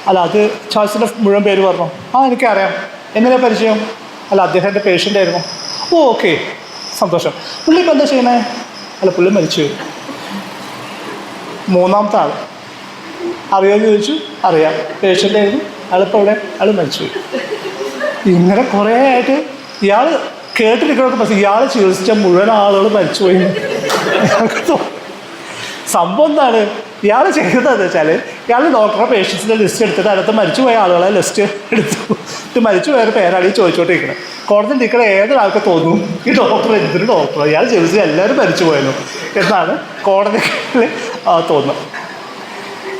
അല്ല, അത് ചാൾസിൻ്റെ മുഴുവൻ പേര് പറഞ്ഞു. എനിക്കറിയാം. എങ്ങനെയാണ് പരിചയം? അല്ല, അദ്ദേഹം എൻ്റെ പേഷ്യൻ്റായിരുന്നു. ഓക്കെ, സന്തോഷം. പുള്ളി ഇപ്പം എന്താ ചെയ്യണേ? അല്ല, പുള്ളി മരിച്ചുപോയി. മൂന്നാമത്തെ ആൾ അറിയാമെന്ന് ചോദിച്ചു. അറിയാം, പേഷ്യൻ്റായിരുന്നു. അയാളിപ്പോൾ ഇവിടെ, അയാൾ മരിച്ചുപോയി. ഇങ്ങനെ കുറേ ആയിട്ട് ഇയാൾ കേട്ടിരിക്കണമൊക്കെ, പക്ഷേ ഇയാൾ ചികിത്സിച്ച മുഴുവൻ ആളുകൾ മരിച്ചുപോയി. സംഭവം എന്താണ് ഇയാൾ ചെയ്തതെന്ന് വെച്ചാൽ, ഇയാൾ ഡോക്ടറെ പേഷ്യൻസിൻ്റെ ലിസ്റ്റ് എടുത്തിട്ട് അതിനകത്ത് മരിച്ചുപോയ ആളുകളെ ലിസ്റ്റ് എടുത്തു. മരിച്ചുപോയൊരു പേരാണ് ഈ ചോദിച്ചോണ്ടിരിക്കുന്നത്. കോടതി ഇരിക്കണ ഏതൊരാൾക്ക് തോന്നും ഈ ഡോക്ടർ എന്തൊരു ഡോക്ടർ, ഇയാൾ ചികിത്സിച്ച് എല്ലാവരും മരിച്ചു പോയല്ലോ എന്നാണ് കോടതിയിൽ തോന്നുന്നത്.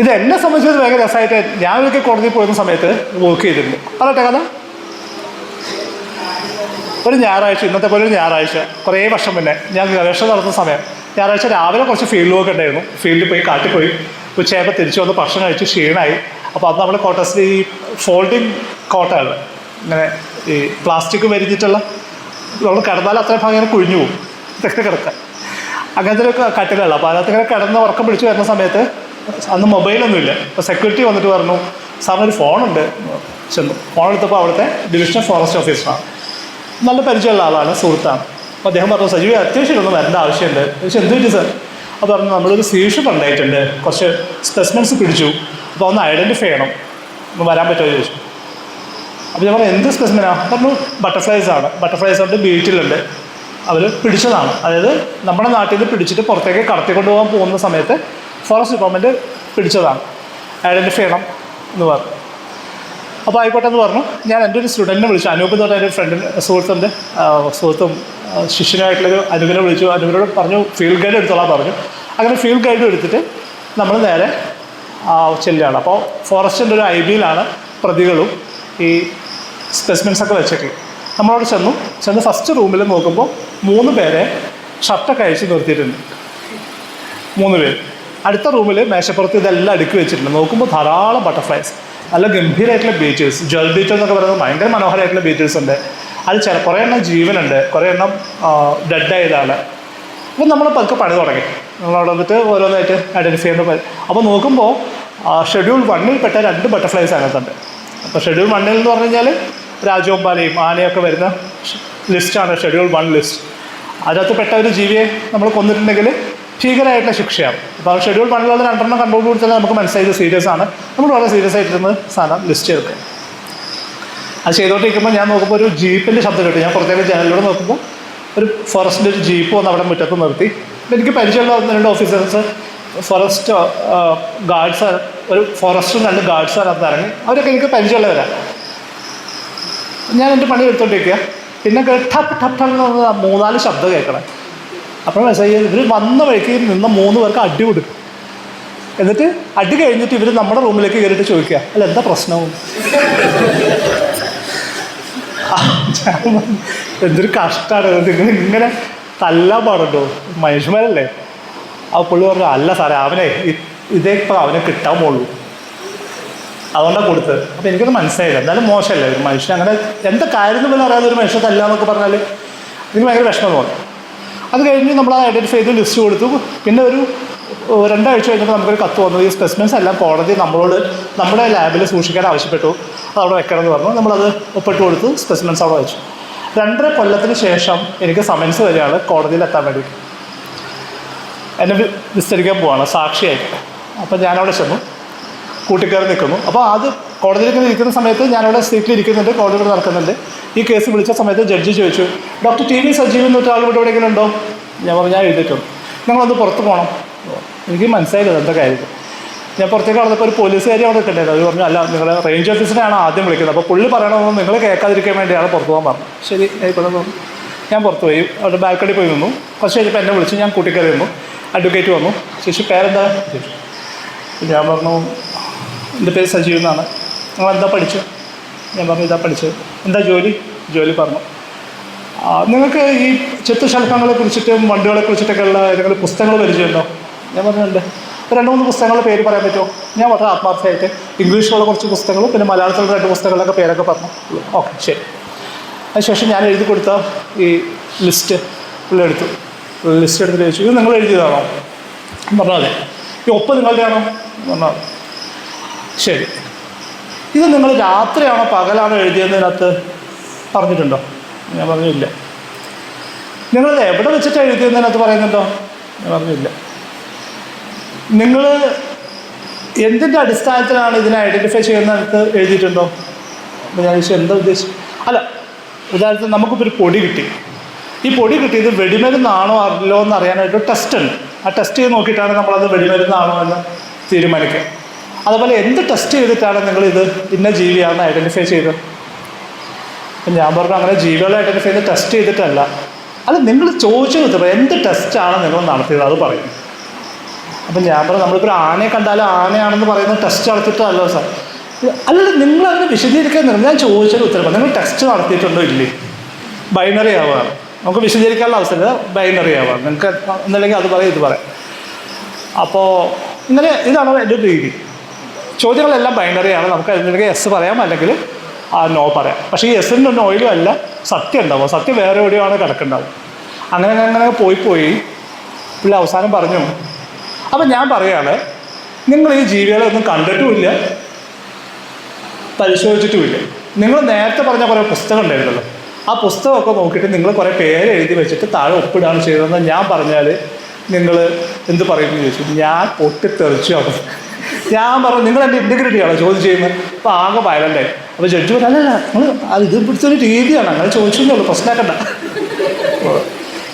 ഇത് എന്നെ സംബന്ധിച്ചത് ഭയങ്കര രസമായിട്ട് ഞാൻ ഒരിക്കൽ കോടതിയിൽ പോയിരുന്ന സമയത്ത് വർക്ക് ചെയ്തിട്ടുണ്ട്. പറയട്ടെ കഥ. ഒരു ഞായറാഴ്ച, ഇന്നത്തെ പോലെ ഒരു ഞായറാഴ്ച കുറേ വർഷം മുന്നേ ഞാൻ ഗവേഷണം നടത്തുന്ന സമയം ഞായറാഴ്ച രാവിലെ കുറച്ച് ഫീൽഡ് വർക്ക് ഉണ്ടായിരുന്നു. ഫീൽഡിൽ പോയി കാട്ടിൽ പോയി ഉച്ചയായപ്പോൾ തിരിച്ചു വന്ന് ഭക്ഷണം കഴിച്ച് ക്ഷീണമായി. അപ്പോൾ അത് നമ്മൾ കോട്ടസിൽ ഈ ഫോൾഡിങ് കോട്ടകൾ ഇങ്ങനെ ഈ പ്ലാസ്റ്റിക് വരിഞ്ഞിട്ടുള്ള, നമ്മൾ കിടന്നാൽ അത്രയും ഭാഗം ഇങ്ങനെ കുഴിഞ്ഞു പോകും, ഇതൊക്കെ കിടക്കാൻ അങ്ങനത്തെ ഒരു കട്ടിലുള്ള. അപ്പോൾ അതിനകത്ത് ഇങ്ങനെ കിടന്ന് ഉറക്കം പിടിച്ച് വരുന്ന സമയത്ത് അന്ന് മൊബൈലൊന്നുമില്ല. അപ്പോൾ സെക്യൂരിറ്റി വന്നിട്ട് പറഞ്ഞു, സാറിനൊരു ഫോണുണ്ട്. ചെന്നു ഫോൺ എടുത്തപ്പോൾ അവിടുത്തെ ഡിവിഷണൽ ഫോറസ്റ്റ് ഓഫീസറാണ്, നല്ല പരിചയമുള്ള ആളാണ്, സുഹൃത്താണ്. അപ്പോൾ അദ്ദേഹം പറഞ്ഞു, സജീവ അത്യാവശ്യം ഒന്ന് വരേണ്ട ആവശ്യമുണ്ട്. എന്ത് പറ്റി സാർ? അപ്പോൾ പറഞ്ഞു, നമ്മളൊരു സീഷൻ ഉണ്ടായിട്ടുണ്ട്, കുറച്ച് സ്പെസിമെൻസ് പിടിച്ചു, അപ്പോൾ ഒന്ന് ഐഡൻറ്റിഫൈ ചെയ്യണം, ഒന്ന് വരാൻ പറ്റുമോ ചോദിച്ചു. അപ്പോൾ ഞാൻ പറഞ്ഞു, എന്ത് സ്പെസിമെനാണ്? പറഞ്ഞു, ബട്ടർഫ്ലൈസ് ആണ്. ബട്ടർഫ്ലൈസ് ഉണ്ട്, ബീറ്റിലുണ്ട്, അവർ പിടിച്ചതാണ്. അതായത് നമ്മുടെ നാട്ടിൽ നിന്ന് പിടിച്ചിട്ട് പുറത്തേക്ക് കടത്തിക്കൊണ്ട് പോകാൻ പോകുന്ന സമയത്ത് ഫോറസ്റ്റ് ഡിപ്പാർട്ട്മെൻറ്റ് പിടിച്ചതാണ്, ഐഡൻറ്റിഫൈ ചെയ്യണം എന്ന് പറഞ്ഞു. അപ്പോൾ ആയിക്കോട്ടെ എന്ന് പറഞ്ഞു. ഞാൻ എൻ്റെ ഒരു സ്റ്റുഡൻറ്റിനെ വിളിച്ചു, അനൂപ് എന്ന് പറഞ്ഞ ഒരു ഫ്രണ്ടിന് സുഹൃത്തും ശിഷ്യനായിട്ടുള്ളൊരു അനൂപിനെ വിളിച്ചു. അനൂപിനോട് പറഞ്ഞു ഫീൽഡ് ഗൈഡ് എടുത്തോളാൻ പറഞ്ഞു. അങ്ങനെ ഫീൽഡ് ഗൈഡ് എടുത്തിട്ട് നമ്മൾ നേരെ ചെല്ലുകയാണ്. അപ്പോൾ ഫോറസ്റ്റിൻ്റെ ഒരു ഐബിയിലാണ് പ്രതികളും ഈ സ്പെസിമെൻസൊക്കെ വെച്ചേക്ക്. നമ്മളവിടെ ചെന്ന് ഫസ്റ്റ് റൂമിൽ നോക്കുമ്പോൾ 3 പേരെ ഷർട്ടൊക്കെ അഴിച്ച് നിർത്തിയിട്ടുണ്ട്. 3 പേര്. അടുത്ത റൂമിൽ മേശപ്പുറത്ത് ഇതെല്ലാം അടുക്കി വെച്ചിട്ടുണ്ട്. നോക്കുമ്പോൾ ധാരാളം ബട്ടർഫ്ലൈസ്, നല്ല ഗംഭീരമായിട്ടുള്ള ബീറ്റേഴ്സ്, ജൽ ബീറ്റർ എന്നൊക്കെ പറയുന്നത് ഭയങ്കര മനോഹരമായിട്ടുള്ള ബീറ്റേഴ്സ് ഉണ്ട്. അത് കുറേ എണ്ണം ജീവനുണ്ട്, കുറേ എണ്ണം ഡെഡായതാണ്. അപ്പോൾ നമ്മൾ പതുക്കെ പണി തുടങ്ങി. നമ്മളവിടെ വന്നിട്ട് ഓരോന്നായിട്ട് ഐഡൻറ്റിഫൈ ചെയ്യുന്ന. അപ്പോൾ നോക്കുമ്പോൾ ഷെഡ്യൂൾ 1 പെട്ട 2 ബട്ടർഫ്ലൈസ് അതിനകത്തുണ്ട്. അപ്പോൾ ഷെഡ്യൂൾ 1 എന്ന് പറഞ്ഞു കഴിഞ്ഞാൽ രാജവെമ്പാലയും ആനയൊക്കെ വരുന്ന ലിസ്റ്റാണ് ഷെഡ്യൂൾ 1 ലിസ്റ്റ്. അതിനകത്ത് പെട്ട ഒരു ജീവിയെ നമ്മൾ കൊന്നിട്ടുണ്ടെങ്കിൽ ഭീകരമായിട്ടുള്ള ശിക്ഷയാണ്. അപ്പോൾ ഷെഡ്യൂൾ 1 2 കൺട്രോൾ കൊടുത്താൽ നമുക്ക് മനസ്സിലായത് സീരിയസ് ആണ്. നമ്മൾ വളരെ സീരിയസ് ആയിട്ടിരുന്ന് സാധനം ലിസ്റ്റ് എടുക്കുക. അത് ചെയ്തുകൊണ്ടിരിക്കുമ്പോൾ ഞാൻ നോക്കുമ്പോൾ ഒരു ജീപ്പിൻ്റെ ശബ്ദം കേട്ടു. ഞാൻ പുറത്തേക്ക് ജനലിലൂടെ നോക്കുമ്പോൾ ഒരു ഫോറസ്റ്റിൻ്റെ ഒരു ജീപ്പ് വന്ന് അവിടെ മുറ്റത്ത് നിർത്തി. എനിക്ക് പരിചയമുള്ള 2 ഓഫീസേഴ്സ്, ഫോറസ്റ്റ് ഗാർഡ്സ്, ഒരു ഫോറസ്റ്റും 2 ഗാർഡ്സും അതിനകത്ത് ഇറങ്ങി. അവരൊക്കെ എനിക്ക് പരിചയമുള്ളവരാണ്. ഞാൻ എൻ്റെ പണി എടുത്തോണ്ടിരിക്കുക. പിന്നെ ടപ്പ് ടപ്പ് ടപ്പ് എന്ന് പറഞ്ഞാൽ 3-4 ശബ്ദം കേൾക്കണം. അപ്പോൾ മെസ്സേജ് ഇവർ വന്ന വഴിക്ക് നിന്ന 3 പേർക്ക് അടി കൊടുക്കും. എന്നിട്ട് അടി കഴിഞ്ഞിട്ട് ഇവർ നമ്മുടെ റൂമിലേക്ക് കയറിയിട്ട് ചോദിക്കുക, അല്ല എന്താ പ്രശ്നവും? എന്തൊരു കഷ്ടമാണ്, നിങ്ങൾ ഇങ്ങനെ തല്ലാൻ പാടുണ്ടോ? മനുഷ്യന്മാരല്ലേ? ആ പുള്ളി പറഞ്ഞു, അല്ല സാറേ, അവനെ ഇതേ ഇപ്പോൾ അവനെ കിട്ടാൻ പോകുള്ളൂ, അതുകൊണ്ടാണ് കൊടുത്തത്. അപ്പോൾ എനിക്കത് മനസ്സിലായില്ല. എന്തായാലും മോശമല്ലേ ഒരു മനുഷ്യൻ അങ്ങനെ എന്താ കാര്യം പോലും അറിയാതെ ഒരു മനുഷ്യൻ തല്ലാന്നൊക്കെ പറഞ്ഞാൽ എനിക്ക് ഭയങ്കര വിഷമം തോന്നി. അത് കഴിഞ്ഞ് നമ്മൾ ആ ഐഡൻറ്റിഫൈ ചെയ്ത് ലിസ്റ്റ് കൊടുത്തു. പിന്നെ ഒരു 2 ആഴ്ച കഴിഞ്ഞപ്പോൾ നമുക്കൊരു കത്ത് വന്നു. ഈ സ്പെസിമെൻസ് എല്ലാം കോടതി നമ്മളോട് നമ്മുടെ ലാബിൽ സൂക്ഷിക്കാൻ ആവശ്യപ്പെട്ടു, അത് അവിടെ വെക്കണം എന്ന് പറഞ്ഞു. നമ്മളത് ഒപ്പിട്ട് കൊടുത്തു, സ്പെസിമെൻസ് അവിടെ വെച്ചു. 2.5 കൊല്ലത്തിന് ശേഷം എനിക്ക് സമൻസ് വരികയാണ് കോടതിയിൽ എത്താൻ വേണ്ടി. എന്നെ വിസ്തരിക്കാൻ പോവാണ് സാക്ഷിയായിട്ട്. അപ്പോൾ ഞാനവിടെ ചെന്നു, കൂട്ടിക്കയറി നിൽക്കുന്നു. അപ്പോൾ അത് കോടതിയിലേക്ക് ഇരിക്കുന്ന സമയത്ത് ഞാനവിടെ സീറ്റിൽ ഇരിക്കുന്നുണ്ട്, കോടതിയിൽ നടക്കുന്നുണ്ട്. ഈ കേസ് വിളിച്ച സമയത്ത് ജഡ്ജി ചോദിച്ചു, ഡോക്ടർ ടി വി സജീവ് എന്നൊരു ആൾ ഇവിടെ എവിടെയെങ്കിലും ഉണ്ടോ? ഞാൻ പറഞ്ഞു, ഞാൻ എഴുതിയിട്ടുണ്ട്. നിങ്ങളൊന്ന് പുറത്ത് പോകണം. എനിക്ക് മനസ്സിലായില്ല എന്താ കാര്യം. ഞാൻ പുറത്തേക്ക് നടന്നപ്പോൾ ഒരു പോലീസുകാരി അവിടെ നിൽക്കണ്ടായിരുന്നു. അത് പറഞ്ഞു, അല്ല നിങ്ങൾ റേഞ്ച് ഓഫീസറിനെയാണ് ആദ്യം വിളിക്കുന്നത്, അപ്പോൾ പുള്ളി പറയണമെന്ന് നിങ്ങൾ കേൾക്കാതിരിക്കാൻ വേണ്ടിയാണ് പുറത്ത് പോകാൻ പറഞ്ഞു. ശരി ആയിക്കോട്ടെ തോന്നുന്നു. ഞാൻ പുറത്ത് പോയി, അവിടെ ബാൽക്കണിയിൽ പോയി നിന്നു. കുറച്ച് കഴിഞ്ഞപ്പോൾ എന്നെ വിളിച്ചു, ഞാൻ കൂട്ടിക്കയറി നിന്നു. അഡ്വക്കേറ്റ് വന്നു. ചേച്ചി പേരെന്താ ചോദിച്ചു. ഞാൻ പറഞ്ഞു, എൻ്റെ പേര് സജീവ് എന്നാണ്. നിങ്ങൾ എന്താ പഠിച്ചു? ഞാൻ പറഞ്ഞു, ഇതാ പഠിച്ചത്. എന്താ ജോലി പറഞ്ഞു. നിങ്ങൾക്ക് ഈ ചിത്രശലഭങ്ങളെ കുറിച്ചിട്ടും വണ്ടികളെ കുറിച്ചിട്ടൊക്കെ ഉള്ള ഏതെങ്കിലും പുസ്തകങ്ങൾ പരിചയമുണ്ടോ? ഞാൻ പറഞ്ഞിട്ടുണ്ട്. 2-3 പുസ്തകങ്ങളുടെ പേര് പറയാൻ പറ്റുമോ? ഞാൻ വളരെ ആത്മാർത്ഥമായിട്ട് ഇംഗ്ലീഷിലുള്ള കുറച്ച് പുസ്തകങ്ങളും പിന്നെ മലയാളത്തിലുള്ള 2 പുസ്തകങ്ങളൊക്കെ പേരൊക്കെ പറഞ്ഞു. ഓക്കെ, ശരി. അതിനുശേഷം ഞാൻ എഴുതി കൊടുത്ത ഈ ലിസ്റ്റ് പുള്ളി എടുത്തു. ലിസ്റ്റ് എടുത്തിട്ട് ചോദിച്ചു, ഇത് നിങ്ങൾ എഴുതിയതാണോ? പറഞ്ഞാൽ അതെ. ഈ ഒപ്പ് നിങ്ങളുടെയാണോ? പറഞ്ഞാൽ ശരി. ഇത് നിങ്ങൾ രാത്രിയാണോ പകലാണോ എഴുതിയതിനകത്ത് പറഞ്ഞിട്ടുണ്ടോ? ഞാൻ പറഞ്ഞില്ല. നിങ്ങളിത് എവിടെ വെച്ചിട്ടാണ് എഴുതിയതിനകത്ത് പറയുന്നുണ്ടോ? ഞാൻ പറഞ്ഞില്ല. നിങ്ങൾ എന്തിൻ്റെ അടിസ്ഥാനത്തിലാണ് ഇതിനെ ഐഡൻറ്റിഫൈ ചെയ്യുന്നതിനകത്ത് എഴുതിയിട്ടുണ്ടോ? അപ്പോൾ ഞാൻ ചോദിച്ചു എന്താ ഉദ്ദേശിച്ചു? അല്ല, ഉദാഹരണത്തിന് നമുക്കിപ്പോൾ ഒരു പൊടി കിട്ടി. ഈ പൊടി കിട്ടിയത് വെടിമരുന്നാണോ അല്ലോ എന്ന് അറിയാനായിട്ട് ടെസ്റ്റ് ഉണ്ട്. ആ ടെസ്റ്റ് ചെയ്ത് നോക്കിയിട്ടാണ് നമ്മളത് വെടിമരുന്നാണോ എന്ന് തീരുമാനിക്കുക. അതുപോലെ എന്ത് ടെസ്റ്റ് ചെയ്തിട്ടാണ് നിങ്ങളിത് ഇന്ന ജീവിയാണെന്ന് ഐഡൻറ്റിഫൈ ചെയ്തത്? അപ്പം ഞാൻ പറഞ്ഞു അങ്ങനെ ജീവികളെ ഐഡൻറ്റിഫൈ ചെയ്ത് ടെസ്റ്റ് ചെയ്തിട്ടല്ല. അല്ല, നിങ്ങൾ ചോദിച്ചു കിട്ടുമ്പോൾ എന്ത് ടെസ്റ്റാണ് നിങ്ങൾ നടത്തിയത് അത് പറയും. അപ്പം ഞാൻ പറഞ്ഞു നമ്മളിപ്പോൾ ആനയെ കണ്ടാലും ആനയാണെന്ന് പറയുന്ന ടെസ്റ്റ് നടത്തിയിട്ടല്ലോ സാർ. അല്ലല്ല, നിങ്ങളതിനെ വിശദീകരിക്കാൻ തരും. ഞാൻ ചോദിച്ചൊരു ഉത്തരം നിങ്ങൾ ടെസ്റ്റ് നടത്തിയിട്ടുണ്ടോ ഇല്ലേ? ബൈനറി ആവാണ്. നമുക്ക് വിശദീകരിക്കാനുള്ള അവസരമില്ല, ബൈനറി ആവാണ്. നിങ്ങൾക്ക് എന്നല്ലെങ്കിൽ അത് പറയാം ഇത് പറയാം. അപ്പോൾ ഇങ്ങനെ ഇതാണ് എൻ്റെ രീതി. ചോദ്യങ്ങളെല്ലാം ബൈനറിയാണ്. നമുക്ക് അതിലേക്ക് എസ് പറയാം, അല്ലെങ്കിൽ നോ പറയാം. പക്ഷേ ഈ എസിൻ്റെ നോയിലും അല്ല സത്യം ഉണ്ടാവും. സത്യം വേറെ എവിടെയാണ് കിടക്കുന്നുണ്ടാവും. അങ്ങനെ പോയി പുള്ളി അവസാനം പറഞ്ഞു. അപ്പം ഞാൻ പറയുകയാണ്, നിങ്ങൾ ഈ ജീവികളെ ഒന്നും കണ്ടിട്ടുമില്ല, പരിശോധിച്ചിട്ടുമില്ല. നിങ്ങൾ നേരത്തെ പറഞ്ഞ കുറേ പുസ്തകം ഉണ്ടായിരുന്നല്ലോ, ആ പുസ്തകമൊക്കെ നോക്കിയിട്ട് നിങ്ങൾ കുറേ പേര് എഴുതി വെച്ചിട്ട് താഴെ ഒപ്പിടാണ് ചെയ്തതെന്ന് ഞാൻ പറഞ്ഞാൽ നിങ്ങൾ എന്ത് പറയുമെന്ന് ചോദിച്ചു. ഞാൻ പൊട്ടിത്തെറിച്ചു. അപ്പം ഞാൻ പറഞ്ഞു നിങ്ങൾ എൻ്റെ ഇൻറ്റഗ്രിറ്റിയാണോ ചോദ്യം ചെയ്യുന്നത്? അപ്പോൾ ആകെ വയലൻ്റായി. അപ്പോൾ ജഡ്ജി പറഞ്ഞു അല്ലല്ല, നിങ്ങൾ അത് ഇത് പിടിച്ചൊരു രീതിയാണ്, അങ്ങനെ ചോദിച്ചേ ഉള്ളൂ, പ്രശ്നമാക്കണ്ട.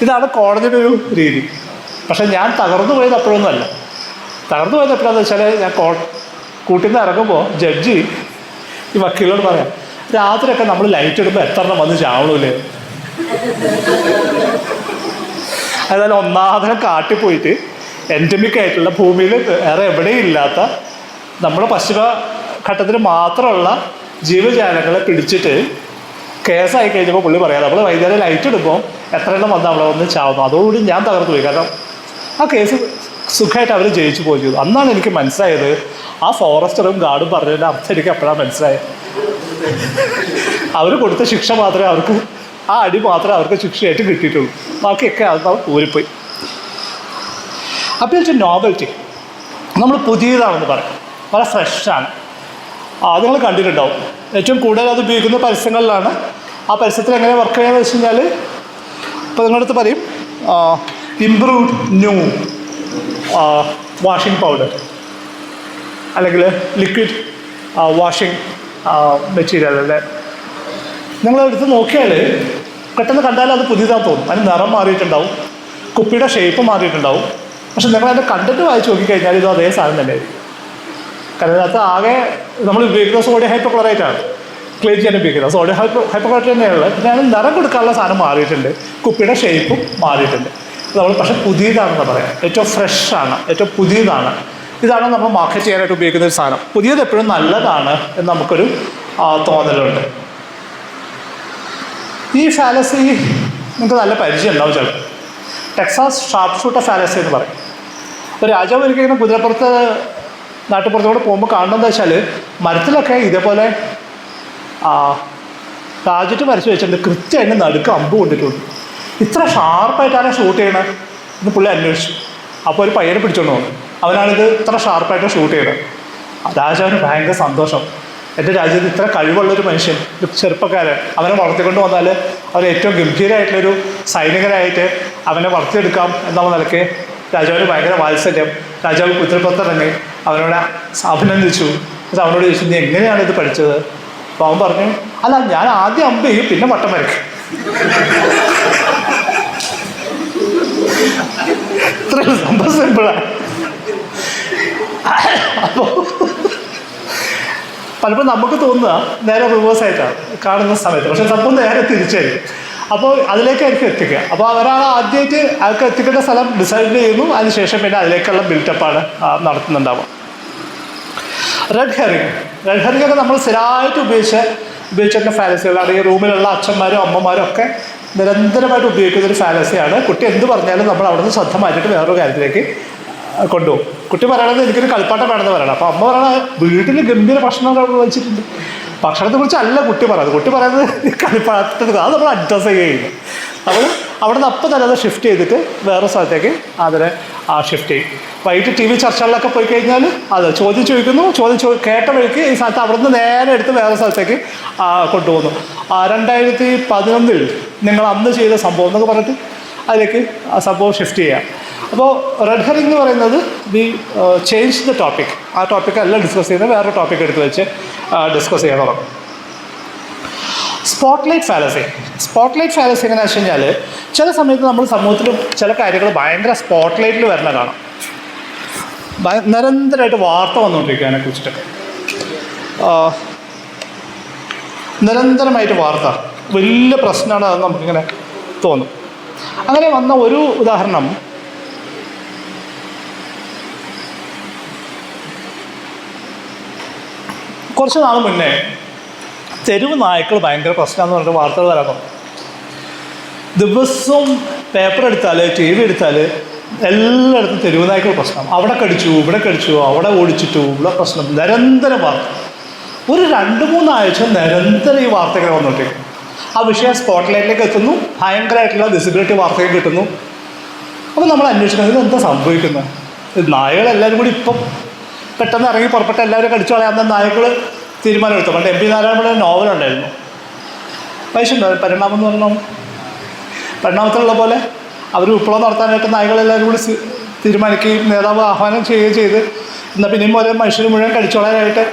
ഇതാണ് കോടതിയുടെ ഒരു രീതി. പക്ഷേ ഞാൻ തകർന്നു പോയത് അപ്പോഴൊന്നും അല്ല. തകർന്നു പോയത് എപ്പോഴാണെന്ന് വെച്ചാൽ ഞാൻ കൂട്ടിൽ നിന്ന് ഇറങ്ങുമ്പോൾ ജഡ്ജി ഈ വക്കീലോട് പറയാം, രാത്രിയൊക്കെ നമ്മൾ ലൈറ്റ് ഇടുമ്പോൾ എത്ര എണ്ണം വന്ന് ചാവണമില്ലേ? അതായത് ഒന്നാമതിനെ കാട്ടിപ്പോയിട്ട് എൻഡമിക് ആയിട്ടുള്ള ഭൂമിയിൽ വേറെ എവിടെയും ഇല്ലാത്ത നമ്മുടെ പശ്ചിമഘട്ടത്തിൽ മാത്രമുള്ള ജീവജാലങ്ങളെ പിടിച്ചിട്ട് കേസായി കഴിഞ്ഞപ്പോൾ പുള്ളി പറയാം നമ്മൾ വൈകുന്നേരം ലൈറ്റ് ഇടുമ്പോൾ എത്ര എണ്ണം വന്ന് അവിടെ വന്ന് ചാവുന്നു. അതോടുകൂടി ഞാൻ തകർന്നു പോയി. കാരണം ആ കേസ് സുഖമായിട്ട് അവർ ജയിച്ചു പോയി ചെയ്തു. അന്നാണ് എനിക്ക് മനസ്സിലായത് ആ ഫോറസ്റ്ററും ഗാർഡും പറഞ്ഞതിൻ്റെ അർത്ഥം എനിക്ക് എപ്പോഴാണ് മനസ്സിലായത്. അവർ കൊടുത്ത ശിക്ഷ മാത്രമേ അവർക്ക്, ആ അടി മാത്രമേ അവർക്ക് ശിക്ഷയായിട്ട് കിട്ടിയിട്ടുള്ളൂ. ബാക്കിയൊക്കെ അത് ഊരിപ്പോയി. അപ്പോൾ നോവൽറ്റി നമ്മൾ പുതിയതാണെന്ന് പറയും, വളരെ ഫ്രഷാണ്. നിങ്ങൾ കണ്ടിട്ടുണ്ടാവും. ഏറ്റവും കൂടുതൽ അത് ഉപയോഗിക്കുന്ന പരസ്യങ്ങളിലാണ്. ആ പരസ്യത്തിൽ എങ്ങനെ വർക്ക് ചെയ്യുകയെന്ന് വെച്ച് കഴിഞ്ഞാൽ ഇപ്പോൾ നിങ്ങളുടെ അടുത്ത് പറയും ഇംപ്രൂവ്ഡ് ന്യൂ വാഷിംഗ് പൗഡർ, അല്ലെങ്കിൽ ലിക്വിഡ് വാഷിംഗ് മെറ്റീരിയൽ അല്ലേ. നിങ്ങളെടുത്ത് നോക്കിയാൽ പെട്ടെന്ന് കണ്ടാൽ അത് പുതിയതാണെന്ന് തോന്നും. അതിന് നിറം മാറിയിട്ടുണ്ടാവും, കുപ്പിയുടെ ഷേപ്പ് മാറിയിട്ടുണ്ടാവും. പക്ഷെ നിങ്ങളതിൻ്റെ കണ്ടിട്ട് വായിച്ച് നോക്കിക്കഴിഞ്ഞാൽ ഇത് അതേ സാധനം തന്നെയായിരിക്കും. കാരണം അതിനകത്ത് ആകെ നമ്മൾ ഉപയോഗിക്കുന്ന സോഡിയം ഹൈപ്പോക്ലോറൈറ്റ് ആണ് ക്ലീൻ ചെയ്യാൻ ഉപയോഗിക്കുന്നത്. സോഡിയം ഹൈപ്പോക്ലോറൈറ്റ് തന്നെയുള്ളത്. പിന്നെ അതിന് നിറം കൊടുക്കാനുള്ള സാധനം മാറിയിട്ടുണ്ട്, കുപ്പിയുടെ ഷേപ്പും മാറിയിട്ടുണ്ട്. നമ്മൾ പക്ഷേ പുതിയതാണെന്ന് പറയാം. ഏറ്റവും ഫ്രഷാണ്, ഏറ്റവും പുതിയതാണ്. ഇതാണ് നമ്മൾ മാർക്കറ്റ് ചെയ്യാനായിട്ട് ഉപയോഗിക്കുന്ന ഒരു സാധനം. പുതിയത് എപ്പോഴും നല്ലതാണ് എന്ന് നമുക്കൊരു തോന്നലുണ്ട്. ഈ ഫാലസി നിങ്ങൾക്ക് നല്ല പരിചയം ഉണ്ടാവും ചിലപ്പോൾ. ടെക്സാസ് ഷാർപ്പ് ഷൂട്ടർ ഫാലസി എന്ന് പറയും. അപ്പോൾ രാജാവ് ഒരിക്കലും കുതിരപ്പുറത്ത് നാട്ടുപുറത്തോടെ പോകുമ്പോൾ കാണുന്നതെന്ന് വെച്ചാൽ മരത്തിലൊക്കെ ഇതേപോലെ ടാർജറ്റ് വരച്ച് വെച്ചിട്ടുണ്ട്. കൃത്യമായിട്ട് നടുക്ക് അമ്പ് കൊണ്ടിട്ടുണ്ട്. ഇത്ര ഷാർപ്പായിട്ടാണ് ഷൂട്ട് ചെയ്യണത് എന്ന് പുള്ളി അന്വേഷിച്ചു. അപ്പോൾ ഒരു പയ്യനെ പിടിച്ചോണ്ട് പോകുന്നു. അവനാണിത് ഇത്ര ഷാർപ്പായിട്ട് ഷൂട്ട് ചെയ്തത്. രാജാവിന് ഭയങ്കര സന്തോഷം. എൻ്റെ രാജ്യത്ത് ഇത്ര കഴിവുള്ളൊരു മനുഷ്യൻ, ഒരു ചെറുപ്പക്കാരൻ, അവനെ വളർത്തിക്കൊണ്ട് വന്നാൽ അവൻ ഏറ്റവും ഗംഭീരമായിട്ടുള്ളൊരു സൈനികനായിട്ട് അവനെ വളർത്തിയെടുക്കാം എന്നുള്ള നിലയ്ക്ക് രാജാവിന് ഭയങ്കര വാത്സല്യം. രാജാവ് കുതിരപ്പുറത്തിറങ്ങി അവനോട് അഭിനന്ദിച്ചു. എന്നിട്ട് അവനോട് ചോദിച്ചു നീ എങ്ങനെയാണ് ഇത് പഠിച്ചത്? അപ്പോൾ അവൻ പറഞ്ഞു അല്ല ഞാൻ ആദ്യം അമ്പ് ചെയ്യും പിന്നെ വട്ടം വരയ്ക്കും. ഇത്രയും സംഭവം സിമ്പിളാണ്. അപ്പോൾ പലപ്പോഴും നമുക്ക് തോന്നുക നേരെ റിവേഴ്സായിട്ടാണ് കാണുന്ന സമയത്ത്, പക്ഷെ സംഭവം നേരെ തിരിച്ചായിരിക്കും. അപ്പോൾ അതിലേക്കായിരിക്കും എത്തിക്കുക. അപ്പോൾ ഒരാൾ ആദ്യമായിട്ട് അയാൾക്ക് എത്തിക്കേണ്ട സ്ഥലം ഡിസൈഡ് ചെയ്യുന്നു, അതിനുശേഷം പിന്നെ അതിലേക്കുള്ള ബിൽറ്റപ്പാണ് നടത്തുന്നുണ്ടാവുക. റെഡ് ഹെറിങ് ഒക്കെ നമ്മൾ സ്ഥിരമായിട്ട് ഉപയോഗിച്ചിട്ടുള്ള ഫാലസികളാണ്. ഈ റൂമിലുള്ള അച്ഛന്മാരും അമ്മമാരും ഒക്കെ നിരന്തരമായിട്ട് ഉപയോഗിക്കുന്നൊരു ഫാലസിയാണ്. കുട്ടി എന്ത് പറഞ്ഞാലും നമ്മൾ അവിടെ നിന്ന് ശ്രദ്ധ മാറ്റിയിട്ട് വേറൊരു കാര്യത്തിലേക്ക് കൊണ്ടുപോകും. കുട്ടി പറയണത് എനിക്കൊരു കളിപ്പാട്ടം വേണമെന്ന് പറയണം. അപ്പോൾ അമ്മ പറയണത് വീട്ടിൽ ഗംഭീര ഭക്ഷണം വെച്ചിട്ടുണ്ട്. ഭക്ഷണത്തെ കുറിച്ച് അല്ല കുട്ടി പറയുന്നത്. കുട്ടി പറയുന്നത് കളിപ്പാട്ടത്തിൽ അത് നമ്മൾ അഡ്ജസ്റ്റ് ചെയ്യുകയില്ല. നമ്മൾ അവിടെ നിന്ന് അപ്പം തന്നെ അത് ഷിഫ്റ്റ് ചെയ്തിട്ട് വേറെ സ്ഥലത്തേക്ക് അതിനെ ഷിഫ്റ്റ് ചെയ്യും. വൈകിട്ട് ടി വി ചർച്ചകളിലൊക്കെ പോയി കഴിഞ്ഞാൽ അത് ചോദ്യം ചോദിക്കുന്നു, കേട്ട വഴിക്ക് ഈ സ്ഥലത്ത് അവിടെ നിന്ന് നേരെ എടുത്ത് വേറെ സ്ഥലത്തേക്ക് കൊണ്ടുപോകുന്നു. 2011 നിങ്ങൾ അന്ന് ചെയ്ത സംഭവം എന്നൊക്കെ പറഞ്ഞിട്ട് അതിലേക്ക് ആ സംഭവം ഷിഫ്റ്റ് ചെയ്യാം. അപ്പോൾ റെഡ് ഹെറിംഗ് എന്ന് പറയുന്നത് വി ചേഞ്ച് ദ ടോപ്പിക്. ആ ടോപ്പിക് അല്ല ഡിസ്കസ് ചെയ്യുന്നത്, വേറൊരു ടോപ്പിക് എടുത്ത് വെച്ച് ഡിസ്കസ് ചെയ്യാൻ തുടങ്ങും. Spotlight fallacy. സ്പോട്ട്ലൈറ്റ് ഫാലസി എങ്ങനെയാണെന്ന് വെച്ച് കഴിഞ്ഞാൽ ചില സമയത്ത് നമ്മൾ സമൂഹത്തിൽ ചില കാര്യങ്ങൾ ഭയങ്കര സ്പോട്ട്ലൈറ്റിൽ വരണ കാണാം. നിരന്തരമായിട്ട് വാർത്ത വന്നുകൊണ്ടിരിക്കുക അതിനെക്കുറിച്ചിട്ടൊക്കെ. നിരന്തരമായിട്ട് വാർത്ത വലിയ പ്രശ്നമാണ് അതെന്ന് നമുക്കിങ്ങനെ തോന്നും. അങ്ങനെ വന്ന ഒരു ഉദാഹരണം, കുറച്ച് നാൾ മുന്നേ തെരുവ് നായ്ക്കൾ ഭയങ്കര പ്രശ്നമാണെന്ന് പറഞ്ഞിട്ട് വാർത്തകൾ വരാൻ തുടങ്ങി. ദിവസവും പേപ്പർ എടുത്താൽ ടി വി എടുത്താൽ എല്ലായിടത്തും തെരുവ് നായ്ക്കൾ പ്രശ്നം. അവിടെ കടിച്ചു, ഇവിടെ കടിച്ചു, അവിടെ ഓടിച്ചിട്ടു, ഇവിടെ പ്രശ്നം, നിരന്തരം വാർത്ത. ഒരു 2-3 ആഴ്ച നിരന്തരം ഈ വാർത്തകൾ വന്നോട്ടേക്കും. ആ വിഷയം സ്പോട്ട്ലൈറ്റിലേക്ക് എത്തുന്നു, ഭയങ്കരമായിട്ടുള്ള വിസിബിലിറ്റി വാർത്തകൾ കിട്ടുന്നു. അപ്പോൾ നമ്മൾ അന്വേഷിക്കുന്നത് എന്താ സംഭവിക്കുന്നത്? നായകളെല്ലാവരും കൂടി ഇപ്പം പെട്ടെന്ന് ഇറങ്ങി പുറപ്പെട്ട എല്ലാവരും കടിച്ചു കളയാവുന്ന നായകൾ തീരുമാനമെടുത്തു. പണ്ട് MP നാരായണപിള്ള നോവലുണ്ടായിരുന്നു, വായിച്ചിട്ടുണ്ടായിരുന്നു, പരിണാമം എന്ന് പറഞ്ഞാൽ. പരിണാമത്തിലുള്ള പോലെ അവർ വിപ്ലവം നടത്താനായിട്ട് നായകളെല്ലാവരും കൂടി തീരുമാനിക്കുകയും നേതാവ് ആഹ്വാനം ചെയ്യുകയും ചെയ്ത് എന്നാൽ പിന്നെയും പോലെ മനുഷ്യർ മുഴുവൻ കടിച്ചോളാനായിട്ട്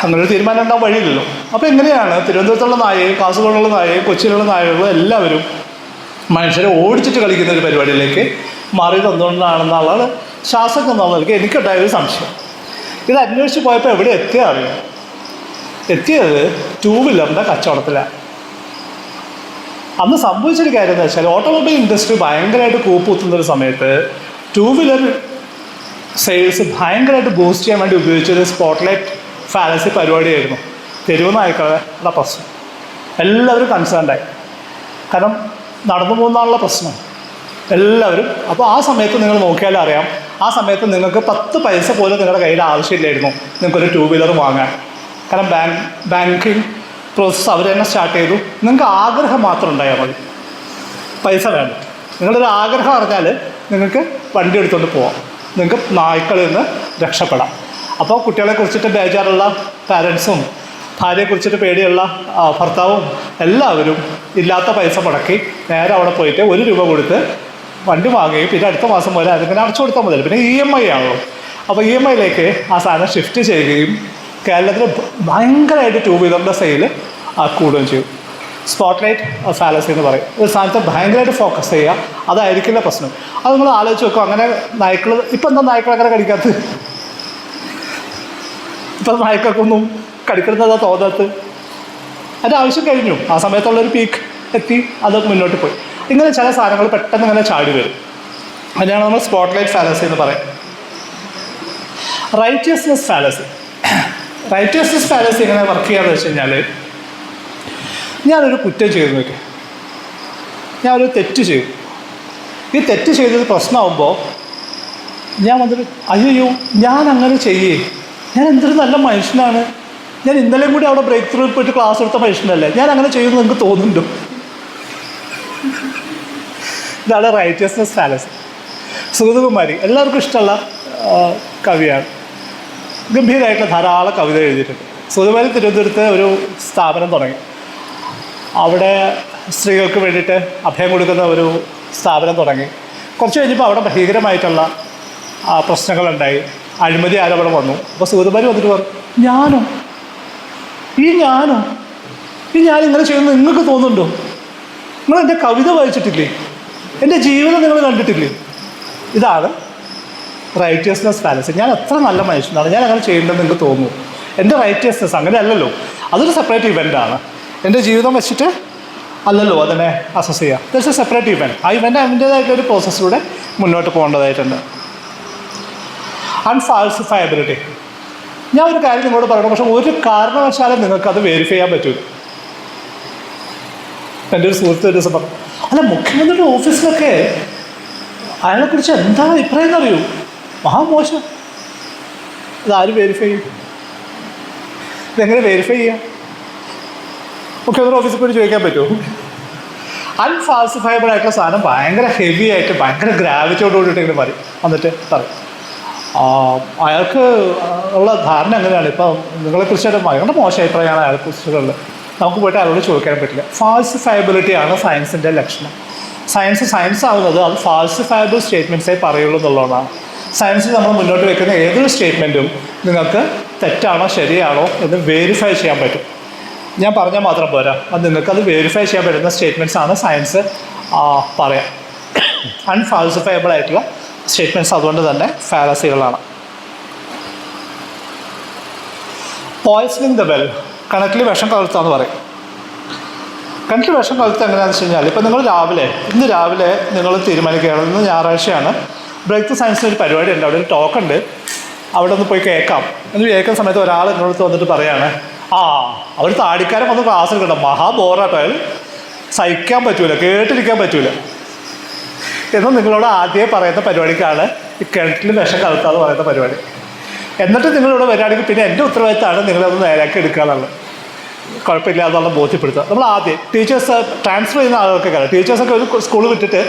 അങ്ങനൊരു തീരുമാനം ഉണ്ടാകാൻ വഴിയില്ലല്ലോ. അപ്പോൾ എങ്ങനെയാണ് തിരുവനന്തപുരത്തുള്ള നായയും കാസർഗോഡുള്ള നായയും കൊച്ചിയിലുള്ള നായകളും എല്ലാവരും മനുഷ്യരെ ഓടിച്ചിട്ട് കളിക്കുന്ന ഒരു പരിപാടിയിലേക്ക് മാറിയത് എന്തുകൊണ്ടാണെന്നുള്ളത് ശാസ്ത്രജ്ഞർക്ക് എനിക്കുണ്ടായൊരു സംശയം. ഇത് അന്വേഷിച്ച് പോയപ്പോൾ എവിടെ എത്തിയാൽ അറിയാം. എത്തിയത് 2 വീലറിൻ്റെ കച്ചവടത്തിലാണ്. അന്ന് സംഭവിച്ചൊരു കാര്യം എന്ന് വെച്ചാൽ ഓട്ടോമൊബൈൽ ഇൻഡസ്ട്രി ഭയങ്കരമായിട്ട് കൂപ്പുത്തുന്നൊരു സമയത്ത് 2 വീലർ സെയിൽസ് ഭയങ്കരമായിട്ട് ബൂസ്റ്റ് ചെയ്യാൻ വേണ്ടി ഉപയോഗിച്ചൊരു സ്പോട്ട്ലൈറ്റ് ഫാലസി പരിപാടിയായിരുന്നു. തെരുവ് നായ്ക്കളുടെ പ്രശ്നം എല്ലാവരും കൺസേൺഡായി. കാരണം നടന്നു പോകുന്നതാണുള്ള പ്രശ്നം എല്ലാവരും. അപ്പോൾ ആ സമയത്ത് നിങ്ങൾ നോക്കിയാലും അറിയാം, ആ സമയത്ത് നിങ്ങൾക്ക് 10 പൈസ പോലും നിങ്ങളുടെ കയ്യിൽ ആവശ്യമില്ലായിരുന്നു നിങ്ങൾക്കൊരു 2 വീലർ വാങ്ങാൻ. കാരണം ബാങ്കിങ് പ്രോസസ്സ് അവർ തന്നെ സ്റ്റാർട്ട് ചെയ്തു. നിങ്ങൾക്ക് ആഗ്രഹം മാത്രം ഉണ്ടായാൽ മതി, പൈസ വേണ്ട. നിങ്ങളൊരു ആഗ്രഹം അറിഞ്ഞാൽ നിങ്ങൾക്ക് വണ്ടി എടുത്തുകൊണ്ട് പോവാം, നിങ്ങൾക്ക് നായ്ക്കളിൽ നിന്ന് രക്ഷപ്പെടാം. അപ്പോൾ കുട്ടികളെ കുറിച്ചിട്ട് ബേജാറുള്ള പാരൻസും ഭാര്യയെക്കുറിച്ചിട്ട് പേടിയുള്ള ഭർത്താവും എല്ലാവരും ഇല്ലാത്ത പൈസ മുടക്കി നേരെ അവിടെ പോയിട്ട് 1 രൂപ കൊടുത്ത് വണ്ടി വാങ്ങുകയും പിന്നെ അടുത്ത മാസം പോലെ അതിങ്ങനെ അടച്ചു കൊടുത്താൽ മതി. പിന്നെ EMI ആണല്ലോ. അപ്പോൾ EMIയിലേക്ക് ആ സാധനം ഷിഫ്റ്റ് ചെയ്യുകയും കേരളത്തിൽ ഭയങ്കരമായിട്ട് 2 വീലറിൻ്റെ സെയിൽ കൂടുകയും ചെയ്യും. സ്പോട്ട്ലൈറ്റ് ഫാലസി എന്ന് പറയും. ഒരു സ്ഥാനത്ത് ഭയങ്കരമായിട്ട് ഫോക്കസ് ചെയ്യുക, അതായിരിക്കില്ല പ്രശ്നം. അത് നിങ്ങൾ ആലോചിച്ച് നോക്കും. അങ്ങനെ നായ്ക്കൾ ഇപ്പം എന്താ നായ്ക്കൾ അങ്ങനെ കടിക്കാത്തത്? ഇപ്പം നായ്ക്കൾക്കൊന്നും കടിക്കുന്നതാ തോന്നാത്തത്? അതിൻ്റെ ആവശ്യം കഴിഞ്ഞു. ആ സമയത്തുള്ളൊരു പീക്ക് എത്തി, അത് മുന്നോട്ട് പോയി. ഇങ്ങനെ ചില സാധനങ്ങൾ പെട്ടെന്ന് ഇങ്ങനെ ചാടി വരും. അതിനാണ് നമ്മൾ സ്പോട്ട്ലൈറ്റ് ഫാലസി എന്ന് പറയും. Righteousness fallacy. റൈറ്റിയസ്നെസ് ഫാലസി എങ്ങനെ വർക്ക് ചെയ്യാന്ന് വെച്ച് കഴിഞ്ഞാൽ, ഞാനൊരു കുറ്റം ചെയ്തു നോക്കി, ഞാനൊരു തെറ്റ് ചെയ്തു. ഈ തെറ്റ് ചെയ്തത് പ്രശ്നമാകുമ്പോൾ ഞാൻ വന്നിട്ട് അയ്യോ ഞാൻ അങ്ങനെ ചെയ്യേ, ഞാൻ എന്തൊരു നല്ല മനുഷ്യനാണ്, ഞാൻ ഇന്നലെയും കൂടി അവിടെ ബ്രേക്ക് ത്രൂവിൽ പോയിട്ട് ക്ലാസ് എടുത്ത മനുഷ്യനല്ലേ, ഞാൻ അങ്ങനെ ചെയ്യുമെന്ന് നിങ്ങൾക്ക് തോന്നുന്നുണ്ടോ? ഇതാണ് റൈറ്റിയസ്നെസ് ഫാലസി. സുഗതകുമാരി എല്ലാവർക്കും ഇഷ്ടമുള്ള കവിയാണ്. ഗംഭീരമായിട്ടുള്ള ധാരാളം കവിത എഴുതിയിട്ടുണ്ട്. സുഗതകുമാരി തിരുവനന്തപുരത്ത് ഒരു സ്ഥാപനം തുടങ്ങി. അവിടെ സ്ത്രീകൾക്ക് വേണ്ടിയിട്ട് അഭയം കൊടുക്കുന്ന ഒരു സ്ഥാപനം തുടങ്ങി. കുറച്ച് കഴിഞ്ഞപ്പോൾ അവിടെ ഭീകരമായിട്ടുള്ള പ്രശ്നങ്ങളുണ്ടായി, അഴിമതി ആരോപണം വന്നു. അപ്പോൾ സുഗതകുമാരി വന്നിട്ട് പറഞ്ഞു, ഞാനോ ഞാൻ ഇങ്ങനെ ചെയ്യുന്നത് നിങ്ങൾക്ക് തോന്നുന്നുണ്ടോ? നിങ്ങൾ എൻ്റെ കവിത വായിച്ചിട്ടില്ലേ? എൻ്റെ ജീവിതം നിങ്ങൾ കണ്ടിട്ടില്ലേ? ഇതാണ് റൈറ്റിയസ്നെസ് ഫാലസി. ഞാൻ എത്ര നല്ല മനുഷ്യനാണ്, ഞാൻ അങ്ങനെ ചെയ്യേണ്ടതെന്ന് നിങ്ങൾക്ക് തോന്നുന്നു. എൻ്റെ റൈറ്റിയസ്നെസ് അങ്ങനെ അല്ലല്ലോ, അതൊരു സെപ്പറേറ്റ് ഇവൻ്റാണ്. എൻ്റെ ജീവിതം വെച്ചിട്ട് അല്ലല്ലോ അതിനെ അസസ് ചെയ്യുക. That's A separate event. ആ ഇവൻ്റ് അതിൻ്റേതായിട്ടൊരു പ്രോസസ്സിലൂടെ മുന്നോട്ട് പോകേണ്ടതായിട്ടുണ്ട്. അൺഫാൾസിഫയബിലിറ്റി. ഞാൻ ഒരു കാര്യം നിങ്ങളോട് പറയണം, പക്ഷെ ഒരു കാരണവശാലും നിങ്ങൾക്കത് വെരിഫൈ ചെയ്യാൻ പറ്റില്ല. എൻ്റെ ഒരു സുഹൃത്ത് ഒരു ദിവസം പറഞ്ഞു, അല്ല മുഖ്യമന്ത്രിയുടെ ഓഫീസിലൊക്കെ അയാളെക്കുറിച്ച് എന്താ അഭിപ്രായം എന്നറിയൂ, മഹാമോശം. ഇതാരും വെരിഫൈ ചെയ്യും? ഇതെങ്ങനെ വെരിഫൈ ചെയ്യാം? മുഖ്യമന്ത്രി ഓഫീസിൽ പോയി ചോദിക്കാൻ പറ്റുമോ? അൺഫാൾസിഫയബിൾ ആയിട്ടുള്ള സാധനം ഭയങ്കര ഹെവി ആയിട്ട് ഭയങ്കര ഗ്രാവിറ്റിയോട് കൂടിയിട്ട് ഇങ്ങനെ പറയും, വന്നിട്ട് പറയും. അയാൾക്ക് ഉള്ള ധാരണ എങ്ങനെയാണ്? ഇപ്പം നിങ്ങളെക്കുറിച്ച് ഭയങ്കര മോശം അഭിപ്രായമാണ് അയാളെക്കുറിച്ചുള്ളത്. നമുക്ക് പോയിട്ട് അയാളോട് ചോദിക്കാൻ പറ്റില്ല. ഫാൾസിഫയബിലിറ്റിയാണ് സയൻസിൻ്റെ ലക്ഷണം. സയൻസ് ആവുന്നത് അത് ഫാൾസിഫയബിൾ സ്റ്റേറ്റ്മെൻറ്റ്സേ പറയുള്ളൂ എന്നുള്ളതാണ്. സയൻസിൽ നമ്മൾ മുന്നോട്ട് വെക്കുന്ന ഏതൊരു സ്റ്റേറ്റ്മെൻറ്റും നിങ്ങൾക്ക് തെറ്റാണോ ശരിയാണോ എന്ന് വെരിഫൈ ചെയ്യാൻ പറ്റും. ഞാൻ പറഞ്ഞാൽ മാത്രം പോരാ, അത് നിങ്ങൾക്കത് വെരിഫൈ ചെയ്യാൻ പറ്റുന്ന സ്റ്റേറ്റ്മെൻറ്റ്സ് ആണ് സയൻസ് പറയാം. അൺഫാൾസിഫയബിൾ ആയിട്ടുള്ള സ്റ്റേറ്റ്മെൻറ്റ്സ് അതുകൊണ്ട് തന്നെ ഫാലസികളാണ്. പോയ്സണിങ് ദ വെൽ, കിണറ്റിൽ വിഷം കലർത്താന്ന് പറയും. കിണറ്റിൽ വിഷം കലർത്തുക എങ്ങനെയാണെന്ന് വെച്ച് കഴിഞ്ഞാൽ, ഇപ്പം നിങ്ങൾ ഇന്ന് രാവിലെ നിങ്ങൾ തീരുമാനിക്കുകയാണ്, ഇന്ന് ഞായറാഴ്ചയാണ്, ബ്രേക്ക് ടു സയൻസിന് ഒരു പരിപാടി ഉണ്ട്, അവിടെ ഒരു ടോക്ക് ഉണ്ട്, അവിടെ ഒന്ന് പോയി കേൾക്കാം എന്ന് കേൾക്കുന്ന സമയത്ത് ഒരാൾ നിങ്ങളടുത്ത് വന്നിട്ട് പറയാണ്, അവർ താടിക്കാരൻ വന്ന് ക്ലാസ്സിൽ കിട്ടും, മഹാ ബോറാട്ടോ, അയാൾ സഹിക്കാൻ പറ്റൂല, കേട്ടിരിക്കാൻ പറ്റൂല എന്ന് നിങ്ങളോട് ആദ്യമേ പറയുന്ന പരിപാടിക്കാണ് ഈ കിണറ്റിൽ വിഷം കലർത്തുക എന്ന് പറയുന്ന പരിപാടി. എന്നിട്ട് നിങ്ങളിവിടെ വരികയാണെങ്കിൽ പിന്നെ എൻ്റെ ഉത്തരവാദിത്തമാണ് നിങ്ങളത് നേരാക്കി എടുക്കുക എന്നുള്ളത്. കുഴപ്പമില്ല എന്നുള്ള ബോധ്യപ്പെടുത്തുക. നമ്മൾ ആദ്യം ടീച്ചേഴ്സ് ട്രാൻസ്ഫർ ചെയ്യുന്ന ആളുകൾക്കൊക്കെ ടീച്ചേഴ്സൊക്കെ ഒരു സ്കൂൾ വിട്ടിട്ട്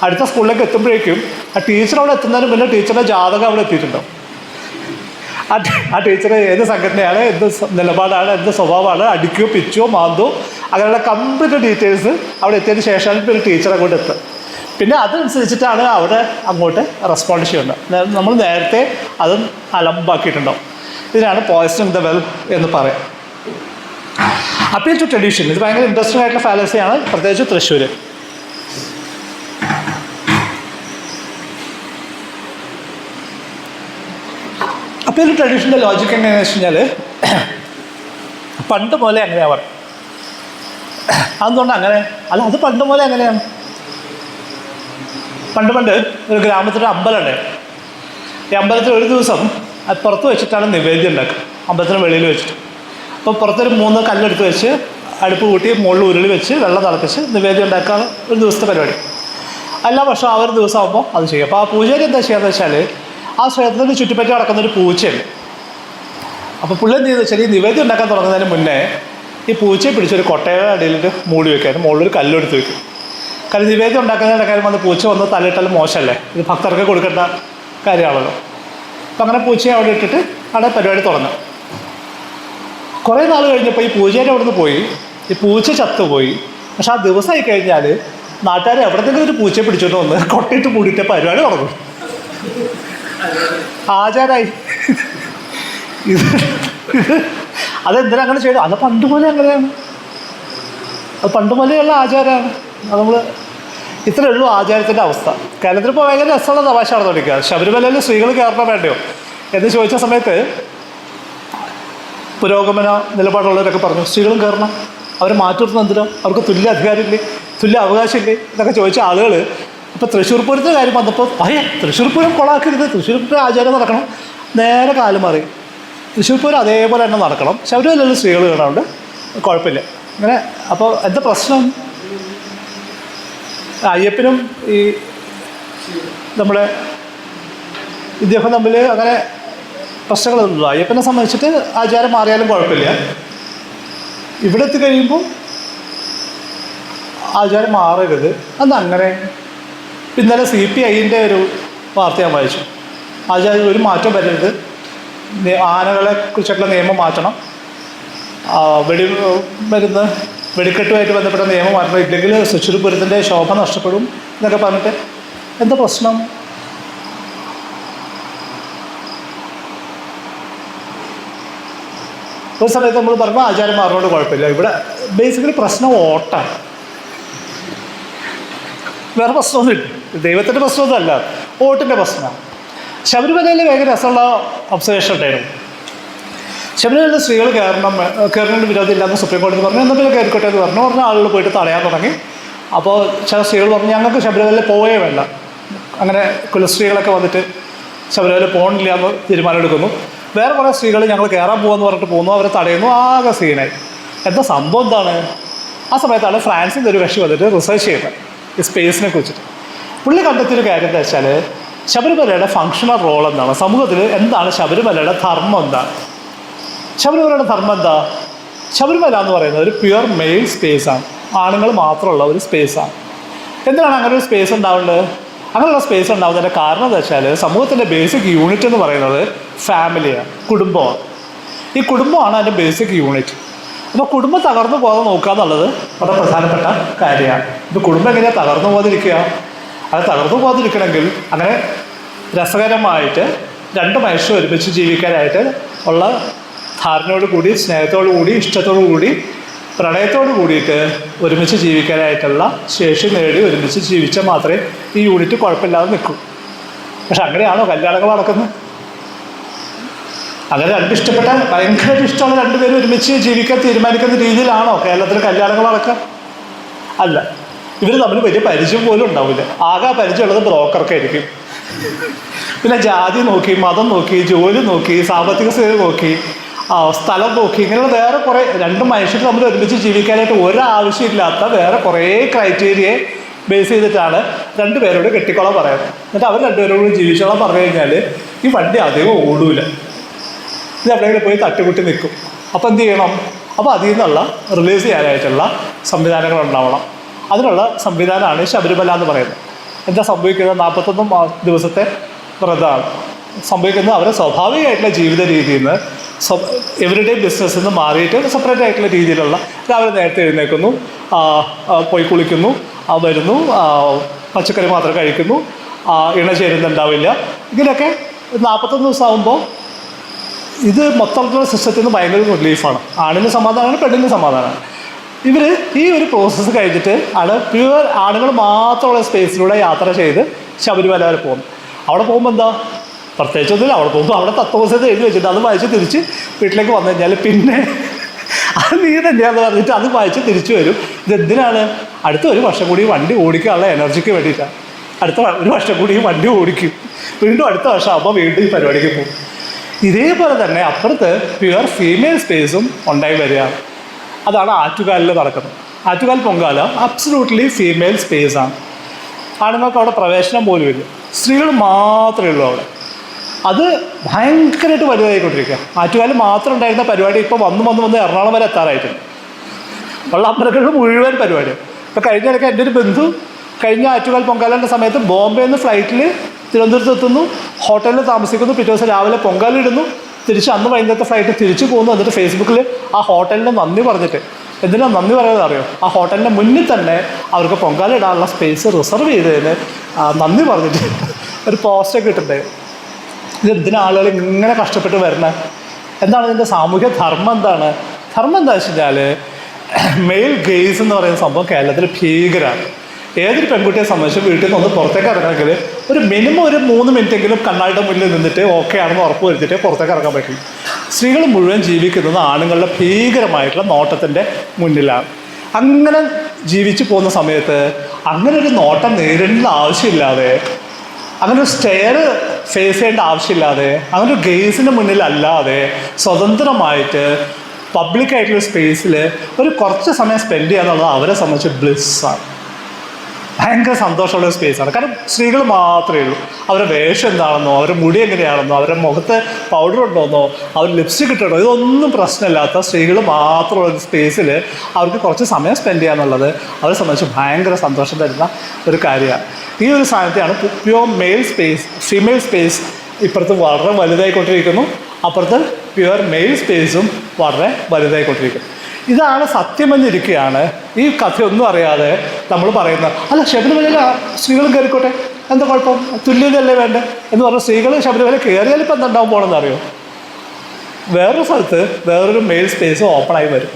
അടുത്ത സ്കൂളിലേക്ക് എത്തുമ്പോഴേക്കും ആ ടീച്ചർ അവിടെ എത്തുന്നതിന് മുന്നേ ടീച്ചറുടെ ജാതകം അവിടെ എത്തിയിട്ടുണ്ടാവും. ആ ടീച്ചർ ഏത് സംഘടനയാണ്, എന്ത് നിലപാടാണ്, എന്ത് സ്വഭാവമാണ്, അടിക്കുകയോ പിച്ചോ മാന്തോ അങ്ങനെയുള്ള കംപ്ലീറ്റ് ഡീറ്റെയിൽസ് അവിടെ എത്തിയതിന് ശേഷമാണ് ഇപ്പോൾ ഒരു ടീച്ചർ അങ്ങോട്ട് എത്തുക. പിന്നെ അതനുസരിച്ചിട്ടാണ് അവിടെ അങ്ങോട്ട് റെസ്പോണ്ട് ചെയ്യുന്നത്. നമ്മൾ നേരത്തെ അതും അലമ്പാക്കിയിട്ടുണ്ടാവും. ഇതിനാണ് പോയ്സണിങ് ദ വെൽ എന്ന് പറയാം. അപ്പീൽ ടു ട്രഡീഷൻ, ഇത് ഭയങ്കര ഇൻട്രസ്റ്റിംഗ് ആയിട്ടുള്ള ഫാലസിയാണ്, പ്രത്യേകിച്ച് തൃശ്ശൂർ. അപ്പീൽ ടു ട്രഡീഷൻ്റെ ലോജിക്ക് എങ്ങനെയാണെന്ന് വെച്ച് കഴിഞ്ഞാൽ, പണ്ട് പോലെ എങ്ങനെയാണ് പറയും. അതുകൊണ്ട് അങ്ങനെ അല്ല, അത് പണ്ട് പോലെ എങ്ങനെയാണ്? പണ്ട് ഒരു ഗ്രാമത്തിലൊരു അമ്പലമുണ്ട്. ഈ അമ്പലത്തിൽ ഒരു ദിവസം പുറത്ത് വെച്ചിട്ടാണ് നിവേദ്യം ഉണ്ടാക്കുക, അമ്പലത്തിന് വെളിയിൽ വെച്ചിട്ട്. അപ്പോൾ പുറത്തൊരു 3 കല്ലെടുത്ത് വെച്ച് അടുപ്പ് കൂട്ടി മുകളിൽ ഉരുളി വെച്ച് വെള്ളം തിളപ്പിച്ച് നിവേദ്യം ഉണ്ടാക്കാൻ ഒരു ദിവസത്തെ പരിപാടി. എല്ലാ വർഷവും ആ ഒരു ദിവസം ആകുമ്പോൾ അത് ചെയ്യും. അപ്പോൾ ആ പൂജാരി എന്താ ചെയ്യാന്ന് വെച്ചാൽ, ആ ക്ഷേത്രത്തിന് ചുറ്റിപ്പറ്റി നടക്കുന്നൊരു പൂച്ചയുണ്ട്. അപ്പോൾ പുള്ളി എന്ത് ചെയ്തെന്ന് വെച്ചാൽ, ഈ നിവേദ്യം ഉണ്ടാക്കാൻ തുടങ്ങുന്നതിന് മുന്നേ ഈ പൂച്ചയെ പിടിച്ചൊരു കൊട്ടയുടെ അടിയിലിട്ട് മൂടി വെക്കാനും മുകളിലൊരു കല്ലെടുത്ത് വെക്കും. കാരണം നിവേദ്യം ഉണ്ടാക്കുന്നതിൻ്റെ കാര്യം വന്ന് പൂച്ച വന്ന് തലയിട്ടാലും മോശമല്ലേ, ഇത് ഭക്തർക്ക് കൊടുക്കേണ്ട കാര്യമാണല്ലോ. അപ്പം അങ്ങനെ പൂച്ചയെ അവിടെ ഇട്ടിട്ട് അവിടെ പരിപാടി തുടങ്ങും. കുറേ നാൾ കഴിഞ്ഞപ്പോൾ ഈ പൂജയുടെ അവിടെ നിന്ന് പോയി, ഈ പൂച്ച ചത്തുപോയി. പക്ഷെ ആ ദിവസമായി കഴിഞ്ഞാൽ നാട്ടുകാർ എവിടെയെങ്കിലും ഒരു പൂച്ചയെ പിടിച്ചോണ്ട് വന്ന് കൊട്ടയിട്ട് മൂടിയിട്ട് പരിപാടി തുടങ്ങും. ആചാരമായി. അതെന്തിനാ അങ്ങനെ ചെയ്തു? അത് പണ്ട് പോലെ അങ്ങനെയാണ്, അത് പണ്ട് പോലെയുള്ള ആചാരമാണ്. അത് നമ്മൾ ഇത്രയേ ഉള്ളൂ ആചാരത്തിൻ്റെ അവസ്ഥ. കേരളത്തിൽ ഇപ്പോൾ ഭയങ്കര രസമുള്ള തമാശ നടന്നുകൊണ്ടിരിക്കുക. ശബരിമലയിൽ സ്ത്രീകൾ കയറണോ വേണ്ടയോ എന്ന് ചോദിച്ച സമയത്ത് പുരോഗമന നിലപാടുള്ളവരൊക്കെ പറഞ്ഞു സ്ത്രീകളും കയറണം, അവരെ മാറ്റി നിർത്തുന്ന എന്തിനോ, അവർക്ക് തുല്യ അധികാരമില്ലേ, തുല്യ അവകാശമില്ലേ എന്നൊക്കെ ചോദിച്ച ആളുകൾ ഇപ്പോൾ തൃശ്ശൂർ പൂരത്തിൻ്റെ കാര്യം വന്നപ്പോൾ തൃശ്ശൂർ പൂരം കൊളാക്കരുത്, തൃശ്ശൂർ പൂരം ആചാരം നടക്കണം, നേരെ കാലം മാറി. തൃശ്ശൂർ പൂരം അതേപോലെ തന്നെ നടക്കണം, ശബരിമലയിൽ സ്ത്രീകൾ കയറാറുണ്ട്, കുഴപ്പമില്ല അങ്ങനെ. അപ്പോൾ എന്താ പ്രശ്നം? അയ്യപ്പനും ഈ നമ്മുടെ ഇദ്ദേഹം തമ്മിൽ അങ്ങനെ പ്രശ്നങ്ങളൊന്നുമില്ല. അയ്യപ്പനെ സംബന്ധിച്ചിട്ട് ആചാരം മാറിയാലും കുഴപ്പമില്ല. ഇവിടെ എത്തിക്കഴിയുമ്പോൾ ആചാരം മാറരുത്, അതങ്ങനെ. ഇന്നലെ CPIൻ്റെ ഒരു വാർത്ത ഞാൻ വായിച്ചു. ആചാരം ഒരു മാറ്റം വരരുത്, ആനകളെ കുറിച്ചിട്ടുള്ള നിയമം മാറ്റണം, വെടിക്കെട്ടുമായിട്ട് ബന്ധപ്പെട്ട നിയമം മാറ്റണം, ഇല്ലെങ്കിൽ തൃശ്ശൂർ പൂരത്തിൻ്റെ ശോഭ നഷ്ടപ്പെടും എന്നൊക്കെ പറഞ്ഞിട്ട് എന്താ പ്രശ്നം? ഒരു സമയത്ത് നമ്മൾ പറയുമ്പോൾ ആചാരം മാറുന്നതുകൊണ്ട് കുഴപ്പമില്ല. ഇവിടെ ബേസിക്കലി പ്രശ്നം വോട്ടാണ്, വേറെ പ്രശ്നമൊന്നുമില്ല. ദൈവത്തിൻ്റെ പ്രശ്നമൊന്നുമല്ല, വോട്ടിൻ്റെ പ്രശ്നമാണ്. ശബരിമലയിൽ ഭയങ്കര രസമുള്ള ഒബ്സർവേഷൻ ഉണ്ടായിരുന്നു. ശബരിമലയിൽ സ്ത്രീകൾ കയറുന്നതിന് വിരോധമില്ലാന്ന് സുപ്രീം കോടതി പറഞ്ഞു. എന്നാൽ പിന്നെ കയറിക്കോട്ടെ എന്ന് പറഞ്ഞ ആളുകൾ പോയിട്ട് തടയാൻ തുടങ്ങി. അപ്പോൾ ചില സ്ത്രീകൾ പറഞ്ഞു ഞങ്ങൾക്ക് ശബരിമലയിൽ പോയേ വേണ്ട, അങ്ങനെ കുലസ്ത്രീകളൊക്കെ വന്നിട്ട് ശബരിമലയിൽ പോകണില്ല എന്ന് തീരുമാനം എടുക്കുന്നു. വേറെ കുറേ സ്ത്രീകൾ ഞങ്ങൾ കയറാൻ പോകുമെന്ന് പറഞ്ഞിട്ട് പോകുന്നു, അവരെ തടയുന്നു, ആകെ സീനായി. എന്താ സംഭവം എന്താണ്? ആ സമയത്താണ് ഫ്രാൻസിൽ നിന്ന് ഒരു കക്ഷി വന്നിട്ട് റിസർച്ച് ചെയ്യുന്നത് ഈ സ്പേസിനെ കുറിച്ചിട്ട്. പുള്ളി കണ്ടെത്തിയൊരു കാര്യം എന്താ വെച്ചാൽ, ശബരിമലയുടെ ഫങ്ഷണൽ റോൾ എന്താണ്, സമൂഹത്തിൽ എന്താണ് ശബരിമലയുടെ ധർമ്മം എന്താണ്? ശബരിമലയുടെ ധർമ്മം എന്താ? ശബരിമല എന്ന് പറയുന്നത് ഒരു പ്യുവർ മെയിൽ സ്പേസാണ്, ആണുങ്ങൾ മാത്രമുള്ള ഒരു സ്പേസാണ്. എന്തിനാണ് അങ്ങനെ ഒരു സ്പേസ് ഉണ്ടാവേണ്ടത്? അങ്ങനെയുള്ള സ്പേസ് ഉണ്ടാവുന്നതിൻ്റെ കാരണം എന്താ വെച്ചാൽ സമൂഹത്തിൻ്റെ ബേസിക് യൂണിറ്റ് എന്ന് പറയുന്നത് ഫാമിലിയാണ്, കുടുംബമാണ്. ഈ കുടുംബമാണ് അതിൻ്റെ ബേസിക് യൂണിറ്റ്. അപ്പോൾ കുടുംബം തകർന്നു പോകാതെ നോക്കുക എന്നുള്ളത് വളരെ പ്രധാനപ്പെട്ട കാര്യമാണ്. ഇപ്പോൾ കുടുംബം എങ്ങനെയാണ് തകർന്നു പോകാതിരിക്കുക? അത് തകർന്നു പോകാതിരിക്കണമെങ്കിൽ അങ്ങനെ രസകരമായിട്ട് രണ്ട് മനുഷ്യർ ഒരുമിച്ച് ജീവിക്കാനായിട്ട് ഉള്ള ധാരണയോടു കൂടി, സ്നേഹത്തോടു കൂടി, ഇഷ്ടത്തോടു കൂടി, പ്രണയത്തോടു കൂടിയിട്ട് ഒരുമിച്ച് ജീവിക്കാനായിട്ടുള്ള ശേഷി നേടി ഒരുമിച്ച് ജീവിച്ചാൽ മാത്രമേ ഈ യൂണിറ്റ് കുഴപ്പമില്ലാതെ നിൽക്കൂ. പക്ഷെ അങ്ങനെയാണോ കല്യാണങ്ങൾ നടക്കുന്നത്? അങ്ങനെ ഇഷ്ടപ്പെട്ട ഭയങ്കര ഇഷ്ടമുള്ള രണ്ടുപേരും ഒരുമിച്ച് ജീവിക്കാൻ തീരുമാനിക്കുന്ന രീതിയിലാണോ കേരളത്തിൽ കല്യാണങ്ങൾ നടക്കുക? അല്ല. ഇവർ തമ്മിൽ വലിയ പരിചയം പോലും ഉണ്ടാവില്ല. ആകെ പരിചയമുള്ളത് ബ്രോക്കർക്കായിരിക്കും. പിന്നെ ജാതി നോക്കി, മതം നോക്കി, ജോലി നോക്കി, സാമ്പത്തിക സ്ഥിതി നോക്കി, സ്ഥലം നോക്കി, ഇങ്ങനെയുള്ള വേറെ കുറേ രണ്ട് മനുഷ്യർ തമ്മിൽ ഒരുമിച്ച് ജീവിക്കാനായിട്ട് ഒരാവശ്യമില്ലാത്ത വേറെ കുറേ ക്രൈറ്റീരിയയെ ബേസ് ചെയ്തിട്ടാണ് രണ്ടുപേരോട് കെട്ടിക്കോളാൻ പറയുന്നത്. എന്നിട്ട് അവർ രണ്ടുപേരോടും ജീവിച്ചോളാൻ പറഞ്ഞു കഴിഞ്ഞാൽ ഈ വണ്ടി അധികം ഓടൂല, ഇത് എവിടെയെങ്കിലും പോയി തട്ടുകുട്ടി നിൽക്കും. അപ്പോൾ എന്ത് ചെയ്യണം? അപ്പോൾ അതിൽ നിന്നുള്ള റിലീസ് ചെയ്യാനായിട്ടുള്ള സംവിധാനങ്ങൾ ഉണ്ടാവണം. അതിനുള്ള സംവിധാനമാണ് ശബരിമല എന്ന് പറയുന്നത്. എന്താ സംഭവിക്കുന്നത്? 41 ദിവസത്തെ വ്രതമാണ് സംഭവിക്കുന്നത്. അവരെ സ്വാഭാവികമായിട്ടുള്ള ജീവിത രീതിയിൽ നിന്ന്, എവരുടെ ബിസിനസ്സിൽ നിന്ന് മാറിയിട്ട് സെപ്പറേറ്റ് ആയിട്ടുള്ള രീതിയിലുള്ള, രാവിലെ നേരത്തെ എഴുന്നേൽക്കുന്നു, പോയി കുളിക്കുന്നു, വരുന്നു, പച്ചക്കറി മാത്രം കഴിക്കുന്നു, ഇണ ചേരുന്നുണ്ടാവില്ല. ഇങ്ങനെയൊക്കെ 41 ദിവസം ആകുമ്പോൾ ഇത് മൊത്തത്തിലുള്ള സിസ്റ്റത്തിൽ നിന്ന് ഭയങ്കര റിലീഫാണ്. ആണിന് സമാധാനമാണ്, പെണ്ണിന് സമാധാനമാണ്. ഇവർ ഈ ഒരു പ്രോസസ്സ് കഴിഞ്ഞിട്ട് ആണ് പ്യുവർ ആണുങ്ങൾ മാത്രമുള്ള സ്പേസിലൂടെ യാത്ര ചെയ്ത് ശബരിമല വരെ പോകുന്നു. അവിടെ പോകുമ്പോൾ എന്താ പ്രത്യേകിച്ചൊന്നുമില്ല. അവിടെ പോകുമ്പോൾ അവിടെ തത്വമസി എഴുതി വെച്ചിട്ട് അത് വായിച്ച് തിരിച്ച് വീട്ടിലേക്ക് വന്നു കഴിഞ്ഞാൽ പിന്നെ അത് നീ തന്നെയാണെന്ന് പറഞ്ഞിട്ട് അത് വായിച്ച് തിരിച്ചു വരും. ഇതെന്തിനാണ്? അടുത്ത ഒരു വർഷം കൂടി വണ്ടി ഓടിക്കാനുള്ള എനർജിക്ക് വേണ്ടിയിട്ടാണ്. അടുത്ത ഒരു വർഷം കൂടി വണ്ടി ഓടിക്കും, വീണ്ടും അടുത്ത വർഷം ആകുമ്പോൾ വീണ്ടും ഈ പരിപാടിക്ക് പോകും. ഇതേപോലെ തന്നെ അപ്പുറത്ത് പ്യുവർ ഫീമെയിൽ സ്പേസും ഉണ്ടായി വരികയാണ്. അതാണ് ആറ്റുകാലിൽ നടക്കുന്നത്. ആറ്റുകാൽ പൊങ്കാല അബ്സല്യൂട്ട്ലി ഫീമെയിൽ സ്പേസാണ്. ആണുങ്ങൾക്ക് അവിടെ പ്രവേശനം പോലും ഇല്ല, സ്ത്രീകൾ മാത്രമേ ഉള്ളൂ അവിടെ. അത് ഭയങ്കരമായിട്ട് വലുതായിക്കൊണ്ടിരിക്കുക. ആറ്റുകാൽ മാത്രം ഉണ്ടായിരുന്ന പരിപാടി ഇപ്പോൾ വന്ന് എറണാകുളം വരെ എത്താറായിട്ടുണ്ട്. ഉള്ള അമ്പലങ്ങളിൽ മുഴുവൻ പരിപാടി. ഇപ്പോൾ കഴിഞ്ഞ ഇടയ്ക്ക് എൻ്റെ ഒരു ബന്ധു കഴിഞ്ഞ ആറ്റുകാൽ പൊങ്കാലയുടെ സമയത്ത് ബോംബെയിൽ നിന്ന് ഫ്ലൈറ്റിൽ തിരുവനന്തപുരത്ത് എത്തുന്നു, ഹോട്ടലിൽ താമസിക്കുന്നു, പിറ്റേ ദിവസം രാവിലെ പൊങ്കാലിടുന്നു, തിരിച്ച് അന്ന് വൈകുന്നേരത്തെ ഫ്ലൈറ്റ് തിരിച്ചു പോകുന്നു. എന്നിട്ട് ഫേസ്ബുക്കിൽ ആ ഹോട്ടലിന് നന്ദി പറഞ്ഞിട്ട്, എന്തിനാണ് നന്ദി പറയുന്നത് അറിയോ? ആ ഹോട്ടലിൻ്റെ മുന്നിൽ തന്നെ അവർക്ക് പൊങ്കാലിടാനുള്ള സ്പേസ് റിസർവ് ചെയ്തതിന് നന്ദി പറഞ്ഞിട്ട് ഒരു പോസ്റ്റൊക്കെ ഇട്ടിട്ടുണ്ടായി. ഇതെന്തിനാ ആളുകൾ ഇങ്ങനെ കഷ്ടപ്പെട്ട് വരണേ? എന്താണ് ഇതിൻ്റെ സാമൂഹ്യ ധർമ്മം? എന്താണ് ധർമ്മം? എന്താ വെച്ച് കഴിഞ്ഞാൽ മെയിൽ ഗെയ്സ് എന്ന് പറയുന്ന സംഭവം കേരളത്തിൽ ഭീകരമാണ്. ഏതൊരു പെൺകുട്ടിയെ സംബന്ധിച്ച് വീട്ടിൽ നിന്ന് ഒന്ന് പുറത്തേക്ക് ഇറങ്ങണമെങ്കിൽ ഒരു മിനിമം ഒരു 3 മിനിറ്റെങ്കിലും കണ്ണാടിയുടെ മുന്നിൽ നിന്നിട്ട് ഓക്കെ ആണെന്ന് ഉറപ്പ് വരുത്തിയിട്ട് പുറത്തേക്ക് ഇറങ്ങാൻ പറ്റും. സ്ത്രീകൾ മുഴുവൻ ജീവിക്കുന്നത് ആണുങ്ങളുടെ ഭീകരമായിട്ടുള്ള നോട്ടത്തിൻ്റെ മുന്നിലാണ്. അങ്ങനെ ജീവിച്ചു പോകുന്ന സമയത്ത് അങ്ങനെ ഒരു നോട്ടം നേരിടേണ്ട ആവശ്യമില്ലാതെ, അങ്ങനെ ഒരു സ്റ്റെയർ ഫേസ് ചെയ്യേണ്ട ആവശ്യമില്ലാതെ, അങ്ങനെ ഒരു ഗെയ്സിൻ്റെ മുന്നിലല്ലാതെ സ്വതന്ത്രമായിട്ട് പബ്ലിക്കായിട്ടുള്ള സ്പേസിൽ ഒരു കുറച്ച് സമയം സ്പെൻഡ് ചെയ്യുക എന്നുള്ളത് അവരെ സംബന്ധിച്ച് ബ്ലിസ്സാണ്. ഭയങ്കര സന്തോഷമുള്ള സ്പേസാണ്. കാരണം സ്ത്രീകൾ മാത്രമേ ഉള്ളൂ. അവരുടെ വേഷം എന്താണെന്നോ, അവരുടെ മുടി എങ്ങനെയാണെന്നോ, അവരുടെ മുഖത്ത് പൗഡർ ഉണ്ടോന്നോ, അവർ ലിപ്സ്റ്റിക് ഇട്ടുണ്ടോ, ഇതൊന്നും പ്രശ്നമില്ലാത്ത സ്ത്രീകൾ മാത്രമുള്ള ഒരു സ്പേസിൽ അവർക്ക് കുറച്ച് സമയം സ്പെൻഡ് ചെയ്യുക എന്നുള്ളത് അവരെ സംബന്ധിച്ച് ഭയങ്കര സന്തോഷം തരുന്ന ഒരു കാര്യമാണ്. ഈ ഒരു സാധനത്തെയാണ് pure male space. Female space ഇപ്പുറത്ത് വളരെ വലുതായിക്കൊണ്ടിരിക്കുന്നു, അപ്പുറത്ത് പ്യുവർ മെയിൽ സ്പേസും വളരെ വലുതായിക്കൊണ്ടിരിക്കുന്നു. ഇതാണ് സത്യമെന്നിരിക്കുകയാണ് ഈ കഥയൊന്നും അറിയാതെ നമ്മൾ പറയുന്നത്. അല്ല, ശബരിമലയിൽ സ്ത്രീകളും കയറിക്കോട്ടെ, എന്താ കുഴപ്പം, തുല്യതയല്ലേ വേണ്ടേ എന്ന് പറഞ്ഞാൽ സ്ത്രീകൾ ശബരിമല കയറിയാൽ ഇപ്പം എന്താ ഉണ്ടാവും പോകണമെന്ന് അറിയോ? വേറൊരു സ്ഥലത്ത് വേറൊരു മെയിൽ സ്പേസ് ഓപ്പണായി വരും.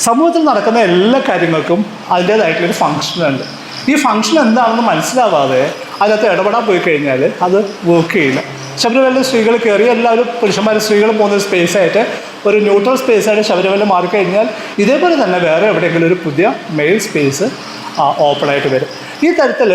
സമൂഹത്തിൽ നടക്കുന്ന എല്ലാ കാര്യങ്ങൾക്കും അതിൻ്റേതായിട്ടുള്ളൊരു ഫങ്ഷനുണ്ട്. ഈ ഫങ്ഷൻ എന്താണെന്ന് മനസ്സിലാവാതെ അതിനകത്ത് ഇടപെടാൻ പോയി കഴിഞ്ഞാൽ അത് വർക്ക് ചെയ്യില്ല. ശബരിമല സ്ത്രീകൾ കയറി എല്ലാവരും പുരുഷന്മാരും സ്ത്രീകളും പോകുന്ന സ്പേസായിട്ട് ഒരു ന്യൂട്രൽ സ്പേസായിട്ട് ശബരിമല മാറിക്കഴിഞ്ഞാൽ ഇതേപോലെ തന്നെ വേറെ എവിടെയെങ്കിലും ഒരു പുതിയ മെയിൽ സ്പേസ് ഓപ്പണായിട്ട് വരും. ഈ തരത്തിൽ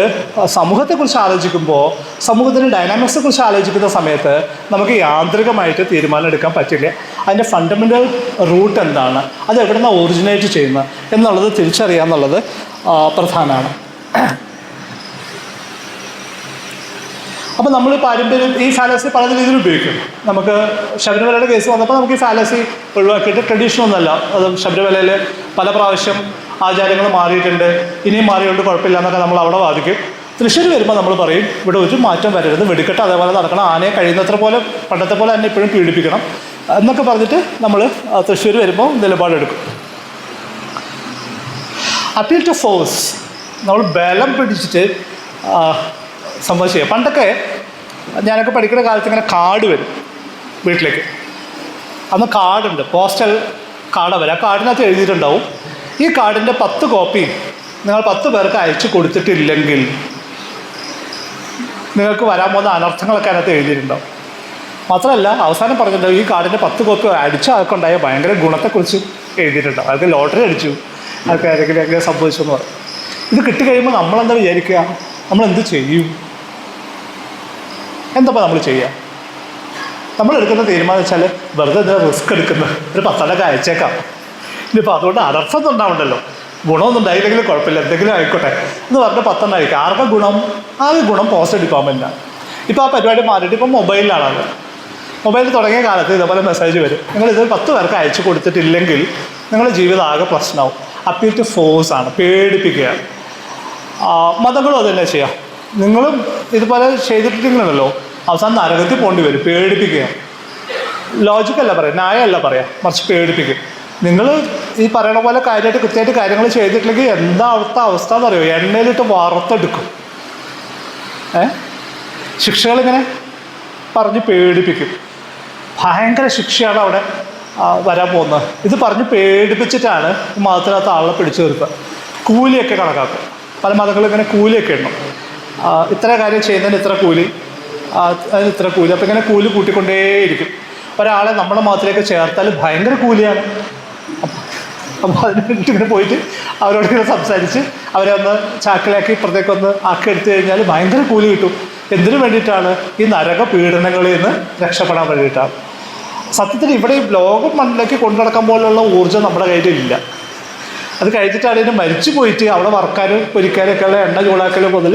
സമൂഹത്തെക്കുറിച്ച് ആലോചിക്കുമ്പോൾ, സമൂഹത്തിൻ്റെ ഡൈനാമിക്സിനെക്കുറിച്ച് ആലോചിക്കുന്ന സമയത്ത് നമുക്ക് യാന്ത്രികമായിട്ട് തീരുമാനം എടുക്കാൻ പറ്റില്ല. അതിൻ്റെ ഫണ്ടമെൻ്റൽ റൂട്ട് എന്താണ്, അത് എവിടെ നിന്നാണ് ഒറിജിനേറ്റ് ചെയ്യുന്നത് എന്നുള്ളത് തിരിച്ചറിയുക എന്നുള്ളത് പ്രധാനമാണ്. അപ്പോൾ നമ്മൾ പാരമ്പര്യം ഈ ഫാലസി പല രീതിയിൽ ഉപയോഗിക്കും. നമുക്ക് ശബരിമലയുടെ കേസ് വന്നപ്പോൾ നമുക്ക് ഈ ഫാലസി ഒഴിവാക്കിയിട്ട് ട്രഡീഷൻ ഒന്നല്ല, അത് ശബരിമലയിൽ പല പ്രാവശ്യം ആചാരങ്ങൾ മാറിയിട്ടുണ്ട്, ഇനിയും മാറിയുണ്ട് കുഴപ്പമില്ല എന്നൊക്കെ നമ്മൾ അവിടെ വാദിക്കും. തൃശ്ശൂർ വരുമ്പോൾ നമ്മൾ പറയും ഇവിടെ ഒരു മാറ്റം വരരുത്, വെടിക്കെട്ട് അതേപോലെ നടക്കണം, ആനയെ കഴിയുന്നത്ര പോലെ പണ്ടത്തെ പോലെ തന്നെ ഇപ്പോഴും പീഡിപ്പിക്കണം എന്നൊക്കെ പറഞ്ഞിട്ട് നമ്മൾ തൃശ്ശൂർ വരുമ്പോൾ നിലപാടെടുക്കും. അപ്പീൽ ടു ഫോഴ്സ്, നമ്മൾ ബലം പിടിച്ചിട്ട് സംഭവം ചെയ്യുക. പണ്ടൊക്കെ ഞാനൊക്കെ പഠിക്കുന്ന കാലത്ത് ഇങ്ങനെ കാർഡ് വരും വീട്ടിലേക്ക്. അന്ന് കാർഡുണ്ട്, പോസ്റ്റൽ കാർഡ് വരും. ആ കാർഡിനകത്ത് എഴുതിയിട്ടുണ്ടാവും ഈ കാർഡിൻ്റെ 10 കോപ്പി നിങ്ങൾ 10 പേർക്ക് അയച്ചു കൊടുത്തിട്ടില്ലെങ്കിൽ നിങ്ങൾക്ക് വരാൻ പോകുന്ന അനർത്ഥങ്ങളൊക്കെ അതിനകത്ത് എഴുതിയിട്ടുണ്ടാവും. മാത്രമല്ല അവസാനം പറഞ്ഞിട്ടുണ്ടാവും ഈ കാർഡിൻ്റെ 10 കോപ്പി അടിച്ച ആൾക്കുണ്ടായ ഭയങ്കര ഗുണത്തെക്കുറിച്ച് എഴുതിയിട്ടുണ്ടാവും. അയാൾക്ക് ലോട്ടറി അടിച്ചു, അയാൾക്ക് ആരെങ്കിലും എങ്ങനെ സംഭവിച്ചു എന്ന് പറയും. ഇത് കിട്ടിക്കഴിയുമ്പോൾ നമ്മളെന്താ വിചാരിക്കുക, നമ്മളെന്ത് ചെയ്യും, എന്തപ്പോൾ നമ്മൾ ചെയ്യുക? നമ്മളെടുക്കുന്ന തീരുമാനം വെച്ചാൽ വെറുതെ എന്തിനാ റിസ്ക് എടുക്കുന്നത്, ഒരു 10 അയച്ചേക്കാം, ഇനിയിപ്പോൾ അതുകൊണ്ട് അനർത്ഥമൊന്നും ഉണ്ടാവുണ്ടല്ലോ, ഗുണമൊന്നും ഉണ്ടായില്ലെങ്കിലും കുഴപ്പമില്ല, എന്തെങ്കിലും ആയിക്കോട്ടെ എന്ന് പറഞ്ഞ് 10 അയക്കാം. ആർക്കും ഗുണം? ആകെ ഗുണം പോസ്റ്റ് ഡിപ്പാർട്ട്മെൻറ്റാണ്. ഇപ്പോൾ ആ പരിപാടി മാറിയിട്ട് ഇപ്പോൾ മൊബൈലിലാണത്. മൊബൈൽ തുടങ്ങിയ കാലത്ത് ഇതേപോലെ മെസ്സേജ് വരും, നിങ്ങളിത് 10 പേർക്ക് അയച്ചു കൊടുത്തിട്ടില്ലെങ്കിൽ നിങ്ങളുടെ ജീവിതം ആകെ പ്രശ്നമാവും. അപ്പീൽ ടു ഫോഴ്സ് ആണ്, പേടിപ്പിക്കുക. മതങ്ങളും അത് തന്നെ ചെയ്യാം. നിങ്ങളും ഇതുപോലെ ചെയ്തിട്ടുണ്ടെങ്കിലല്ലോ അവസാനം നരകത്തിൽ പോകേണ്ടി വരും. പേടിപ്പിക്കുക, ലോജിക്കല്ല പറയാം, ന്യായമല്ല പറയാം, മറിച്ച് പേടിപ്പിക്കും. നിങ്ങൾ ഈ പറയണ പോലെ കാര്യമായിട്ട് കൃത്യമായിട്ട് കാര്യങ്ങൾ ചെയ്തിട്ടില്ലെങ്കിൽ എന്താ അവിടുത്തെ അവസ്ഥ എന്നറിയോ? എണ്ണയിലിട്ട് വറുത്തെടുക്കും. ശിക്ഷകളിങ്ങനെ പറഞ്ഞ് പേടിപ്പിക്കും. ഭയങ്കര ശിക്ഷയാണ് അവിടെ വരാൻ പോകുന്നത്. ഇത് പറഞ്ഞ് പേടിപ്പിച്ചിട്ടാണ് ഈ മതത്തിനകത്ത് ആളെ പിടിച്ചു നിർത്തുക. കൂലിയൊക്കെ കണക്കാക്കും. പല മതങ്ങളും ഇങ്ങനെ കൂലിയൊക്കെ ഇടണം. ഇത്ര കാര്യം ചെയ്യുന്നതിന് ഇത്ര കൂലി, അതിന് ഇത്ര കൂലി. അപ്പോൾ ഇങ്ങനെ കൂലി കൂട്ടിക്കൊണ്ടേയിരിക്കും. ഒരാളെ നമ്മുടെ മതത്തിലേക്ക് ചേർത്താൽ ഭയങ്കര കൂലിയാണ്. അപ്പോൾ അതിന് വേണ്ടിയിട്ട് ഇങ്ങനെ പോയിട്ട് അവരോട് ഇങ്ങനെ സംസാരിച്ച് അവരെ ഒന്ന് ചാക്കിലാക്കി ഇപ്പുറത്തേക്കൊന്ന് ആക്കി എടുത്തു കഴിഞ്ഞാൽ ഭയങ്കര കൂലി കിട്ടും. എന്തിനു വേണ്ടിയിട്ടാണ്? ഈ നരക പീഡനങ്ങളിൽ നിന്ന് രക്ഷപ്പെടാൻ വേണ്ടിയിട്ടാണ്. സത്യത്തിൽ ഇവിടെ ഈ ലോകം മണ്ണിലേക്ക് കൊണ്ടു നടക്കാൻ പോലുള്ള ഊർജ്ജം നമ്മുടെ കയ്യിലില്ല. അത് കഴിഞ്ഞിട്ടാണ് ഇതിന് മരിച്ചു പോയിട്ട് അവിടെ വറക്കാനും പൊരിക്കാനൊക്കെ ഉള്ള എണ്ണ ചൂടാക്കലും മുതൽ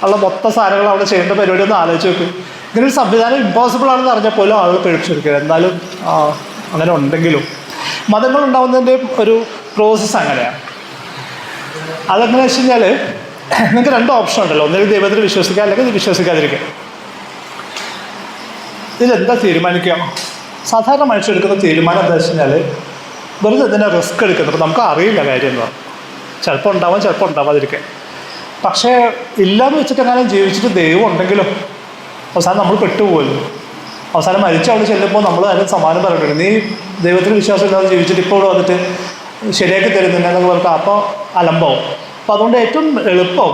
ഉള്ള മൊത്തം സാധനങ്ങൾ അവിടെ ചെയ്യേണ്ട പരിപാടി ഒന്ന് ആലോചിച്ച് നോക്കും. ഇങ്ങനൊരു സംവിധാനം ഇമ്പോസിബിൾ ആണെന്ന് അറിഞ്ഞപ്പോലും ആളുകൾ പേടിച്ചെടുക്കുക. എന്നാലും അങ്ങനെ ഉണ്ടെങ്കിലും മതങ്ങൾ ഉണ്ടാകുന്നതിൻ്റെ ഒരു പ്രോസസ്സ് അങ്ങനെയാണ്. അതെങ്ങനെ വെച്ച് കഴിഞ്ഞാൽ നിങ്ങൾക്ക് 2 ഓപ്ഷൻ ഉണ്ടല്ലോ. ഒന്നുകിൽ ദൈവത്തിൽ വിശ്വസിക്കുക, അല്ലെങ്കിൽ ഇത് വിശ്വസിക്കാതിരിക്കുക. ഇതിലെന്താ തീരുമാനിക്കുക? സാധാരണ മനുഷ്യരെടുക്കുന്ന തീരുമാനം എന്താ വെച്ച് കഴിഞ്ഞാൽ വെറുതെ ഇതിനെ റിസ്ക് എടുക്കുന്നത്. അപ്പോൾ നമുക്ക് അറിയില്ല കാര്യം എന്ന് പറഞ്ഞു. ചിലപ്പോൾ ഉണ്ടാവാം, ചിലപ്പോൾ ഉണ്ടാവാതിരിക്കുക. പക്ഷേ ഇല്ലയെന്ന് വെച്ചിട്ട് എങ്ങനെ ജീവിച്ചിട്ട് ദൈവം ഉണ്ടെങ്കിലോ അവസാനം നമ്മൾ പെട്ടുപോകുമല്ലോ. അവസാനം മരിച്ച അവിടെ ചെല്ലുമ്പോൾ നമ്മൾ അതിന് സമാനം പറയണ്ടേ, നീ ദൈവത്തിന് വിശ്വാസം ഇല്ലാതെ ജീവിച്ചിട്ട് ഇപ്പോൾ ഇവിടെ വന്നിട്ട് ശരിയാക്കി തരുന്നില്ല എന്നൊക്കെ പറഞ്ഞാൽ അപ്പോൾ അലമ്പാവും. അപ്പോൾ അതുകൊണ്ട് ഏറ്റവും എളുപ്പം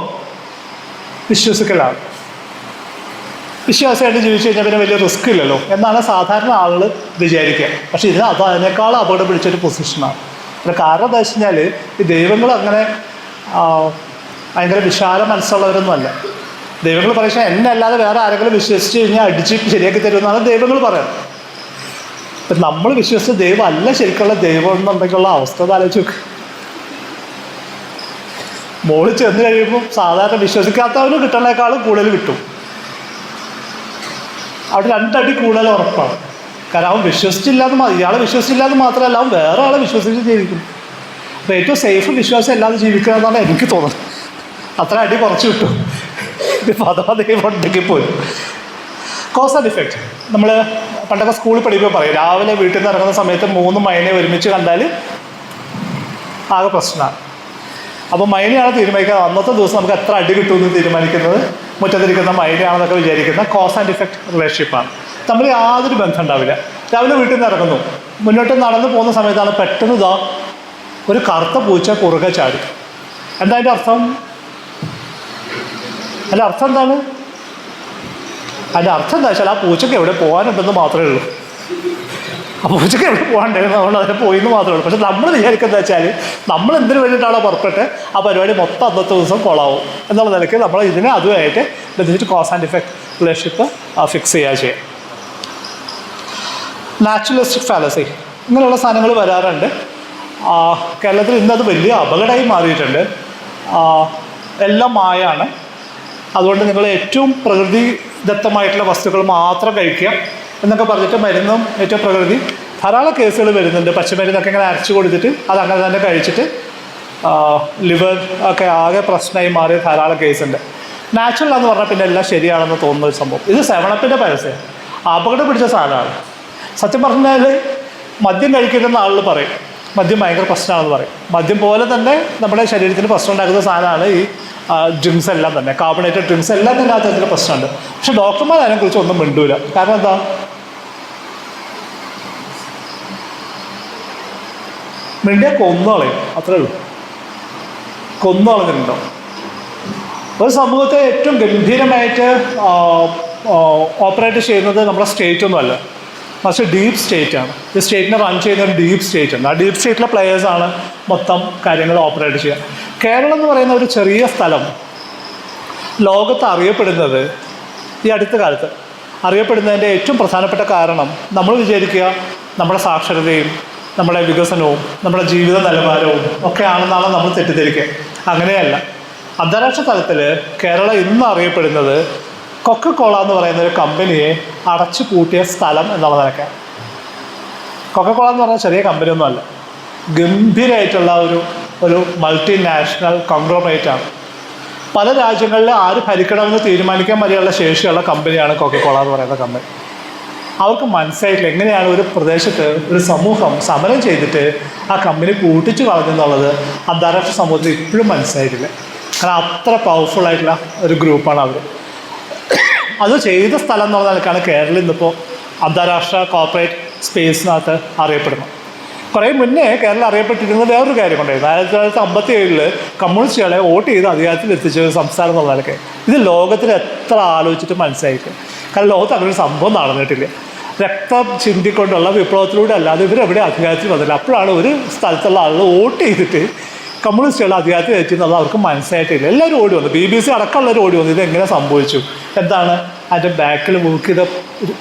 വിശ്വസിക്കലാണ്. വിശ്വാസമായിട്ട് ജീവിച്ചു കഴിഞ്ഞാൽ പിന്നെ വലിയ റിസ്ക് ഇല്ലല്ലോ എന്നാണ് സാധാരണ ആളുകൾ വിചാരിക്കുക. പക്ഷേ ഇതിന് അതിനേക്കാളും അപകടം പിടിച്ചൊരു പൊസിഷനാണ്. അതിന് കാരണം എന്താ വെച്ച് കഴിഞ്ഞാൽ ഈ ദൈവങ്ങൾ അങ്ങനെ ഭയങ്കര വിശാല മനസ്സുള്ളവരൊന്നുമല്ല. ദൈവങ്ങൾ പറയുക എന്നെ അല്ലാതെ വേറെ ആരെങ്കിലും വിശ്വസിച്ച് കഴിഞ്ഞാൽ അടിച്ച് ശരിയാക്കി തരുമെന്നാണ് ദൈവങ്ങൾ പറയുന്നത്. ഇപ്പം നമ്മൾ വിശ്വസിച്ച ദൈവം അല്ല ശരിക്കുള്ള ദൈവം എന്നുണ്ടെങ്കിലുള്ള അവസ്ഥ ആലോചിച്ച് നോക്ക്. മോളിൽ ചെന്ന് കഴിയുമ്പോൾ സാധാരണ വിശ്വസിക്കാത്തവന് കിട്ടുന്നതിനേക്കാളും കൂടുതൽ കിട്ടും. അവിടെ 2 അടി കൂടുതൽ ഉറപ്പാണ്. കാരണം അവൻ വിശ്വസിച്ചില്ലാതെ ഇയാളെ വിശ്വസിച്ചില്ലാതെ മാത്രമല്ല അവൻ വേറെ ആളെ വിശ്വസിച്ച് ജീവിക്കും. അപ്പോൾ ഏറ്റവും സേഫ് വിശ്വാസം അല്ലാതെ ജീവിക്കുക എന്നാണ് എനിക്ക് തോന്നുന്നത്. അത്ര അടി കുറച്ച് കിട്ടും ഇപ്പോൾ അഥവാ ദൈവം ഉണ്ടെങ്കിൽ പോലും. കോസ് ആൻഡ് ഇഫക്റ്റ് നമ്മൾ പണ്ടൊക്കെ സ്കൂളിൽ പഠിക്കുമ്പോൾ പറയും, രാവിലെ വീട്ടിൽ നിന്ന് ഇറങ്ങുന്ന സമയത്ത് 3 മൈനെ ഒരുമിച്ച് കണ്ടാൽ ആകെ പ്രശ്നമാണ്. അപ്പോൾ മൈനയാണ് തീരുമാനിക്കുക. അന്നത്തെ ദിവസം നമുക്ക് എത്ര അടി കിട്ടുമെന്ന് തീരുമാനിക്കുന്നത് മുറ്റത്തിരിക്കുന്ന മൈനയാണെന്നൊക്കെ വിചാരിക്കുന്ന കോസ് ആൻഡ് ഇഫക്റ്റ് റിലേഷൻഷിപ്പാണ്. തമ്മിൽ യാതൊരു ബന്ധം ഉണ്ടാവില്ല. രാവിലെ വീട്ടിൽ നിന്ന് ഇറങ്ങുന്നു, മുന്നോട്ട് നടന്നു പോകുന്ന സമയത്താണ് പെട്ടെന്ന് ഒരു കറുത്ത പൂച്ച കുറുകെ ചാടി. എന്താ അതിൻ്റെ അർത്ഥം? അതിൻ്റെ അർത്ഥം എന്താണ്? അതിൻ്റെ അർത്ഥം എന്താ വെച്ചാൽ ആ പൂച്ചയ്ക്ക് എവിടെ പോകാനുണ്ടെന്ന് മാത്രമേ ഉള്ളൂ. ആ പൂച്ചയ്ക്ക് എവിടെ പോകാണ്ടായിരുന്നു, അതുകൊണ്ട് അതിനെ പോയിന്ന് മാത്രമേ ഉള്ളൂ. പക്ഷെ നമ്മൾ വിചാരിക്കുന്നത് വെച്ചാൽ നമ്മൾ എന്തിനു വേണ്ടിയിട്ടാണോ പുറപ്പെട്ട് ആ പരിപാടി മൊത്തം അന്നത്തെ ദിവസം കൊളാവും എന്നുള്ള നിലയ്ക്ക് നമ്മൾ ഇതിനെ അതുമായിട്ട് ബന്ധിച്ചിട്ട് cause and effect relationship fix ചെയ്യുക ചെയ്യാം. നാച്ചുറലിസ്റ്റിക് ഫാലസി ഇങ്ങനെയുള്ള സാധനങ്ങൾ വരാറുണ്ട്. കേരളത്തിൽ ഇന്നത് വലിയ അപകടമായി മാറിയിട്ടുണ്ട്. എല്ലാം മായാണ്, അതുകൊണ്ട് നിങ്ങൾ ഏറ്റവും പ്രകൃതിദത്തമായിട്ടുള്ള വസ്തുക്കൾ മാത്രം കഴിക്കുക എന്നൊക്കെ പറഞ്ഞിട്ട് മരുന്നും ഏറ്റവും പ്രകൃതി ധാരാളം കേസുകൾ വരുന്നുണ്ട്. പച്ചമരുന്നൊക്കെ ഇങ്ങനെ അരച്ചു കൊടുത്തിട്ട് അത് അങ്ങനെ തന്നെ കഴിച്ചിട്ട് ലിവർ ഒക്കെ ആകെ പ്രശ്നമായി മാറിയ ധാരാളം കേസുണ്ട്. നാച്ചുറൽ എന്ന് പറഞ്ഞാൽ പിന്നെ എല്ലാം ശരിയാണെന്ന് തോന്നുന്ന ഒരു സംഭവം. ഇത് 7-Upൻ്റെ പരസ്യം അപകടം പിടിച്ച സാധനമാണ്. സത്യം പറഞ്ഞാൽ മദ്യം കഴിക്കരുതെന്ന് ആളുകൾ പറയും, മദ്യം ഭയങ്കര പ്രശ്നമാണെന്ന് പറയും. മദ്യം പോലെ തന്നെ നമ്മുടെ ശരീരത്തിന് പ്രശ്നം ഉണ്ടാക്കുന്ന സാധനമാണ് ഈ ഡ്രിങ്ക്സ് എല്ലാം തന്നെ. കാർബണേറ്റഡ് ഡ്രിങ്ക്സ് എല്ലാം തന്നെ അതിന് പ്രശ്നമുണ്ട്. പക്ഷെ ഡോക്ടർമാർ അതിനെക്കുറിച്ച് ഒന്നും മിണ്ടൂല. കാരണം എന്താ, മിണ്ടിയ കൊന്നുകളയും, അത്രേ ഉള്ളൂ. കൊന്നുകളഞ്ഞിട്ടുണ്ടോ? ഒരു സമൂഹത്തെ ഏറ്റവും ഗംഭീരമായിട്ട് ഓപ്പറേറ്റ് ചെയ്യുന്നത് നമ്മുടെ സ്റ്റേറ്റൊന്നുമല്ല, മറിച്ച് ഡീപ്പ് സ്റ്റേറ്റാണ്. ഈ സ്റ്റേറ്റിനെ റൺ ചെയ്യുന്ന ഒരു ഡീപ്പ് സ്റ്റേറ്റ് ഉണ്ട്. ആ ഡീപ്പ് സ്റ്റേറ്റിലെ പ്ലെയേഴ്സാണ് മൊത്തം കാര്യങ്ങൾ ഓപ്പറേറ്റ് ചെയ്യുക. കേരളം എന്ന് പറയുന്ന ഒരു ചെറിയ സ്ഥലം ലോകത്ത് അറിയപ്പെടുന്നത് ഈ അടുത്ത കാലത്ത് അറിയപ്പെടുന്നതിൻ്റെ ഏറ്റവും പ്രധാനപ്പെട്ട കാരണം നമ്മൾ വിചാരിക്കുക നമ്മുടെ സാക്ഷരതയും നമ്മുടെ വികസനവും നമ്മുടെ ജീവിത നിലവാരവും ഒക്കെ ആണെന്നാണ് നമ്മൾ തെറ്റിദ്ധരിക്കുക. അങ്ങനെയല്ല. അന്താരാഷ്ട്ര തലത്തിൽ കേരളം ഇന്ന് അറിയപ്പെടുന്നത് കൊക്കക്കോള എന്ന് പറയുന്ന ഒരു കമ്പനിയെ അടച്ചു പൂട്ടിയ സ്ഥലം എന്നുള്ളതൊക്കെ. കൊക്കക്കോള എന്ന് പറഞ്ഞാൽ ചെറിയ കമ്പനിയൊന്നുമല്ല, ഗംഭീരമായിട്ടുള്ള ഒരു മൾട്ടിനാഷണൽ കോൺഗ്ലോമറേറ്റാണ്. പല രാജ്യങ്ങളിൽ ആര് ഭരിക്കണമെന്ന് തീരുമാനിക്കാൻ വരെയുള്ള ശേഷിയുള്ള കമ്പനിയാണ് കൊക്കക്കോള എന്ന് പറയുന്ന കമ്പനി. അവർക്ക് മനസ്സിലായിട്ടില്ല എങ്ങനെയാണ് ഒരു പ്രദേശത്ത് ഒരു സമൂഹം സമരം ചെയ്തിട്ട് ആ കമ്പനി പൂട്ടിച്ചു കളഞ്ഞെന്നുള്ളത്. അന്താരാഷ്ട്ര സമൂഹത്തിൽ ഇപ്പോഴും മനസ്സിലായിട്ടില്ല. കാരണം അത്ര പവർഫുള്ളായിട്ടുള്ള ഒരു ഗ്രൂപ്പാണ് അവർ. അത് ചെയ്ത സ്ഥലം എന്നുള്ള നിലക്കാണ് കേരളം ഇന്നിപ്പോൾ അന്താരാഷ്ട്ര കോർപ്പറേറ്റ് സ്പേസിനകത്ത് അറിയപ്പെടുന്നത്. കുറേ മുന്നേ കേരളം അറിയപ്പെട്ടിരുന്നത് വേറൊരു കാര്യം കൊണ്ടായിരുന്നു. 1957 കമ്മ്യൂണിസ്റ്റുകളെ വോട്ട് ചെയ്ത് അധികാരത്തിൽ എത്തിച്ച ഒരു സംസ്ഥാനം എന്നുള്ള നിലയ്ക്ക്. ഇത് ലോകത്തിൽ എത്ര ആലോചിച്ചിട്ട് മനസ്സിലായിട്ട്. കാരണം ലോകത്ത് അങ്ങനെ ഒരു സംഭവം നടന്നിട്ടില്ല. രക്തം ചിന്തിക്കൊണ്ടുള്ള വിപ്ലവത്തിലൂടെ അല്ലാതെ ഇവരെവിടെ അധികാരത്തിൽ വന്നില്ല. അപ്പോഴാണ് ഒരു സ്ഥലത്തുള്ള ആളുകൾ വോട്ട് ചെയ്തിട്ട് കമ്മ്യൂണിസ്റ്റുകൾ അധികാരത്തിൽ എത്തിയെന്നുള്ളത് അവർക്ക് മനസ്സിലായിട്ടില്ല. എല്ലാവരും ഓടി വന്നു, BBC അടക്കമുള്ളവർ ഓടി വന്നു, ഇതെങ്ങനെ സംഭവിച്ചു, എന്താണ് അതിൻ്റെ ബാക്കിൽ മൂക്കിയത്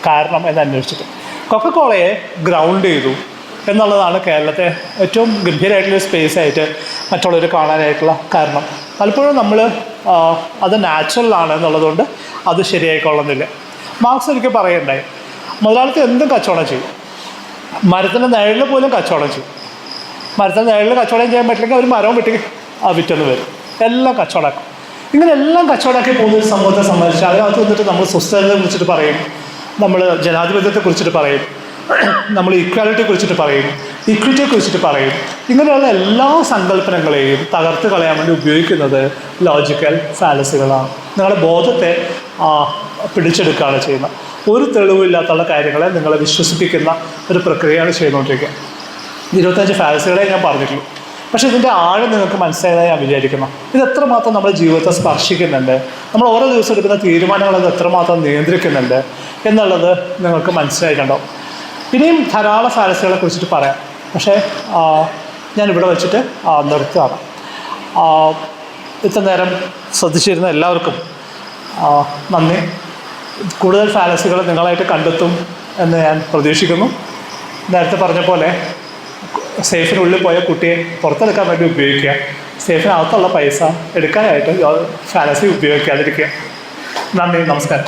കാരണം എന്ന് അന്വേഷിച്ചിട്ട്. കൊക്കക്കോളയെ ഗ്രൗണ്ട് ചെയ്തു എന്നുള്ളതാണ് കേരളത്തെ ഏറ്റവും ഗംഭീരമായിട്ടുള്ള സ്പേസ് ആയിട്ട് മറ്റുള്ളവർ കാണാനായിട്ടുള്ള കാരണം. പലപ്പോഴും നമ്മൾ അത് നാച്ചുറലാണ് എന്നുള്ളതുകൊണ്ട് അത് ശരിയായിക്കൊള്ളുന്നില്ല. മാർക്സ് ഒരിക്കൽ പറയുണ്ടായി, മുതലാളിത്തം എന്തും കച്ചവടം ചെയ്യും, മരത്തിൻ്റെ നിഴലിൽ പോലും കച്ചവടം ചെയ്യും. മരത്തിൻ്റെ നിഴലിൽ കച്ചവടം ചെയ്യാൻ പറ്റില്ലെങ്കിൽ അവർ മരവും വെട്ടി വിറ്റെന്ന് വരും, എല്ലാം കച്ചവടമാക്കും. ഇങ്ങനെ എല്ലാം കച്ചവടമാക്കി പോകുന്ന ഒരു സമൂഹത്തെ സംബന്ധിച്ച് അതിനകത്ത് വന്നിട്ട് നമ്മൾ സുസ്ഥിരതയെ കുറിച്ചിട്ട് പറയും, നമ്മൾ ജനാധിപത്യത്തെ കുറിച്ചിട്ട് പറയും, നമ്മൾ ഈക്വാലിറ്റിയെ കുറിച്ചിട്ട് പറയും, ഇക്വിറ്റിയെ കുറിച്ചിട്ട് പറയും. ഇങ്ങനെയുള്ള എല്ലാ സങ്കല്പനങ്ങളെയും തകർത്ത് കളയാൻ വേണ്ടി ഉപയോഗിക്കുന്നത് ലോജിക്കൽ ഫാലസികളാണ്. നിങ്ങളുടെ ബോധത്തെ പിടിച്ചെടുക്കുകയാണ് ചെയ്യുന്നത്. ഒരു തെളിവില്ലാത്തുള്ള കാര്യങ്ങളെ നിങ്ങളെ വിശ്വസിപ്പിക്കുന്ന ഒരു പ്രക്രിയയാണ് ചെയ്തുകൊണ്ടിരിക്കുക. 25 ഫാലസികളെ ഞാൻ പറഞ്ഞിട്ടുള്ളൂ. പക്ഷേ ഇതിൻ്റെ ആഴം നിങ്ങൾക്ക് മനസ്സിലായതായി ഞാൻ വിചാരിക്കുന്നു. ഇത് എത്രമാത്രം നമ്മുടെ ജീവിതത്തെ സ്പർശിക്കുന്നുണ്ട്, നമ്മൾ ഓരോ ദിവസം എടുക്കുന്ന തീരുമാനങ്ങൾ അത് എത്രമാത്രം നിയന്ത്രിക്കുന്നുണ്ട് എന്നുള്ളത് നിങ്ങൾക്ക് മനസ്സിലായിട്ടുണ്ടാവും. ഇനിയും ധാരാളം ഫാലസികളെ കുറിച്ചിട്ട് പറയാം, പക്ഷേ ഞാനിവിടെ വെച്ചിട്ട് നിർത്തുകയാണ്. ഇത്ര നേരം ശ്രദ്ധിച്ചിരുന്ന എല്ലാവർക്കും നന്ദി. കൂടുതൽ ഫാലസികൾ നിങ്ങളായിട്ട് കണ്ടെത്തും എന്ന് ഞാൻ പ്രതീക്ഷിക്കുന്നു. നേരത്തെ പറഞ്ഞ പോലെ സേഫിനുള്ളിൽ പോയ കുട്ടിയെ പുറത്തെടുക്കാൻ വേണ്ടി ഉപയോഗിക്കുക, സേഫിനകത്തുള്ള പൈസ എടുക്കാനായിട്ട് ഫാലസി ഉപയോഗിക്കാതിരിക്കുക. നന്ദി, നമസ്കാരം.